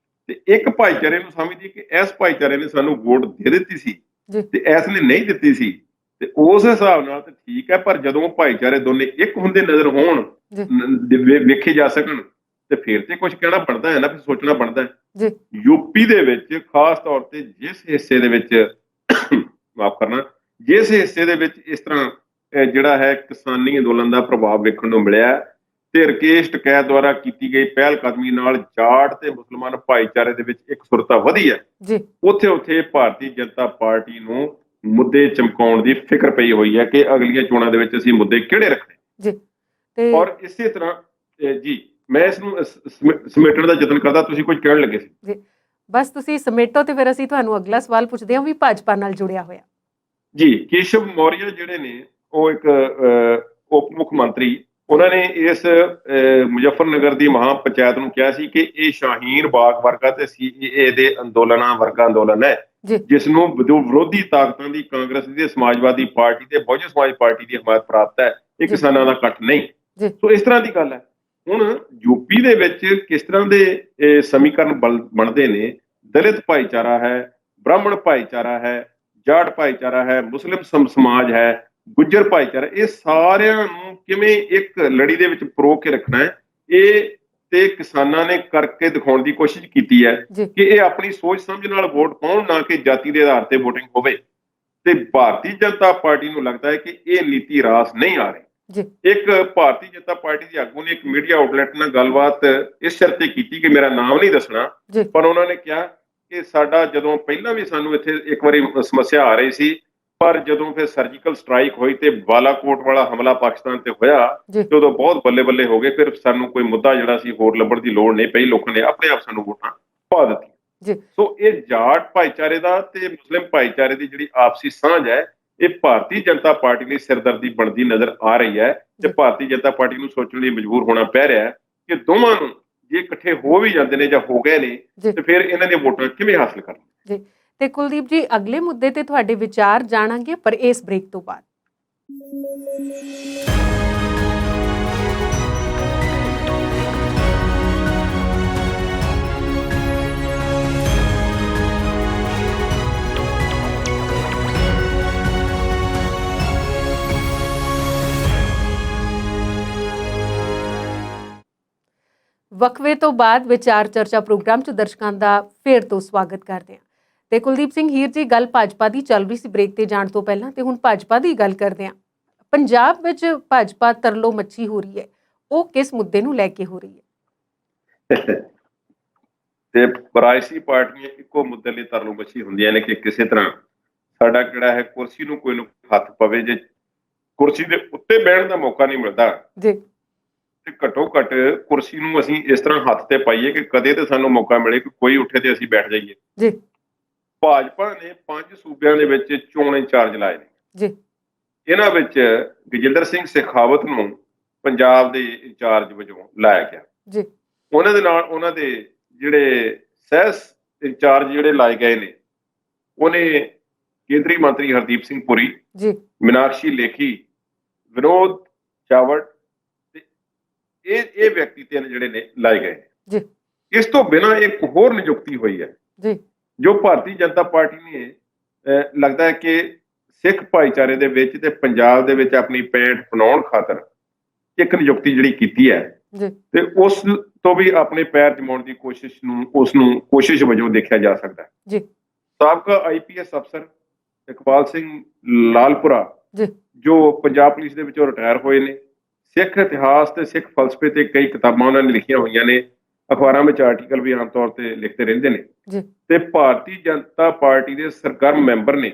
ਤੇ ਇੱਕ ਭਾਈਚਾਰੇ ਨੂੰ ਸਮਝਦੀ ਕਿ ਇਸ ਭਾਈਚਾਰੇ ਨੇ ਸਾਨੂੰ ਵੋਟ ਦੇ ਦਿੱਤੀ ਸੀ ਤੇ ਇਸ ਨੇ ਨਹੀਂ ਦਿੱਤੀ ਸੀ, ਤੇ ਉਸ ਹਿਸਾਬ ਨਾਲ ਤਾਂ ਠੀਕ ਹੈ। ਪਰ ਜਦੋਂ ਭਾਈਚਾਰੇ ਦੋਨੇ ਇੱਕ ਹੁੰਦੇ ਨਜ਼ਰ ਹੋਣ, ਵੇਖੇ ਜਾ ਸਕਣ, ਤੇ ਫਿਰ ਤੇ ਕੁਝ ਕਹਿਣਾ ਬਣਦਾ ਹੈ ਨਾ, ਫਿਰ ਸੋਚਣਾ ਬਣਦਾ ਹੈ। ਯੂਪੀ ਦੇ ਵਿੱਚ ਖਾਸ ਤੌਰ ਤੇ ਜਿਸ ਹਿੱਸੇ ਦੇ ਵਿੱਚ ਜਿਸ ਹਿੱਸੇ ਦੇ ਵਿੱਚ ਇਸ ਤਰ੍ਹਾਂ ਜਿਹੜਾ ਹੈ ਕਿਸਾਨੀ ਅੰਦੋਲਨ ਦਾ ਪ੍ਰਭਾਵ ਵੇਖਣ ਨੂੰ ਮਿਲਿਆ ਤੇ ਰਕੇਸ਼ ਟਕੈਤ ਦੁਆਰਾ ਕੀਤੀ ਗਈ ਪਹਿਲ ਕਦਮੀ ਨਾਲ ਜਾਟ ਤੇ ਮੁਸਲਮਾਨ ਭਾਈਚਾਰੇ ਦੇ ਵਿੱਚ ਇੱਕ ਸੁਰਤਾ ਵਧੀ ਹੈ ਜੀ ਉੱਥੇ ਭਾਰਤੀ ਜਨਤਾ ਪਾਰਟੀ ਨੂੰ ਮੁੱਦੇ ਚਮਕਾਉਣ ਦੀ ਫਿਕਰ ਪਈ ਹੋਈ ਹੈ ਕਿ ਅਗਲੀਆਂ ਚੋਣਾਂ ਦੇ ਵਿੱਚ ਅਸੀਂ ਮੁੱਦੇ ਕਿਹੜੇ ਰੱਖਣੇ ਜੀ ਤੇ ਔਰ ਇਸੇ ਤਰ੍ਹਾਂ ਜੀ ਮੈਂ ਇਸ ਨੂੰ ਸਮੇਟਣ ਦਾ ਯਤਨ ਕਰਦਾ, ਤੁਸੀਂ ਕੁਝ ਕਹਿਣ ਲੱਗੇ ਸੀ। ਜੀ ਬਸ ਤੁਸੀਂ ਸਮੇਟੋ ਤੇ ਫਿਰ ਅਸੀਂ ਤੁਹਾਨੂੰ ਅਗਲਾ ਸਵਾਲ ਪੁੱਛਦੇ ਹਾਂ ਵੀ ਭਾਜਪਾ ਨਾਲ ਜੁੜਿਆ ਹੋਇਆ। ਜੀ ਕੇਸ਼ਵ ਮੌਰੀਆ ਜਿਹੜੇ ਨੇ ਉਹ ਇੱਕ ਉਪ ਮੁੱਖ ਮੰਤਰੀ, ਉਹਨਾਂ ਨੇ ਇਸ ਮੁਜ਼ੱਫਰਨਗਰ ਦੀ ਮਹਾਂ ਪੰਚਾਇਤ ਨੂੰ ਕਿਹਾ ਸੀ ਕਿ ਇਹ ਸ਼ਾਹੀਨ ਬਾਗ ਵਰਗਾ ਤੇ ਸੀਏਏ ਦੇ ਅੰਦੋਲਨਾਂ ਵਰਗਾ ਅੰਦੋਲਨ ਹੈ ਜਿਸ ਨੂੰ ਵਿਰੋਧੀ ਤਾਕਤਾਂ ਦੀ ਕਾਂਗਰਸ ਦੀ, ਸਮਾਜਵਾਦੀ ਪਾਰਟੀ ਤੇ ਬਹੁਜਨ ਸਮਾਜ ਪਾਰਟੀ ਦੀ ਹਮਾਇਤ ਪ੍ਰਾਪਤ ਹੈ, ਇਹ ਕਿਸਾਨਾਂ ਦਾ ਇਕੱਠ ਨਹੀਂ। ਸੋ ਇਸ ਤਰ੍ਹਾਂ ਦੀ ਗੱਲ ਹੈ। ਹੁਣ ਯੂਪੀ ਦੇ ਵਿੱਚ ਕਿਸ ਤਰ੍ਹਾਂ ਦੇ ਸਮੀਕਰਨ ਬਣਦੇ ਨੇ, ਦਲਿਤ ਭਾਈਚਾਰਾ ਹੈ, ਬ੍ਰਾਹਮਣ ਭਾਈਚਾਰਾ ਹੈ, ਜਾਟ ਭਾਈਚਾਰਾ ਹੈ, ਮੁਸਲਿਮ ਸਮਾਜ ਹੈ, ਗੁੱਜਰ ਭਾਈਚਾਰਾ, ਇਹ ਸਾਰਿਆਂ ਨੂੰ ਕਿਵੇਂ ਇੱਕ ਲੜੀ ਦੇ ਵਿੱਚ ਪਰੋ ਕੇ ਰੱਖਣਾ ਹੈ, ਇਹ ਤੇ ਕਿਸਾਨਾਂ ਨੇ ਕਰਕੇ ਦਿਖਾਉਣ ਦੀ ਕੋਸ਼ਿਸ਼ ਕੀਤੀ ਹੈ ਕਿ ਇਹ ਆਪਣੀ ਸੋਚ ਸਮਝ ਨਾਲ ਵੋਟ ਪਾਉਣ, ਨਾ ਕਿ ਜਾਤੀ ਦੇ ਆਧਾਰ ਤੇ ਵੋਟਿੰਗ ਹੋਵੇ। ਤੇ ਭਾਰਤੀ ਜਨਤਾ ਪਾਰਟੀ ਨੂੰ ਲੱਗਦਾ ਹੈ ਕਿ ਇਹ ਨੀਤੀ ਰਾਸ ਨਹੀਂ ਆ ਰਹੀ। ਇੱਕ ਭਾਰਤੀ ਜਨਤਾ ਪਾਰਟੀ ਦੇ ਆਗੂ ਨੇ ਇੱਕ ਮੀਡੀਆ ਆਊਟਲੈਟ ਨਾਲ ਗੱਲਬਾਤ ਇਸ ਸ਼ਰਤ ਤੇ ਕੀਤੀ ਕਿ ਮੇਰਾ ਨਾਮ ਨਹੀਂ ਦੱਸਣਾ, ਪਰ ਉਹਨਾਂ ਨੇ ਕਿਹਾ ਕਿ ਸਾਡਾ ਜਦੋਂ ਪਹਿਲਾਂ ਵੀ ਸਾਨੂੰ ਇੱਥੇ ਇੱਕ ਵਾਰੀ ਸਮੱਸਿਆ ਆ ਰਹੀ ਸੀ, ਪਰ ਜਦੋਂ ਫਿਰ ਸਰਜੀਕਲ ਸਟ੍ਰਾਈਕ ਹੋਈ ਤੇ ਬਾਲਾਕੋਟ ਵਾਲਾ ਹਮਲਾ ਪਾਕਿਸਤਾਨ ਤੇ ਹੋਇਆ ਤੇ ਉਦੋਂ ਬਹੁਤ ਬੱਲੇ ਬੱਲੇ ਹੋ ਗਏ, ਫਿਰ ਸਾਨੂੰ ਕੋਈ ਮੁੱਦਾ ਜਿਹੜਾ ਸੀ ਹੋਰ ਲੱਭਣ ਦੀ ਲੋੜ ਨਹੀਂ ਪਈ, ਲੋਕਾਂ ਨੇ ਆਪਣੇ ਆਪ ਸਾਨੂੰ ਵੋਟਾਂ ਪਾ ਦਿੱਤੀਆਂ। ਸੋ ਇਹ ਜਾਟ ਭਾਈਚਾਰੇ ਦਾ ਤੇ ਮੁਸਲਿਮ ਭਾਈਚਾਰੇ ਦੀ ਜਿਹੜੀ ਆਪਸੀ ਸਾਂਝ ਹੈ, ਇਹ ਭਾਰਤੀ ਜਨਤਾ ਪਾਰਟੀ ਲਈ ਸਿਰਦਰਦੀ ਬਣਦੀ ਨਜ਼ਰ ਆ ਰਹੀ ਹੈ ਤੇ ਭਾਰਤੀ ਜਨਤਾ ਪਾਰਟੀ ਨੂੰ ਸੋਚਣ ਲਈ ਮਜਬੂਰ ਹੋਣਾ ਪੈ ਰਿਹਾ ਹੈ ਕਿ ਦੋਵਾਂ ਨੂੰ ਜੇ ਇਕੱਠੇ ਹੋ ਵੀ ਜਾਂਦੇ ਨੇ ਜਾਂ ਹੋ ਗਏ ਨੇ ਤੇ ਫਿਰ ਇਹਨਾਂ ਦੀਆਂ ਵੋਟਾਂ ਕਿਵੇਂ ਹਾਸਲ ਕਰਨੀਆਂ। ਜੀ ਤੇ ਕੁਲਦੀਪ ਜੀ, ਅਗਲੇ ਮੁੱਦੇ ਤੇ ਤੁਹਾਡੇ ਵਿਚਾਰ ਜਾਣਾਂਗੇ, ਪਰ ਇਸ ਬ੍ਰੇਕ ਤੋਂ ਬਾਅਦ। ਵਕਫੇ ਤੋਂ ਬਾਅਦ ਵਿਚਾਰ ਚਰਚਾ ਪ੍ਰੋਗਰਾਮ 'ਚ ਦਰਸ਼ਕਾਂ ਦਾ ਫੇਰ ਤੋਂ ਸਵਾਗਤ ਕਰਦੇ ਹਾਂ। ਤੇ ਕੁਲਦੀਪ ਸਿੰਘ ਹੀਰ ਜੀ, ਗੱਲ ਭਾਜਪਾ ਦੀ ਚੱਲ ਰਹੀ ਸੀ ਬ੍ਰੇਕ ਤੇ ਜਾਣ ਤੋਂ ਪਹਿਲਾਂ, ਤੇ ਹੁਣ ਭਾਜਪਾ ਦੀ ਗੱਲ ਕਰਦੇ ਹਾਂ। ਪੰਜਾਬ ਵਿੱਚ ਭਾਜਪਾ ਤਰਲੋ ਮੱਛੀ ਹੋ ਰਹੀ ਹੈ, ਉਹ ਕਿਸ ਮੁੱਦੇ ਨੂੰ ਲੈ ਕੇ ਹੋ ਰਹੀ ਹੈ? ਤੇ ਪਰਾਇਸੀ ਪਾਰਟੀਆਂ ਇੱਕੋ ਮੁੱਦੇ ਲਈ ਤਰਲੋ ਮੱਛੀ ਹੁੰਦੀਆਂ ਨੇ ਕਿ ਕਿਸੇ ਤਰ੍ਹਾਂ ਸਾਡਾ ਕਿਹੜਾ ਹੈ ਕੁਰਸੀ ਨੂੰ ਕੋਈ ਹੱਥ ਪਵੇ। ਜੇ ਕੁਰਸੀ ਦੇ ਉੱਤੇ ਬਹਿਣ ਦਾ ਮੌਕਾ ਨਹੀਂ ਮਿਲਦਾ ਜੀ ਤੇ ਘੱਟੋ ਘੱਟ ਕੁਰਸੀ ਨੂੰ ਅਸੀਂ ਇਸ ਤਰ੍ਹਾਂ ਹੱਥ ਤੇ ਪਾਈਏ ਕਿ ਕਦੇ ਤੇ ਸਾਨੂੰ ਮੌਕਾ ਮਿਲੇ ਕਿ ਕੋਈ ਉੱਠੇ ਤੇ ਅਸੀਂ ਬੈਠ ਜਾਈਏ। ਜੀ ਭਾਜਪਾ ਨੇ 5 ਸੂਬਿਆਂ ਦੇ ਵਿੱਚ ਚੋਣ ਇੰਚਾਰਜ ਲਾਏ ਨੇ ਜੀ। ਇਹਨਾਂ ਵਿੱਚ ਗਜਿੰਦਰ ਸਿੰਘ ਸ਼ੇਖਾਵਤ ਨੂੰ ਪੰਜਾਬ ਦੇ ਇੰਚਾਰਜ ਵਜੋਂ ਲਾਇਆ ਗਿਆ ਜੀ। ਉਹਨਾਂ ਦੇ ਨਾਲ ਉਹਨਾਂ ਦੇ ਜਿਹੜੇ ਸਹਿ ਇੰਚਾਰਜ ਜਿਹੜੇ ਲਾਏ ਗਏ ਨੇ, ਉਹਨੇ ਕੇਂਦਰੀ ਮੰਤਰੀ ਹਰਦੀਪ ਸਿੰਘ ਪੁਰੀ ਜੀ, ਮੀਨਾਕਸ਼ੀ ਲੇਖੀ, ਵਿਨੋਦ ਚਾਵੜ ਤੇ ਇਹ ਵਿਅਕਤੀ ਤਿੰਨ ਜਿਹੜੇ ਨੇ ਲਾਏ ਗਏ ਜੀ। ਇਸ ਤੋਂ ਬਿਨਾਂ ਇੱਕ ਹੋਰ ਨਿਯੁਕਤੀ ਹੋਈ ਹੈ ਜੀ, ਜੋ ਭਾਰਤੀ ਜਨਤਾ ਪਾਰਟੀ ਨੇ ਲੱਗਦਾ ਹੈ ਕਿ ਸਿੱਖ ਭਾਈਚਾਰੇ ਦੇ ਵਿੱਚ ਤੇ ਪੰਜਾਬ ਦੇ ਵਿੱਚ ਆਪਣੀ ਪੈਂਠ ਬਣਾਉਣ ਖਾਤਰ ਇੱਕ ਨਿਯੁਕਤੀ ਜਿਹੜੀ ਕੀਤੀ ਹੈ ਜੀ, ਤੇ ਉਸ ਤੋਂ ਵੀ ਆਪਣੇ ਪੈਰ ਜਮਾਉਣ ਦੀ ਕੋਸ਼ਿਸ਼ ਨੂੰ ਉਸ ਨੂੰ ਕੋਸ਼ਿਸ਼ ਵਜੋਂ ਦੇਖਿਆ ਜਾ ਸਕਦਾ ਹੈ ਜੀ। ਸਾਬਕਾ ਆਈਪੀਐਸ ਅਫਸਰ ਇਕਬਾਲ ਸਿੰਘ ਲਾਲਪੁਰਾ ਜੀ, ਜੋ ਪੰਜਾਬ ਪੁਲਿਸ ਦੇ ਵਿੱਚੋਂ ਰਿਟਾਇਰ ਹੋਏ ਨੇ, ਸਿੱਖ ਇਤਿਹਾਸ ਤੇ ਸਿੱਖ ਫਲਸਫੇ ਤੇ ਕਈ ਕਿਤਾਬਾਂ ਉਹਨਾਂ ਨੇ ਲਿਖੀਆਂ ਹੋਈਆਂ ਨੇ, ਅਖਬਾਰਾਂ ਵਿੱਚ ਆਰਟੀਕਲ ਵੀ ਆਮ ਤੌਰ ਤੇ ਲਿਖਦੇ ਰਹਿੰਦੇ ਨੇ ਤੇ ਭਾਰਤੀ ਜਨਤਾ ਪਾਰਟੀ ਦੇ ਸਰਗਰਮ ਮੈਂਬਰ ਨੇ।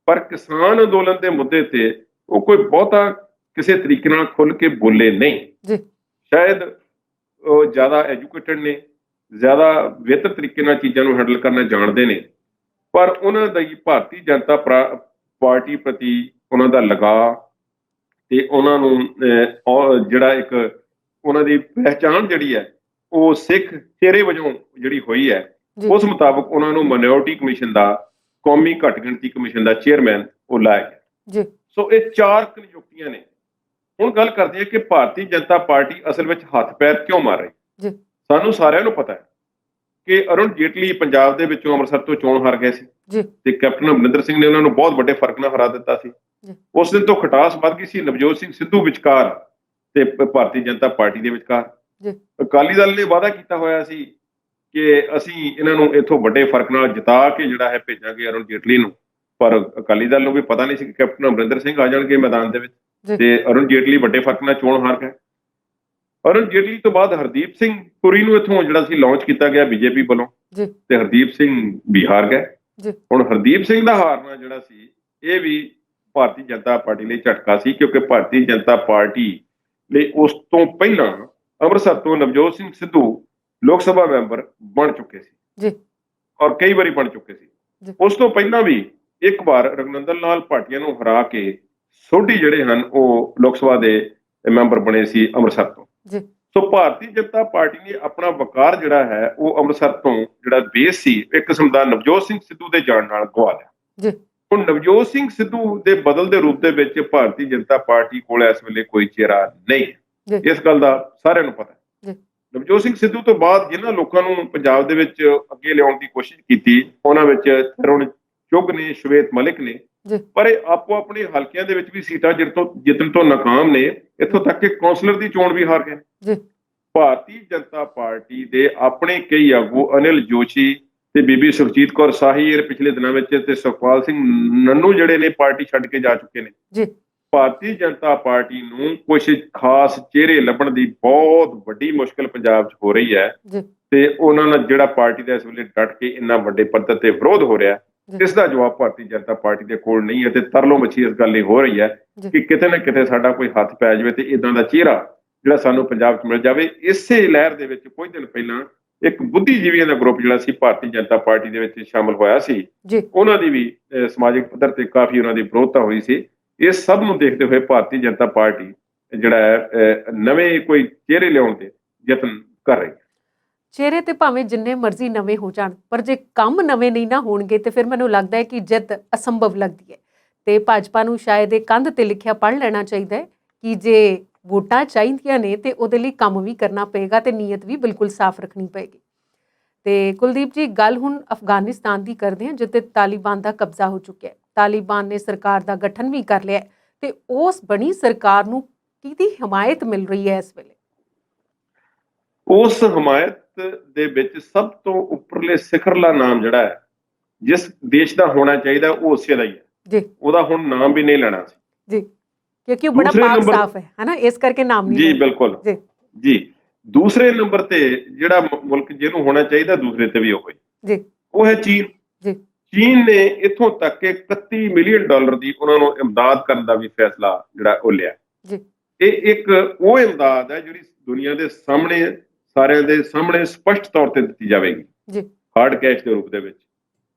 ਪਰ ਕਿਸਾਨ ਅੰਦੋਲਨ ਦੇ ਮੁੱਦੇ ਤੇ ਉਹ ਕੋਈ ਬਹੁਤਾ ਕਿਸੇ ਤਰੀਕੇ ਨਾਲ ਖੁੱਲ ਕੇ ਬੋਲੇ ਨਹੀਂ। ਸ਼ਾਇਦ ਉਹ ਜ਼ਿਆਦਾ ਐਜੂਕੇਟਡ ਨੇ, ਜ਼ਿਆਦਾ ਬਿਹਤਰ ਤਰੀਕੇ ਨਾਲ ਚੀਜ਼ਾਂ ਨੂੰ ਹੈਂਡਲ ਕਰਨਾ ਜਾਣਦੇ ਨੇ, ਪਰ ਉਹਨਾਂ ਦਾ ਭਾਰਤੀ ਜਨਤਾ ਪਾਰਟੀ ਪ੍ਰਤੀ ਉਹਨਾਂ ਦਾ ਲਗਾਅ ਤੇ ਉਹਨਾਂ ਨੂੰ ਜਿਹੜਾ ਇੱਕ ਉਹਨਾਂ ਦੀ ਪਹਿਚਾਣ ਜਿਹੜੀ ਹੈ ਉਹ ਸਿੱਖ ਚਿਹਰੇ ਵਜੋਂ ਜਿਹੜੀ ਹੋਈ ਹੈ, ਉਸ ਮੁਤਾਬਕ ਉਹਨਾਂ ਨੂੰ ਮਾਈਨੋਰਿਟੀ ਕਮਿਸ਼ਨ ਦਾ, ਕੌਮੀ ਘੱਟ ਗਿਣਤੀ ਕਮਿਸ਼ਨ ਦਾ ਚੇਅਰਮੈਨ ਉਹ ਲਾਇਆ ਗਿਆ। ਸੋ ਇਹ 4 ਨਿਯੁਕਤੀਆਂ ਨੇ। ਹੁਣ ਗੱਲ ਕਰਦੇ ਹਾਂ ਕਿ ਭਾਰਤੀ ਜਨਤਾ ਪਾਰਟੀ ਅਸਲ ਵਿੱਚ ਹੱਥ ਪੈਰ ਕਿਉਂ ਮਾਰ ਰਹੀ। ਸਾਨੂੰ ਸਾਰਿਆਂ ਨੂੰ ਪਤਾ ਹੈ ਕਿ ਅਰੁਣ ਜੇਟਲੀ ਪੰਜਾਬ ਦੇ ਵਿੱਚੋਂ ਅੰਮ੍ਰਿਤਸਰ ਤੋਂ ਚੋਣ ਹਾਰ ਗਏ ਸੀ ਤੇ ਕੈਪਟਨ ਅਮਰਿੰਦਰ ਸਿੰਘ ਨੇ ਉਹਨਾਂ ਨੂੰ ਬਹੁਤ ਵੱਡੇ ਫਰਕ ਨਾਲ ਹਰਾ ਦਿੱਤਾ ਸੀ। ਉਸ ਦਿਨ ਤੋਂ ਖਟਾਸ ਵੱਧ ਗਈ ਸੀ ਨਵਜੋਤ ਸਿੰਘ ਸਿੱਧੂ ਵਿਚਕਾਰ ਤੇ ਭਾਰਤੀ ਜਨਤਾ ਪਾਰਟੀ ਦੇ ਵਿਚਕਾਰ। ਅਕਾਲੀ ਦਲ ਨੇ ਵਾਅਦਾ ਕੀਤਾ ਹੋਇਆ ਸੀ ਕਿ ਅਸੀਂ ਇਹਨਾਂ ਨੂੰ ਇੱਥੋਂ ਵੱਡੇ ਫਰਕ ਨਾਲ ਜਿਤਾ ਕੇ ਜਿਹੜਾ ਹੈ ਭੇਜਾਂਗੇ ਅਰੁਣ ਜੇਟਲੀ ਨੂੰ, ਪਰ ਅਕਾਲੀ ਦਲ ਨੂੰ ਵੀ ਪਤਾ ਨਹੀਂ ਸੀ ਕਿ ਕੈਪਟਨ ਅਮਰਿੰਦਰ ਸਿੰਘ ਆ ਜਾਣਗੇ ਮੈਦਾਨ ਦੇ ਵਿੱਚ। ਜੀ। ਤੇ ਅਰੁਣ ਜੇਟਲੀ ਵੱਡੇ ਫਰਕ ਨਾਲ ਚੋਣ ਹਾਰ ਗਏ। ਅਰੁਣ ਜੇਟਲੀ ਤੋਂ ਬਾਅਦ ਹਰਦੀਪ ਸਿੰਘ ਪੁਰੀ ਨੂੰ ਇੱਥੋਂ ਜਿਹੜਾ ਸੀ ਲਾਂਚ ਕੀਤਾ ਗਿਆ ਬੀਜੇਪੀ ਵੱਲੋਂ, ਜੀ ਤੇ ਹਰਦੀਪ ਸਿੰਘ ਵੀ ਹਾਰ ਗਏ। ਜੀ ਹੁਣ ਹਰਦੀਪ ਸਿੰਘ ਦਾ ਹਾਰਨਾ ਜਿਹੜਾ ਸੀ ਇਹ ਵੀ ਭਾਰਤੀ ਜਨਤਾ ਪਾਰਟੀ ਲਈ ਝਟਕਾ ਸੀ, ਕਿਉਂਕਿ ਭਾਰਤੀ ਜਨਤਾ ਪਾਰਟੀ ਲਈ ਉਸ ਤੋਂ ਪਹਿਲਾਂ ਅੰਮ੍ਰਿਤਸਰ ਤੋਂ ਨਵਜੋਤ ਸਿੰਘ ਸਿੱਧੂ ਲੋਕ ਸਭਾ ਮੈਂਬਰ ਬਣ ਚੁੱਕੇ ਸੀ ਜੀ ਔਰ ਕਈ ਵਾਰੀ ਬਣ ਚੁੱਕੇ ਸੀ। ਜੀ। ਉਸ ਤੋਂ ਪਹਿਲਾਂ ਵੀ ਇੱਕ ਵਾਰ ਰਘੁਨੰਦਨ ਲਾਲ ਭਾਟੀਆ ਨੂੰ ਹਰਾ ਕੇ ਸੋਢੀ ਜਿਹੜੇ ਹਨ ਉਹ ਲੋਕ ਸਭਾ ਦੇ ਮੈਂਬਰ ਬਣੇ ਸੀ ਅੰਮ੍ਰਿਤਸਰ ਤੋਂ। ਜੀ ਸੋ ਭਾਰਤੀ ਜਨਤਾ ਪਾਰਟੀ ਨੇ ਆਪਣਾ ਵਕਾਰ ਜਿਹੜਾ ਹੈ ਉਹ ਅੰਮ੍ਰਿਤਸਰ ਤੋਂ ਜਿਹੜਾ ਬੇਸ ਸੀ ਇੱਕ ਕਿਸਮ ਦਾ ਨਵਜੋਤ ਸਿੰਘ ਸਿੱਧੂ ਦੇ ਜਾਣ ਨਾਲ ਗਵਾ ਲਿਆ। ਜੀ ਹੁਣ ਨਵਜੋਤ ਸਿੰਘ ਸਿੱਧੂ ਦੇ ਬਦਲਦੇ ਰੂਪ ਦੇ ਵਿੱਚ ਭਾਰਤੀ ਜਨਤਾ ਪਾਰਟੀ ਕੋਲ ਇਸ ਵੇਲੇ ਕੋਈ ਚਿਹਰਾ ਨਹੀਂ ਜੀ। ਹੈ, ਇਸ ਗੱਲ ਦਾ ਸਾਰਿਆਂ ਨੂੰ ਪਤਾ ਹੈ। ਜੀ। ਨਵਜੋਤ ਸਿੰਘ ਸਿੱਧੂ ਤੋਂ ਬਾਅਦ ਜਿਨ੍ਹਾਂ ਲੋਕਾਂ ਨੂੰ ਪੰਜਾਬ ਦੇ ਵਿੱਚ ਅੱਗੇ ਲਿਆਉਣ ਦੀ ਕੋਸ਼ਿਸ਼ ਕੀਤੀ ਉਹਨਾਂ ਵਿੱਚ ਤਰੁਣ ਚੁੱਘ ਨੇ, ਸ਼ਵੇਤ ਮਲਿਕ ਨੇ, ਜੀ। ਪਰ ਇਹ ਆਪੋ ਆਪਣੇ ਹਲਕਿਆਂ ਦੇ ਵਿੱਚ ਵੀ ਸੀਟਾਂ ਜਿੱਤਣ ਤੋਂ ਨਾਕਾਮ ਨੇ। ਇੱਥੋਂ ਤੱਕ ਕਿ ਕੌਂਸਲਰ ਦੀ ਚੋਣ ਵੀ ਹਾਰ ਗਏ। ਜੀ। ਭਾਰਤੀ ਜਨਤਾ ਪਾਰਟੀ ਦੇ ਆਪਣੇ ਕਈ ਆਗੂ ਅਨਿਲ ਜੋਸ਼ੀ ਤੇ ਬੀਬੀ ਸੁਖਜੀਤ ਕੌਰ ਸਾਹੀ ਇਹ ਪਿਛਲੇ ਦਿਨਾਂ ਵਿੱਚ ਤੇ ਸੁਖਪਾਲ ਸਿੰਘ ਨੰਨੂ ਜਿਹੜੇ ਨੇ ਪਾਰਟੀ ਛੱਡ ਕੇ ਜਾ ਚੁੱਕੇ ਨੇ। ਜੀ ਭਾਰਤੀ ਜਨਤਾ ਪਾਰਟੀ ਨੂੰ ਕੁਝ ਖਾਸ ਚਿਹਰੇ ਲੱਭਣ ਦੀ ਬਹੁਤ ਵੱਡੀ ਮੁਸ਼ਕਲ ਪੰਜਾਬ 'ਚ ਹੋ ਰਹੀ ਹੈ। ਜੀ ਤੇ ਉਹਨਾਂ ਨਾਲ ਜਿਹੜਾ ਪਾਰਟੀ ਦਾ ਇਸ ਵੇਲੇ ਡਟ ਕੇ ਇੰਨਾ ਵੱਡੇ ਪੱਧਰ ਤੇ ਵਿਰੋਧ ਹੋ ਰਿਹਾ, ਜੀ। ਇਸ ਦਾ ਜਵਾਬ ਭਾਰਤੀ ਜਨਤਾ ਪਾਰਟੀ ਦੇ ਕੋਲ ਨਹੀਂ ਹੈ। ਤੇ ਤਰਲੋ ਮੱਛੀ ਇਸ ਗੱਲ ਲਈ ਹੋ ਰਹੀ ਹੈ ਜੀ। ਕਿ ਕਿਤੇ ਨਾ ਕਿਤੇ ਸਾਡਾ ਕੋਈ ਹੱਥ ਪੈ ਜਾਵੇ ਤੇ ਇਦਾਂ ਦਾ ਚਿਹਰਾ ਜਿਹੜਾ ਸਾਨੂੰ ਪੰਜਾਬ 'ਚ ਮਿਲ ਜਾਵੇ। ਇਸੇ ਲਹਿਰ ਦੇ ਵਿੱਚ ਕੁਝ ਦਿਨ ਪਹਿਲਾਂ ਇੱਕ ਬੁੱਧੀਜੀਵੀਆਂ ਦਾ ਗਰੁੱਪ ਜਿਹੜਾ ਸੀ ਭਾਰਤੀ ਜਨਤਾ ਪਾਰਟੀ ਦੇ ਵਿੱਚ ਸ਼ਾਮਲ ਹੋਇਆ ਸੀ। ਜੀ ਉਹਨਾਂ ਦੀ ਵੀ ਸਮਾਜਿਕ ਪੱਧਰ ਤੇ ਕਾਫੀ ਉਹਨਾਂ ਦੀ ਵਿਰੋਧਤਾ ਹੋਈ ਸੀ। ਇਸ ਸਭ ਨੂੰ ਦੇਖਦੇ ਹੋਏ ਭਾਰਤੀ ਜਨਤਾ ਪਾਰਟੀ ਜਿਹੜਾ ਹੈ ਨਵੇਂ ਕੋਈ ਚਿਹਰੇ ਲਿਆਉਣ ਦੇ ਯਤਨ ਕਰ ਰਹੀ ਹੈ। ਚਿਹਰੇ ਤੇ ਭਾਵੇਂ ਜਿੰਨੇ ਮਰਜ਼ੀ ਨਵੇਂ ਹੋ ਜਾਣ, ਪਰ ਜੇ ਕੰਮ ਨਵੇਂ ਨਹੀਂ ਨਾ ਹੋਣਗੇ ਤੇ ਫਿਰ ਮੈਨੂੰ ਲੱਗਦਾ ਹੈ ਕਿ ਜਿੱਤ ਅਸੰਭਵ ਲੱਗਦੀ ਹੈ। ਤੇ ਭਾਜਪਾ ਨੂੰ ਸ਼ਾਇਦ ਇਹ ਕੰਧ ਤੇ ਲਿਖਿਆ ਪੜ੍ਹ ਲੈਣਾ ਚਾਹੀਦਾ ਹੈ ਕਿ ਜੇ ਵੋਟਾਂ ਚਾਹੀਦੀਆਂ ਨੇ ਤੇ ਉਹਦੇ ਲਈ ਕੰਮ ਵੀ ਕਰਨਾ ਪਏਗਾ ਤੇ ਨੀਅਤ ਵੀ ਬਿਲਕੁਲ ਸਾਫ਼ ਰੱਖਣੀ ਪਏਗੀ। ਤੇ ਕੁਲਦੀਪ ਜੀ, ਗੱਲ ਹੁਣ ਅਫਗਾਨਿਸਤਾਨ ਦੀ ਕਰਦੇ ਹਾਂ ਜਿੱਥੇ ਤਾਲਿਬਾਨ ਦਾ ਕਬਜ਼ਾ ਹੋ ਚੁੱਕਿਆ ਹੈ। ਤਾਲਿਬਾਨ ਨੇ ਸਰਕਾਰ ਦਾ ਗਠਨ ਵੀ ਕਰ ਲਿਆ ਤੇ ਉਸ ਬਣੀ ਸਰਕਾਰ ਨੂੰ ਕਿਹਦੀ ਹਮਾਇਤ ਮਿਲ ਰਹੀ ਹੈ ਇਸ ਵੇਲੇ? ਉਸ ਹਮਾਇਤ ਦੇ ਵਿੱਚ ਸਭ ਤੋਂ ਉੱਪਰਲੇ ਸਿਖਰਲਾ ਨਾਮ ਜਿਹੜਾ ਹੈ ਜਿਸ ਦੇਸ਼ ਦਾ ਹੋਣਾ ਚਾਹੀਦਾ ਉਹ ਉਸੇ ਦਾ ਹੀ ਹੈ। ਜੀ ਉਹਦਾ ਹੁਣ ਨਾਮ ਵੀ ਨਹੀਂ ਲੈਣਾ ਸੀ ਜੀ, ਕਿਉਂਕਿ ਉਹ ਬੜਾ ਦੂਸਰੇ ਪਾਕ ਨੰਬਰ- ਸਾਫ਼ ਹੈ ਨਾ, ਇਸ ਕਰਕੇ ਨਾਮ ਨਹੀਂ ਜੀ। ਲੈਣਾ। ਬਿਲਕੁਲ ਜੀ ਜੀ। ਦੂਸਰੇ ਨੰਬਰ ਤੇ ਜਿਹੜਾ ਮੁਲਕ ਜਿਹਨੂੰ ਹੋਣਾ ਚਾਹੀਦਾ ਦੂਸਰੇ ਤੇ ਵੀ ਉਹ ਹੀ, ਜੀ ਉਹ ਹੈ ਚੀਨ। ਜੀ ਚੀਨ ਨੇ ਇੱਥੋਂ ਤੱਕ ਕਿ $31 ਮਿਲੀਅਨ ਦੀ ਉਹਨਾਂ ਨੂੰ ਇਮਦਾਦ ਕਰਨ ਦਾ ਵੀ ਫੈਸਲਾ ਜਿਹੜਾ ਉਹ ਲਿਆ। ਜੀ ਇਹ ਇੱਕ ਉਹ ਇਮਦਾਦ ਹੈ ਜਿਹੜੀ ਦੁਨੀਆ ਦੇ ਸਾਹਮਣੇ, ਸਾਰਿਆਂ ਦੇ ਸਾਹਮਣੇ ਸਪਸ਼ਟ ਤੌਰ ਤੇ ਦਿੱਤੀ ਜਾਵੇਗੀ ਜੀ ਹਾਰਡ ਕੈਸ਼ ਦੇ ਰੂਪ ਦੇ ਵਿੱਚ।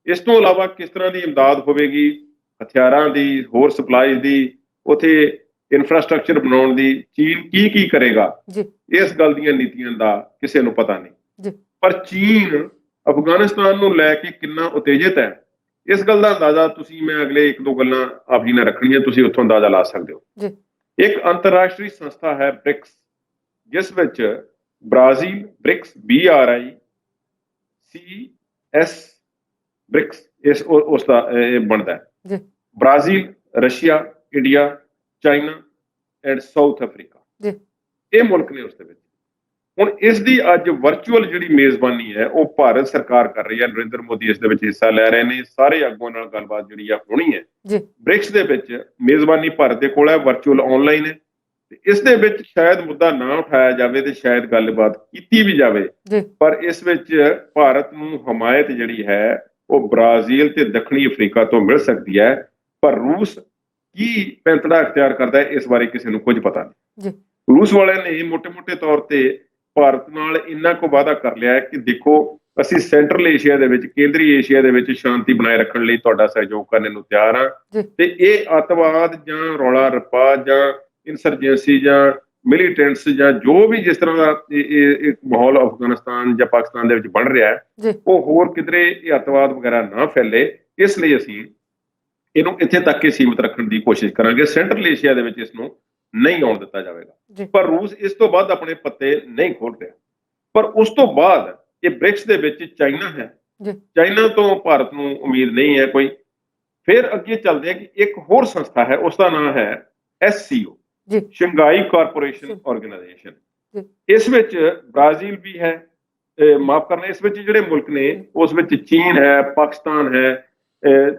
ਇਸ ਤੋਂ ਇਲਾਵਾ ਕਿਸ ਤਰ੍ਹਾਂ ਦੀ ਇਮਦਾਦ ਹੋਵੇਗੀ, ਹਥਿਆਰਾਂ ਦੀ, ਹੋਰ ਸਪਲਾਈ ਦੀ, ਉਥੇ ਇਨਫਰਾਸਟ੍ਰਕਚਰ ਬਣਾਉਣ ਦੀ, ਚੀਨ ਕੀ ਕਰੇਗਾ, ਜੀ ਇਸ ਗੱਲ ਦੀਆਂ ਨੀਤੀਆਂ ਦਾ ਕਿਸੇ ਨੂੰ ਪਤਾ ਨਹੀਂ। ਜੀ ਪਰ ਚੀਨ ਅਫਗਾਨਿਸਤਾਨ ਨੂੰ ਲੈ ਕੇ ਕਿੰਨਾ ਉਤੇਜਿਤ ਹੈ, ਇਸ ਗੱਲ ਦਾ ਅੰਦਾਜ਼ਾ ਤੁਸੀਂ, ਮੈਂ ਅਗਲੇ ਇੱਕ ਦੋ ਗੱਲਾਂ ਆਪ ਜੀ ਨਾਲ ਰੱਖਣੀਆਂ, ਤੁਸੀਂ ਉੱਥੋਂ ਅੰਦਾਜ਼ਾ ਲਾ ਸਕਦੇ ਹੋ। ਜੀ ਇੱਕ ਅੰਤਰਰਾਸ਼ਟਰੀ ਸੰਸਥਾ ਹੈ ਬ੍ਰਿਕਸ, ਜਿਸ ਵਿੱਚ ਬ੍ਰਾਜ਼ੀਲ, ਬ੍ਰਿਕਸ BRICS ਬ੍ਰਿਕਸ ਉਸ ਦਾ ਬਣਦਾ ਹੈ। ਜੀ Brazil, Russia, India, China and south Africa, ਜੀ ਇਹ ਮੁਲਕ ਨੇ ਉਸ ਦੇ ਵਿੱਚ। ਹੁਣ ਇਸ ਦੀ ਅੱਜ ਵਰਚੁਅਲ ਜਿਹੜੀ ਮੇਜ਼ਬਾਨੀ ਹੈ ਉਹ ਭਾਰਤ ਸਰਕਾਰ ਕਰ ਰਹੀ ਹੈ। ਨਰਿੰਦਰ ਮੋਦੀ ਇਸ ਦੇ ਵਿੱਚ ਹਿੱਸਾ ਲੈ ਰਹੇ ਨੇ। ਸਾਰੇ ਆਗੂਆਂ ਨਾਲ ਗੱਲਬਾਤ ਜਿਹੜੀ ਆ ਹੋਣੀ ਹੈ। ਜੀ ਬ੍ਰਿਕਸ ਦੇ ਵਿੱਚ ਮੇਜ਼ਬਾਨੀ ਭਾਰਤ ਦੇ ਕੋਲ ਹੈ, ਵਰਚੁਅਲ ਆਨਲਾਈਨ ਹੈ। ਤੇ ਇਸ ਦੇ ਵਿੱਚ ਸ਼ਾਇਦ ਮੁੱਦਾ ਨਾ ਉਠਾਇਆ ਜਾਵੇ ਤੇ ਸ਼ਾਇਦ ਗੱਲਬਾਤ ਕੀਤੀ ਵੀ ਜਾਵੇ, ਜੀ ਪਰ ਇਸ ਵਿੱਚ ਭਾਰਤ ਨੂੰ ਹਮਾਇਤ ਜਿਹੜੀ ਹੈ ਉਹ ਬ੍ਰਾਜ਼ੀਲ ਤੇ ਦੱਖਣੀ ਅਫਰੀਕਾ ਤੋਂ ਮਿਲ ਸਕਦੀ ਹੈ। ਪਰ ਰੂਸ ਕੀ ਪੈਂਤੜਾ ਅਖਤਿਆਰ ਕਰਦਾ ਹੈ ਇਸ ਬਾਰੇ ਕਿਸੇ ਨੂੰ ਕੁਝ ਪਤਾ ਨਹੀਂ। ਜੀ ਰੂਸ ਵਾਲਿਆਂ ਨੇ ਮੋٹے-ਮੋٹے ਤੌਰ ਤੇ ਭਾਰਤ ਨਾਲ ਇੰਨਾ ਕੁ ਵਾਅਦਾ ਕਰ ਲਿਆ ਹੈ ਕਿ ਦੇਖੋ, ਅਸੀਂ ਸੈਂਟਰਲ ਏਸ਼ੀਆ ਦੇ ਵਿੱਚ, ਕੇਂਦਰੀ ਏਸ਼ੀਆ ਦੇ ਵਿੱਚ ਸ਼ਾਂਤੀ ਬਣਾਏ ਰੱਖਣ ਲਈ ਤੁਹਾਡਾ ਸਹਿਯੋਗ ਕਰਨ ਨੂੰ ਤਿਆਰ ਹਾਂ। ਜੀ ਤੇ ਇਹ ਅੱਤਵਾਦ ਜਾਂ ਰੌਲਾ ਰੱਪਾ ਜਾਂ ਇਨਸਰਜੈਂਸੀ ਜਾਂ ਮਿਲੀਟੈਂਟਸ ਜਾਂ ਜੋ ਵੀ ਜਿਸ ਤਰ੍ਹਾਂ ਦਾ ਇਹ ਮਾਹੌਲ ਅਫਗਾਨਿਸਤਾਨ ਜਾਂ ਪਾਕਿਸਤਾਨ ਦੇ ਵਿੱਚ ਬਣ ਰਿਹਾ ਹੈ, ਜੀ ਉਹ ਹੋਰ ਕਿਧਰੇ ਇਹ ਅੱਤਵਾਦ ਵਗੈਰਾ ਨਾ ਫੈਲੇ। ਇਸ ਲਈ ਅਸੀਂ ਇਹਨੂੰ ਇੱਥੇ ਤੱਕ ਹੀ ਸੀਮਿਤ ਰੱਖਣ ਦੀ ਕੋਸ਼ਿਸ਼ ਕਰਾਂਗੇ। ਸੈਂਟਰਲ ਏਸ਼ੀਆ ਦੇ ਵਿੱਚ ਇਸ ਨੂੰ ਨਹੀਂ ਆਉਣ ਦਿੱਤਾ ਜਾਵੇਗਾ। ਜੀ ਪਰ ਰੂਸ ਇਸ ਤੋਂ ਬਾਅਦ ਆਪਣੇ ਪੱਤੇ ਨਹੀਂ ਖੋਲ ਰਿਹਾ। ਪਰ ਉਸ ਤੋਂ ਬਾਅਦ ਇਹ ਬ੍ਰਿਕਸ ਦੇ ਵਿੱਚ ਚਾਈਨਾ ਹੈ। ਜੀ ਚਾਈਨਾ ਤੋਂ ਭਾਰਤ ਨੂੰ ਉਮੀਦ ਨਹੀਂ ਹੈ ਕੋਈ। ਫਿਰ ਅੱਗੇ ਚੱਲਦੇ ਆ ਕਿ ਇੱਕ ਹੋਰ ਸੰਸਥਾ ਹੈ, ਉਸ ਦਾ ਨਾਮ ਹੈ SCO, ਜੀ ਸ਼ੰਘਾਈ ਕਾਰਪੋਰੇਸ਼ਨ ਆਰਗੇਨਾਈਜੇਸ਼ਨ। ਜੀ ਇਸ ਵਿੱਚ ਬ੍ਰਾਜ਼ੀਲ ਵੀ ਹੈ, ਮਾਫ ਕਰਨਾ, ਇਸ ਵਿੱਚ ਜਿਹੜੇ ਮੁਲਕ ਨੇ ਉਸ ਵਿੱਚ ਚੀਨ ਹੈ, ਪਾਕਿਸਤਾਨ ਹੈ,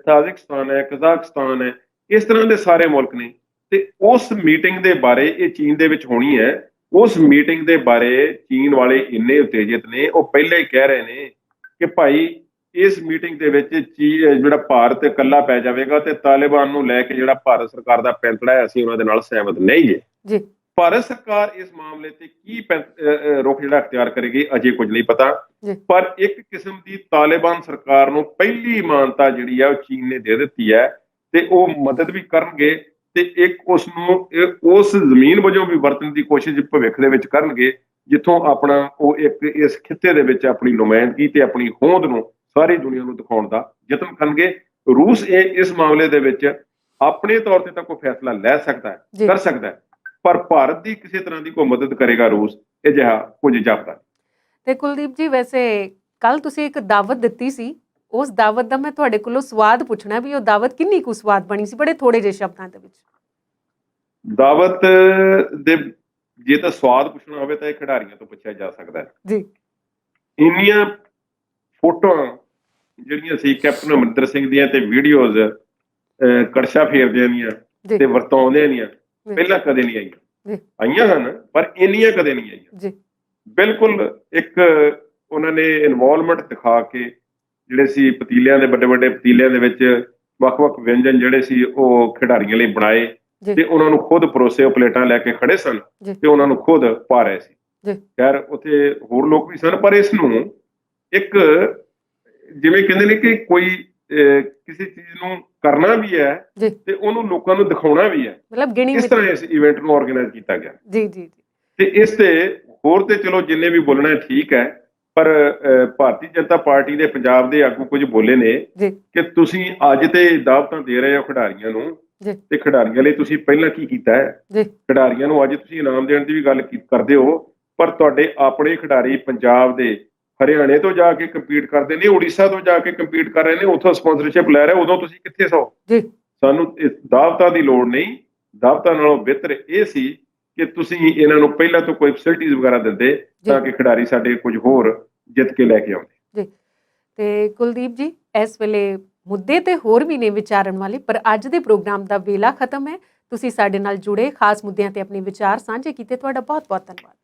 ਤਾਜ਼ਿਕਸਤਾਨ ਹੈ, ਕਜ਼ਾਕਿਸਤਾਨ ਹੈ, ਇਸ ਤਰ੍ਹਾਂ ਦੇ ਸਾਰੇ ਮੁਲਕ ਨੇ। ਤੇ ਉਸ ਮੀਟਿੰਗ ਦੇ ਬਾਰੇ ਇਹ ਚੀਨ ਦੇ ਵਿੱਚ ਹੋਣੀ ਹੈ। ਉਸ ਮੀਟਿੰਗ ਦੇ ਬਾਰੇ ਚੀਨ ਵਾਲੇ ਇੰਨੇ ਉਤੇਜਿਤ ਨੇ, ਉਹ ਪਹਿਲਾਂ ਹੀ ਕਹਿ ਰਹੇ ਨੇ ਕਿ ਭਾਈ ਇਸ ਮੀਟਿੰਗ ਦੇ ਵਿੱਚ ਜਿਹੜਾ ਭਾਰਤ ਇਕੱਲਾ ਪੈ ਜਾਵੇਗਾ ਤੇ ਤਾਲਿਬਾਨ ਨੂੰ ਲੈ ਕੇ ਜਿਹੜਾ ਭਾਰਤ ਸਰਕਾਰ ਦਾ ਪੈਂਤੜਾ ਹੈ, ਅਸੀਂ ਉਹਨਾਂ ਦੇ ਨਾਲ ਸਹਿਮਤ ਨਹੀਂ ਜੇ। ਜੀ ਭਾਰਤ ਸਰਕਾਰ ਇਸ ਮਾਮਲੇ ਤੇ ਕੀ ਰੁਖ ਜਿਹੜਾ ਅਖਤਿਆਰ ਕਰੇਗੀ ਅਜੇ ਕੁਝ ਨਹੀਂ ਪਤਾ, ਜੀ ਪਰ ਇੱਕ ਕਿਸਮ ਦੀ ਤਾਲਿਬਾਨ ਸਰਕਾਰ ਨੂੰ ਪਹਿਲੀ ਮਾਨਤਾ ਜਿਹੜੀ ਹੈ ਉਹ ਚੀਨ ਨੇ ਦੇ ਦਿੱਤੀ ਹੈ ਤੇ ਉਹ ਮਦਦ ਵੀ ਕਰਨਗੇ ਤੇ ਇੱਕ ਉਸ ਨੂੰ ਉਸ ਜ਼ਮੀਨ ਵਜੋਂ ਵੀ ਵਰਤਣ ਦੀ ਕੋਸ਼ਿਸ਼ ਭਵਿੱਖ ਦੇ ਵਿੱਚ ਕਰਨਗੇ ਜਿੱਥੋਂ ਆਪਣਾ ਉਹ ਇੱਕ ਇਸ ਖਿੱਤੇ ਦੇ ਵਿੱਚ ਆਪਣੀ ਨੁਮਾਇੰਦਗੀ ਤੇ ਆਪਣੀ ਹੋਂਦ ਨੂੰ ਸਾਰੀ ਦੁਨੀਆ ਨੂੰ ਦਿਖਾਉਣ ਦਾ ਯਤਨ ਕਰਨਗੇ। ਰੂਸ ਇਸ ਮਾਮਲੇ ਦੇ ਵਿੱਚ ਆਪਣੇ ਤੌਰ ਤੇ ਤਾਂ ਕੋਈ ਫੈਸਲਾ ਲੈ ਸਕਦਾ ਹੈ, ਕਰ ਸਕਦਾ ਹੈ, ਪਰ ਭਾਰਤ ਦੀ ਕਿਸੇ ਤਰ੍ਹਾਂ ਦੀ ਕੋਈ ਮਦਦ ਕਰੇਗਾ ਰੂਸ, ਇਹ ਜਿਹਾ ਕੁਝ ਜਾਪਦਾ। ਤੇ ਕੁਲਦੀਪ ਜੀ, ਵੈਸੇ ਕੱਲ ਤੁਸੀਂ ਇੱਕ ਦਾਵਤ ਦਿੱਤੀ ਸੀ, ਉਸ ਦਾਵਤ ਦਾ ਮੈਂ ਤੁਹਾਡੇ ਕੋਲੋਂ ਸਵਾਦ ਪੁੱਛਣਾ ਵੀ ਉਹ ਦਾਵਤ ਕਿੰਨੀ ਕੁ ਸਵਾਦ ਬਣੀ ਸੀ, ਬੜੇ ਥੋੜੇ ਜਿਹੇ ਸ਼ਬਦਾਂ ਦੇ ਵਿੱਚ। ਦਾਵਤ ਦੇ ਜੇ ਤਾਂ ਸਵਾਦ ਪੁੱਛਣਾ ਹੋਵੇ ਤਾਂ ਇਹ ਖਿਡਾਰੀਆਂ ਤੋਂ ਪੁੱਛਿਆ ਜਾ ਸਕਦਾ ਹੈ ਜੀ। ਇੰਨੀਆਂ ਫੋਟੋਆਂ ਜਿਹੜੀਆਂ ਸੀ ਕੈਪਟਨ ਅਮਰਿੰਦਰ ਸਿੰਘ ਦੀਆਂ ਤੇ ਵੀਡੀਓਜ਼ ਕੜਛਾ ਫੇਰਦਿਆਂ ਦੀਆਂ ਤੇ ਵਰਤਾਉਂਦਿਆਂ ਦੀਆਂ ਪਹਿਲਾਂ ਕਦੇ ਨਹੀਂ ਆਈਆਂ। ਆਈਆਂ ਹਨ ਪਰ ਇੰਨੀਆਂ ਕਦੇ ਨਹੀਂ ਆਈਆਂ ਜੀ। ਬਿਲਕੁਲ ਇੱਕ ਉਹਨਾਂ ਨੇ ਇਨਵੋਲਵਮੈਂਟ ਦਿਖਾ ਕੇ ਜਿਹੜੇ ਸੀ ਪਤੀਲਿਆਂ ਦੇ ਵੱਡੇ ਵੱਡੇ ਪਤੀਲਿਆਂ ਦੇ ਵਿੱਚ ਵੱਖ-ਵੱਖ ਵਿਅੰਜਨ ਜਿਹੜੇ ਸੀ ਉਹ ਖਿਡਾਰੀਆਂ ਲਈ ਬਣਾਏ ਤੇ ਉਹਨਾਂ ਨੂੰ ਖੁਦ ਪਰੋਸੇ, ਉਹ ਪਲੇਟਾਂ ਲੈ ਕੇ ਖੜੇ ਸਨ ਤੇ ਉਹਨਾਂ ਨੂੰ ਖੁਦ ਪਾ ਰਹੇ ਸੀ। ਖੈਰ ਉੱਥੇ ਹੋਰ ਲੋਕ ਵੀ ਸਨ, ਪਰ ਇਸ ਨੂੰ ਇੱਕ ਜਿਵੇਂ ਕਹਿੰਦੇ ਨੇ ਕਿ ਕੋਈ ਕਿਸੇ ਚੀਜ਼ ਨੂੰ ਕਰਨਾ ਵੀ ਹੈ ਤੇ ਉਹਨੂੰ ਲੋਕਾਂ ਨੂੰ ਦਿਖਾਉਣਾ ਵੀ ਹੈ, ਮਤਲਬ ਇਸ ਤਰ੍ਹਾਂ ਇਸ ਇਵੈਂਟ ਨੂੰ ਆਰਗੇਨਾਈਜ਼ ਕੀਤਾ ਗਿਆ। ਜੀ ਜੀ। ਤੇ ਇਸ ਤੇ ਹੋਰ ਤੇ ਚਲੋ ਜਿੰਨੇ ਵੀ ਬੋਲਣਾ ਠੀਕ ਹੈ, ਪਰ ਭਾਰਤੀ ਜਨਤਾ ਪਾਰਟੀ ਦੇ ਪੰਜਾਬ ਦੇ ਆਗੂ ਕੁਝ ਬੋਲੇ ਨੇ ਕਿ ਤੁਸੀਂ ਅੱਜ ਤੇ ਦਾਅਵਤਾਂ ਦੇ ਰਹੇ ਹੋ ਖਿਡਾਰੀਆਂ ਨੂੰ ਤੇ ਖਿਡਾਰੀਆਂ ਲਈ ਤੁਸੀਂ ਪਹਿਲਾਂ ਕੀ ਕੀਤਾ ਹੈ। ਖਿਡਾਰੀਆਂ ਨੂੰ ਅੱਜ ਤੁਸੀਂ ਇਨਾਮ ਦੇਣ ਦੀ ਵੀ ਗੱਲ ਕਰਦੇ ਹੋ, ਪਰ ਤੁਹਾਡੇ ਆਪਣੇ ਖਿਡਾਰੀ ਪੰਜਾਬ ਦੇ ਹਰਿਆਣੇ ਤੋਂ ਜਾ ਕੇ ਕੰਪੀਟ ਕਰਦੇ ਨੇ, ਉੜੀਸਾ ਤੋਂ ਜਾ ਕੇ ਕੰਪੀਟ ਕਰ ਰਹੇ ਨੇ, ਉੱਥੋਂ ਸਪਾਂਸਰਸ਼ਿਪ ਲੈ ਰਹੇ, ਉਦੋਂ ਤੁਸੀਂ ਕਿੱਥੇ ਸੋ। ਸਾਨੂੰ ਇਸ ਦਾਅਵਤਾਂ ਦੀ ਲੋੜ ਨਹੀਂ। ਦਾਅਵਤਾਂ ਨਾਲੋਂ ਬਿਹਤਰ ਇਹ ਸੀ ਕਿ ਤੁਸੀਂ ਇਹਨਾਂ ਨੂੰ ਪਹਿਲਾਂ ਤੋਂ ਕੋਈ ਫੈਸਿਲਿਟੀਜ਼ ਵਗੈਰਾ ਦਿੰਦੇ ਤਾਂ ਕਿ ਖਿਡਾਰੀ ਸਾਡੇ ਕੁਝ ਹੋਰ ਜਿੱਤ ਕੇ ਲੈ ਕੇ ਆਉਂਦੇ। ਤੇ ਕੁਲਦੀਪ ਜੀ, ਇਸ ਵੇਲੇ ਮੁੱਦੇ ਤੇ ਹੋਰ ਵੀ ਨੇ ਵਿਚਾਰਨ ਵਾਲੇ, ਪਰ ਅੱਜ ਦੇ ਪ੍ਰੋਗਰਾਮ ਦਾ ਵੇਲਾ ਖਤਮ ਹੈ। ਤੁਸੀਂ ਸਾਡੇ ਨਾਲ ਜੁੜੇ, ਖਾਸ ਮੁੱਦਿਆਂ ਤੇ ਆਪਣੇ ਵਿਚਾਰ ਸਾਂਝੇ ਕੀਤੇ, ਤੁਹਾਡਾ ਬਹੁਤ ਬਹੁਤ ਧੰਨਵਾਦ।